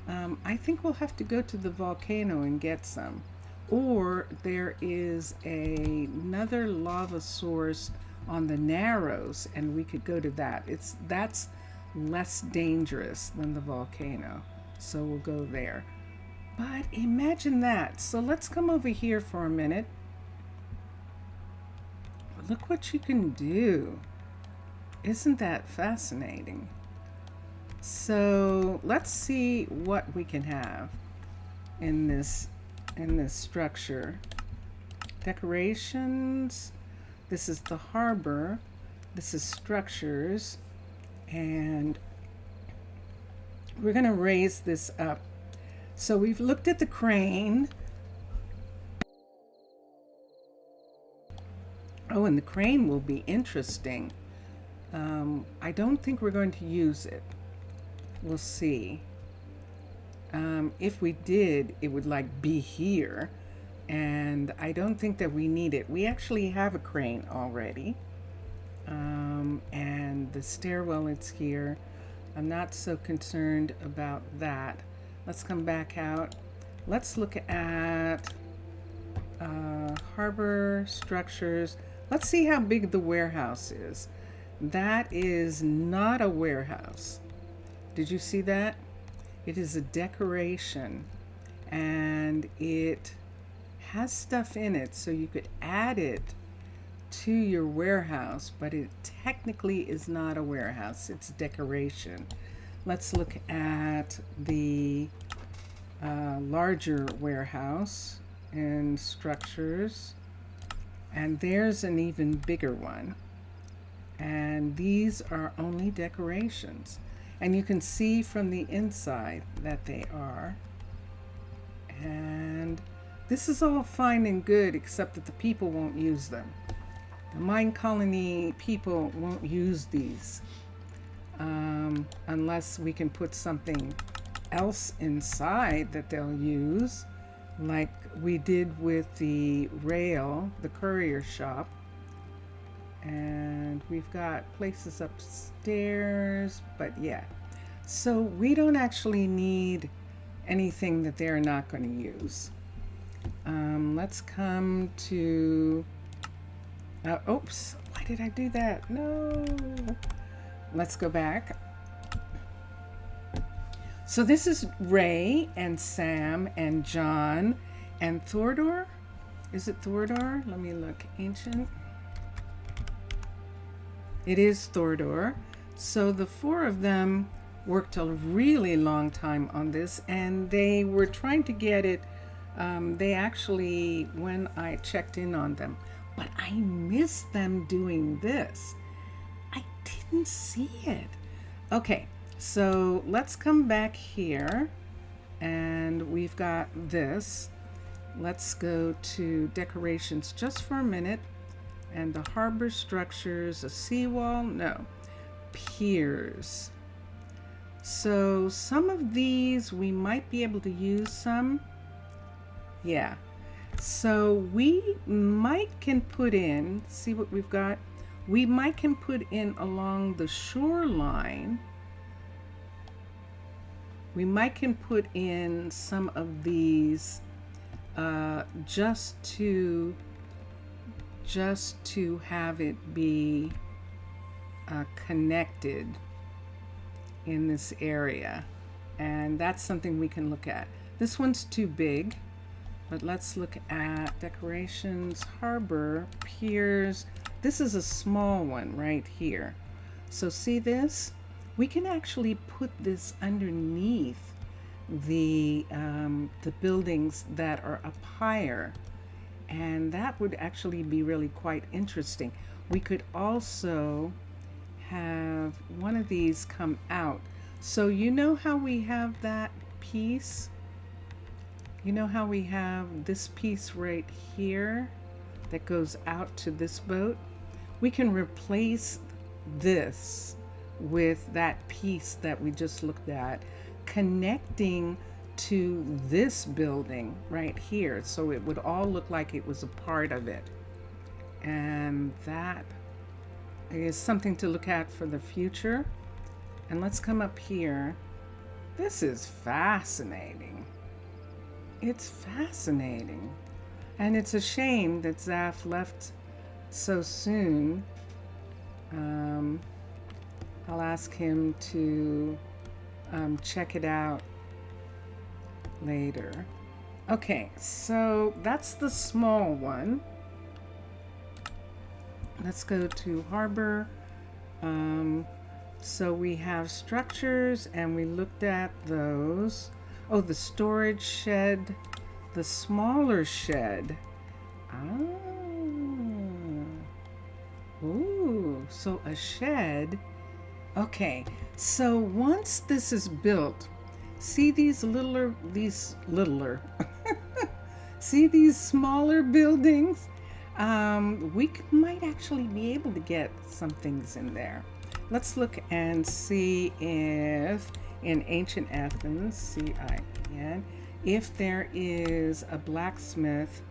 I think we'll have to go to the volcano and get some. Or there is another lava source on the Narrows, and we could go to that. That's less dangerous than the volcano, so we'll go there. But imagine that. So let's come over here for a minute. Look what you can do. Isn't that fascinating? So let's see what we can have in this structure. Decorations. This is the harbor. This is structures. And we're going to raise this up. So we've looked at the crane. Oh, and the crane will be interesting. I don't think we're going to use it. We'll see. If we did, it would like be here. And I don't think that we need it. We actually have a crane already. And the stairwell is here. I'm not so concerned about that. Let's come back out. Let's look at harbor structures. Let's see how big the warehouse is. That is not a warehouse. Did you see that? It is a decoration, and it has stuff in it, so you could add it to your warehouse, but it technically is not a warehouse. It's decoration. Let's look at the larger warehouse and structures, and there's an even bigger one. And these are only decorations. And you can see from the inside that they are. And this is all fine and good, except that the people won't use them. The Minecolony people won't use these unless we can put something else inside that they'll use, like we did with the rail, the courier shop. And we've got places upstairs, but yeah. So we don't actually need anything that they're not going to use. Let's come to, oops, why did I do that? No. Let's go back. So this is Ray and Sam and John and Thordor. Is it Thordor? Let me look. Ancient. It is Thordor. So the four of them worked a really long time on this, and they were trying to get it. They actually, when I checked in on them, but I missed them doing this. I didn't see it. Okay, so let's come back here, and we've got this. Let's go to decorations just for a minute. And the harbor structures, a seawall, no, piers. So some of these we might be able to use some. Yeah. So we might can put in, see what we've got? We might can put in along the shoreline. We might can put in some of these just to have it be connected in this area, and that's something we can look at. This one's too big, but let's look at decorations, harbor, piers. This is a small one right here. So see this? We can actually put this underneath the buildings that are up higher. And that would actually be really quite interesting. We could also have one of these come out. So you know how we have that piece? You know how we have this piece right here that goes out to this boat? We can replace this with that piece that we just looked at, connecting to this building right here, so it would all look like it was a part of it. And that is something to look at for the future. And let's come up here. This is fascinating. It's fascinating. And it's a shame that Zaf left so soon. Um, I'll ask him to check it out later. Okay, so that's the small one. Let's go to harbor. So we have structures and we looked at those. Oh, the storage shed, the smaller shed. Ah. Ooh, so a shed. Okay, so once this is built, see these littler, see these smaller buildings? We might actually be able to get some things in there. Let's look and see if in ancient Athens, CIN, if there is a blacksmith.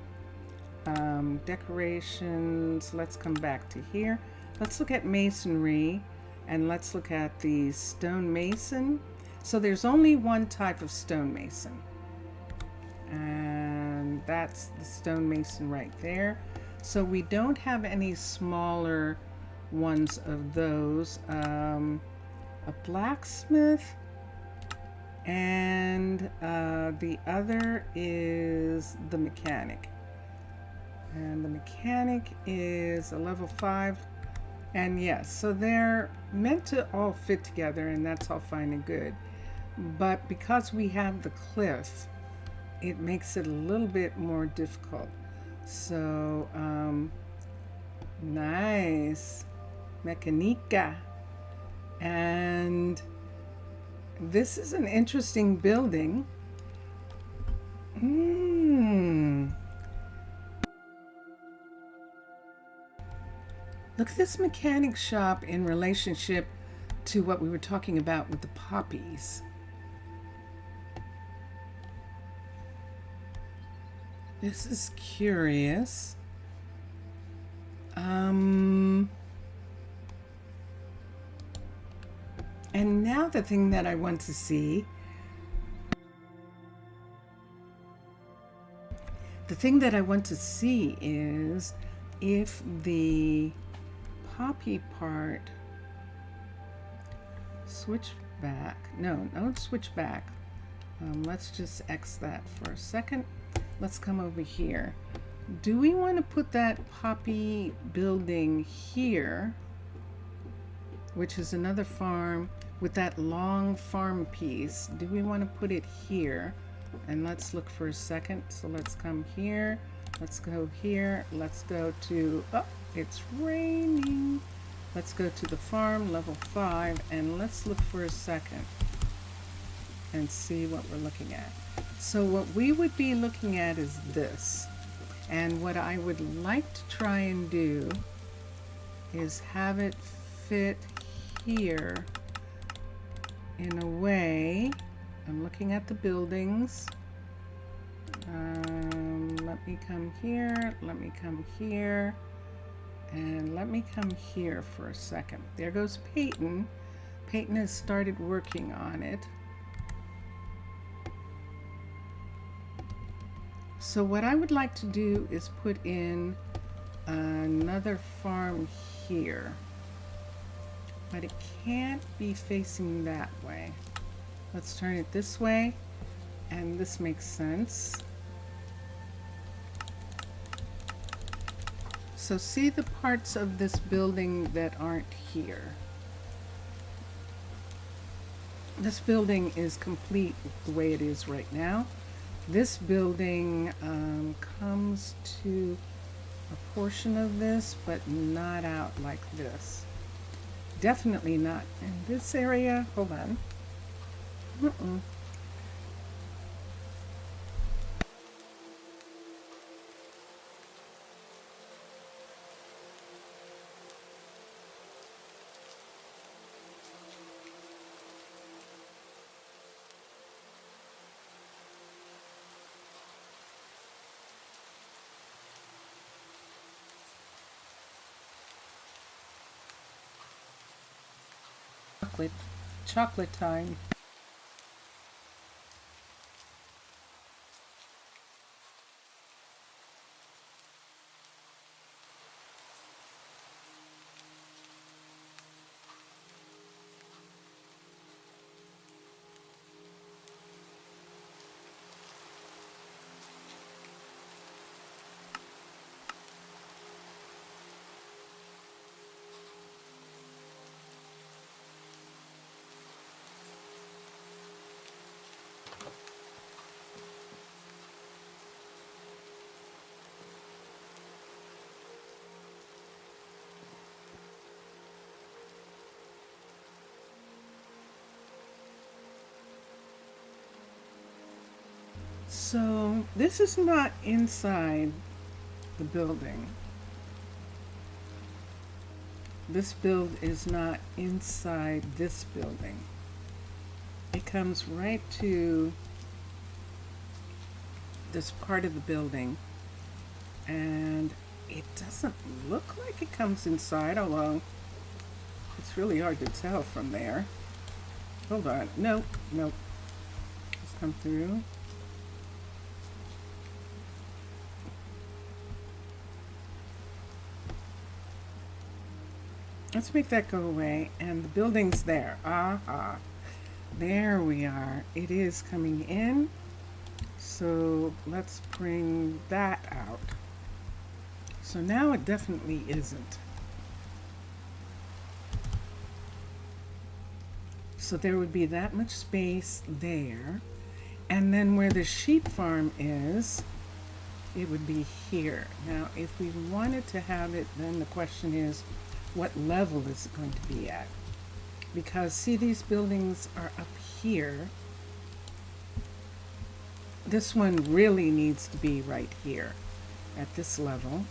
Decorations, let's come back to here. Let's look at masonry and let's look at the stonemason. So there's only one type of stonemason, and that's the stonemason right there. So we don't have any smaller ones of those. A blacksmith, and the other is the mechanic. And the mechanic is a level 5. And yes, so they're meant to all fit together, and that's all fine and good. But because we have the cliff, it makes it a little bit more difficult. So, nice. Mechanica. And this is an interesting building. Look at this mechanic shop in relationship to what we were talking about with the poppies. This is curious. And now the thing that I want to see, is if the poppy part switch back. No, don't switch back. Let's just X that for a second. Let's come over here. Do we want to put that poppy building here, which is another farm with that long farm piece? Do we want to put it here? And let's look for a second. So let's come here. Let's go here. Let's go to, oh, it's raining. Let's go to the farm, level 5, and let's look for a second and see what we're looking at. So what we would be looking at is this. And what I would like to try and do is have it fit here in a way. I'm looking at the buildings. Let me come here, let me come here, and let me come here for a second. There goes Peyton. Peyton has started working on it. So what I would like to do is put in another farm here, but it can't be facing that way. Let's turn it this way, and this makes sense. So see the parts of this building that aren't here. This building is complete the way it is right now. This building comes to a portion of this, but not out like this. Definitely not in this area. Hold on. Chocolate time. So this is not inside the building. This build is not inside this building. It comes right to this part of the building, and it doesn't look like it comes inside, although it's really hard to tell from there. Hold on. Nope, nope. Just come through. Let's make that go away. And the building's there. Aha. There we are. It is coming in. So let's bring that out. So now it definitely isn't. So there would be that much space there. And then where the sheep farm is, it would be here. Now, if we wanted to have it, then the question is, what level is it going to be at? Because see, these buildings are up here. This one really needs to be right here at this level.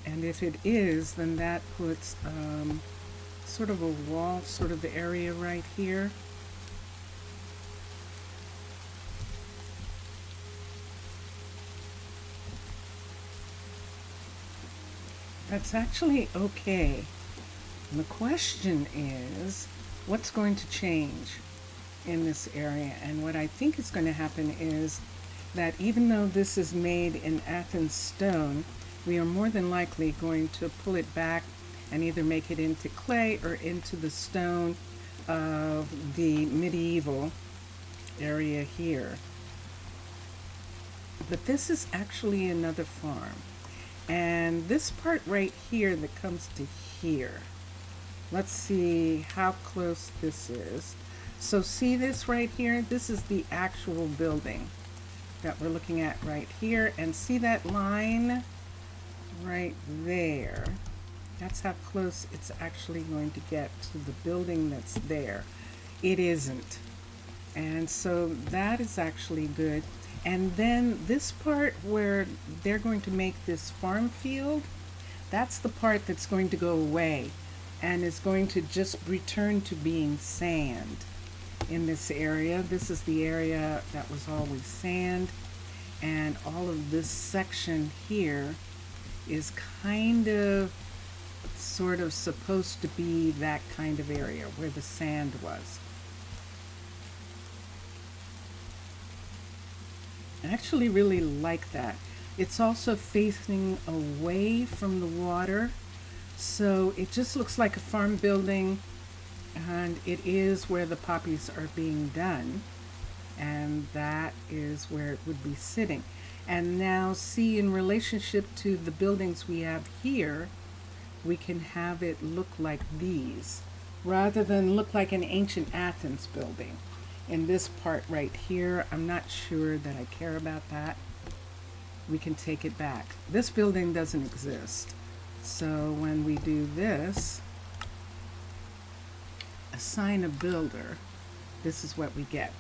And if it is, then that puts sort of a wall, sort of the area right here. That's actually okay. And the question is, what's going to change in this area? And what I think is going to happen is that even though this is made in Athens stone, we are more than likely going to pull it back and either make it into clay or into the stone of the medieval area here. But this is actually another farm. And this part right here that comes to here, let's see how close this is. So see this right here? This is the actual building that we're looking at right here. And see that line right there? That's how close it's actually going to get to the building that's there. It isn't. And so that is actually good. And then this part where they're going to make this farm field, that's the part that's going to go away and is going to just return to being sand in this area. This is the area that was always sand, and all of this section here is kind of sort of supposed to be that kind of area where the sand was. I actually really like that. It's also facing away from the water, so it just looks like a farm building, and it is where the poppies are being done, and that is where it would be sitting. And now see, in relationship to the buildings we have here, we can have it look like these rather than look like an ancient Athens building. In this part right here, I'm not sure that I care about that. We can take it back. This building doesn't exist. So when we do this, assign a builder, this is what we get.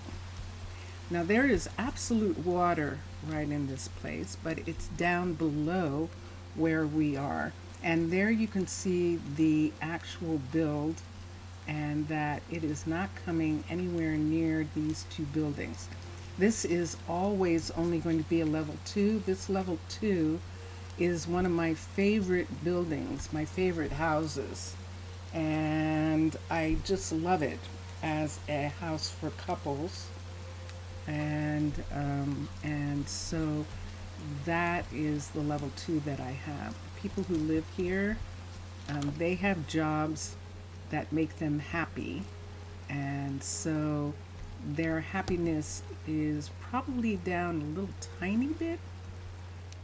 Now there is absolute water right in this place, but it's down below where we are. And there you can see the actual build, and that it is not coming anywhere near these two buildings. This is always only going to be a level 2. This level 2 is one of my favorite buildings, my favorite houses. And I just love it as a house for couples. And so that is the level 2 that I have. People who live here, they have jobs that make them happy, and so their happiness is probably down a little tiny bit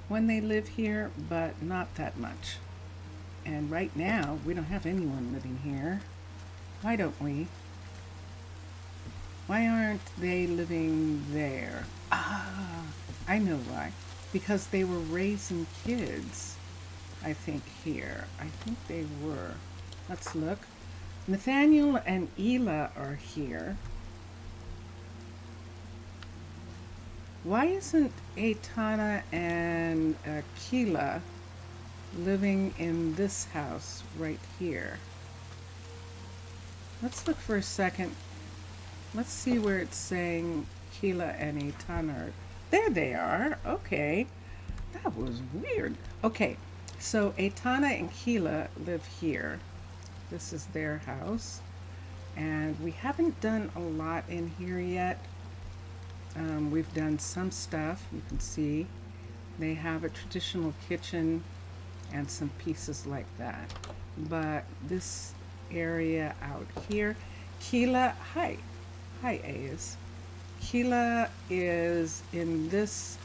when they live here, but not that much. And right now we don't have anyone living here. Why don't we? Why aren't they living there? I know why. Because they were raising kids, I think, here. I think they were. Let's look. Nathaniel and Ela are here. Why isn't Aitana and Keela living in this house right here? Let's look for a second. Let's see where it's saying Keela and Aitana. There they are. Okay. That was weird. Okay. So Aitana and Keela live here. This is their house. And we haven't done a lot in here yet. We've done some stuff. You can see they have a traditional kitchen and some pieces like that. But this area out here, Keela, hi, Ace. Keela is in this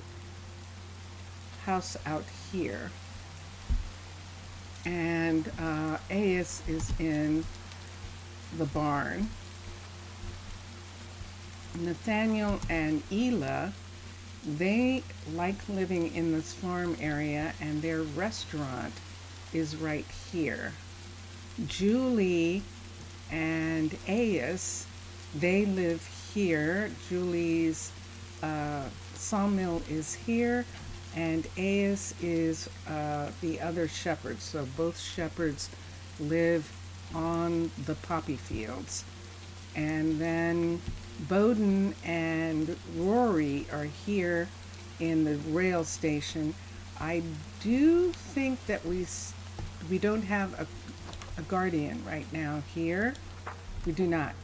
house out here, and Ace is in the barn. Nathaniel and Ela, they like living in this farm area, and their restaurant is right here. Julie and Ace, they live here. Julie's sawmill is here, and Ace is the other shepherd. So both shepherds live on the poppy fields. And then Bowden and Rory are here in the rail station. I do think that we don't have a guardian right now here. We do not.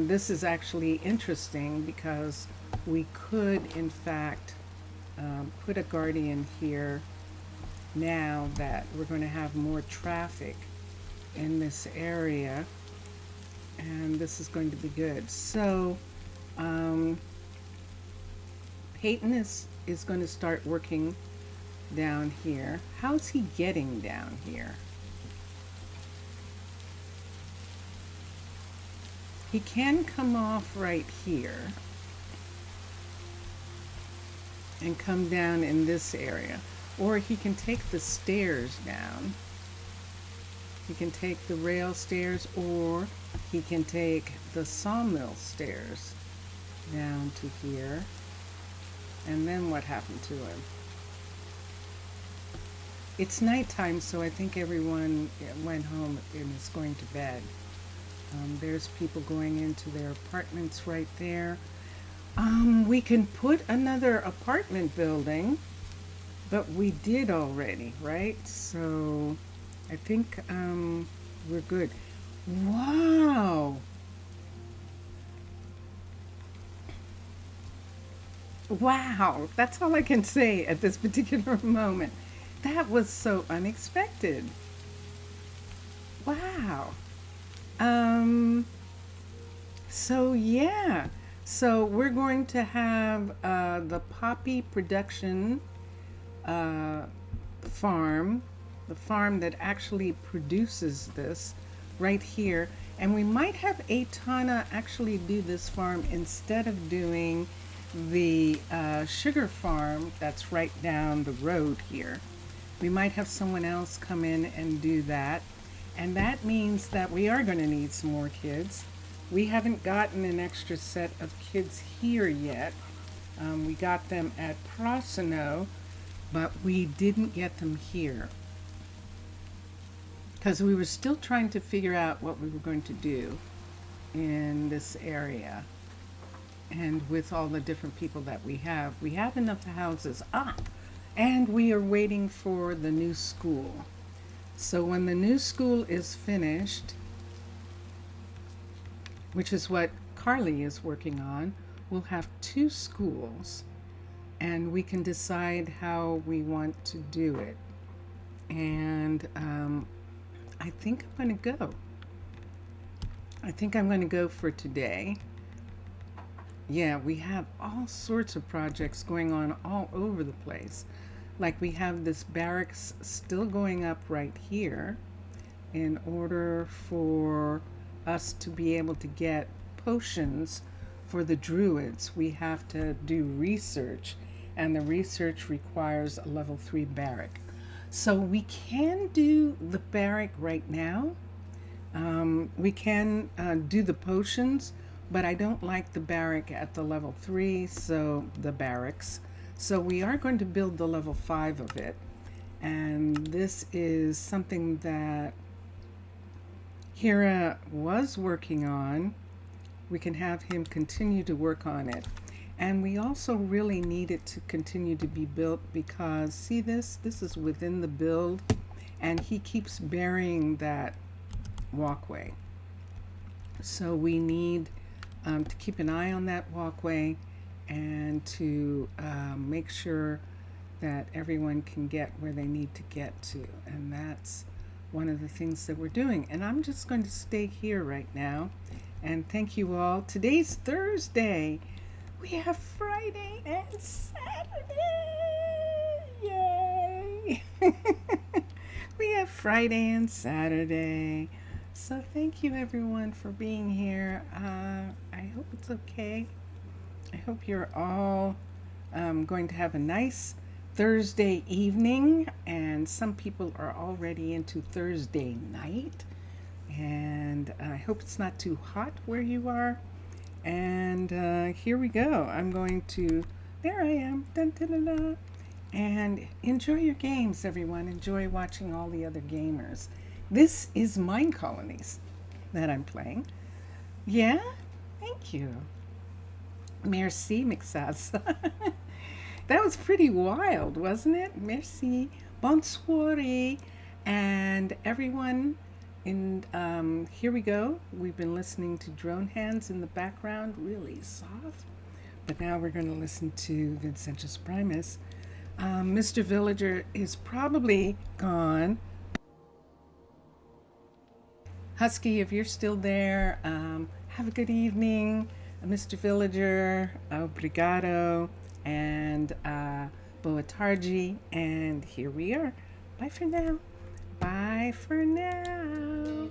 This is actually interesting because we could, in fact, put a guardian here now that we're going to have more traffic in this area, and this is going to be good. So Peyton is going to start working down here. How's he getting down here? He can come off right here and come down in this area, or he can take the stairs down. He can take the rail stairs, or he can take the sawmill stairs down to here. And then what happened to him? It's nighttime, so I think everyone went home and is going to bed. There's people going into their apartments right there. We can put another apartment building, but we did already, right? So I think we're good. Wow. Wow. That's all I can say at this particular moment. That was so unexpected. Wow. So yeah. So we're going to have the poppy production farm, the farm that actually produces this right here. And we might have Aitana actually do this farm instead of doing the sugar farm that's right down the road here. We might have someone else come in and do that. And that means that we are going to need some more kids. We haven't gotten an extra set of kids here yet. We got them at Prasino, but we didn't get them here because we were still trying to figure out what we were going to do in this area. And with all the different people that we have enough houses. And we are waiting for the new school. So when the new school is finished, which is what Carly is working on, we'll have 2 schools, and we can decide how we want to do it. And I think I'm going to go. I think I'm going to go for today. Yeah, we have all sorts of projects going on all over the place. Like we have this barracks still going up right here in order for us to be able to get potions for the druids. We have to do research, and the research requires a level 3 barrack. So we can do the barrack right now. We can do the potions, but I don't like the barrack at the level 3, so the barracks. So we are going to build the level 5 of it. And this is something that Hira was working on. We can have him continue to work on it. And we also really need it to continue to be built because, see this? This is within the build, and he keeps burying that walkway. So we need to keep an eye on that walkway and to make sure that everyone can get where they need to get to. And that's one of the things that we're doing. And I'm just going to stay here right now. And thank you all. Today's Thursday. We have Friday and Saturday. Yay! We have Friday and Saturday. So thank you everyone for being here. I hope it's okay. I hope you're all going to have a nice Thursday evening, and some people are already into Thursday night. And I hope it's not too hot where you are. And here we go. I'm going to, there I am. Dun, dun, dun, dun. And enjoy your games, everyone. Enjoy watching all the other gamers. This is Minecolonies that I'm playing. Yeah? Thank you. Merci, Mixas. That was pretty wild, wasn't it? Merci. Bonne soirée. And everyone, here we go. We've been listening to drone hands in the background, really soft. But now we're going to listen to Vincentus Primus. Mr. Villager is probably gone. Husky, if you're still there, have a good evening. Mr. Villager, obrigado, and boa tarde. And here we are. Bye for now. Bye for now.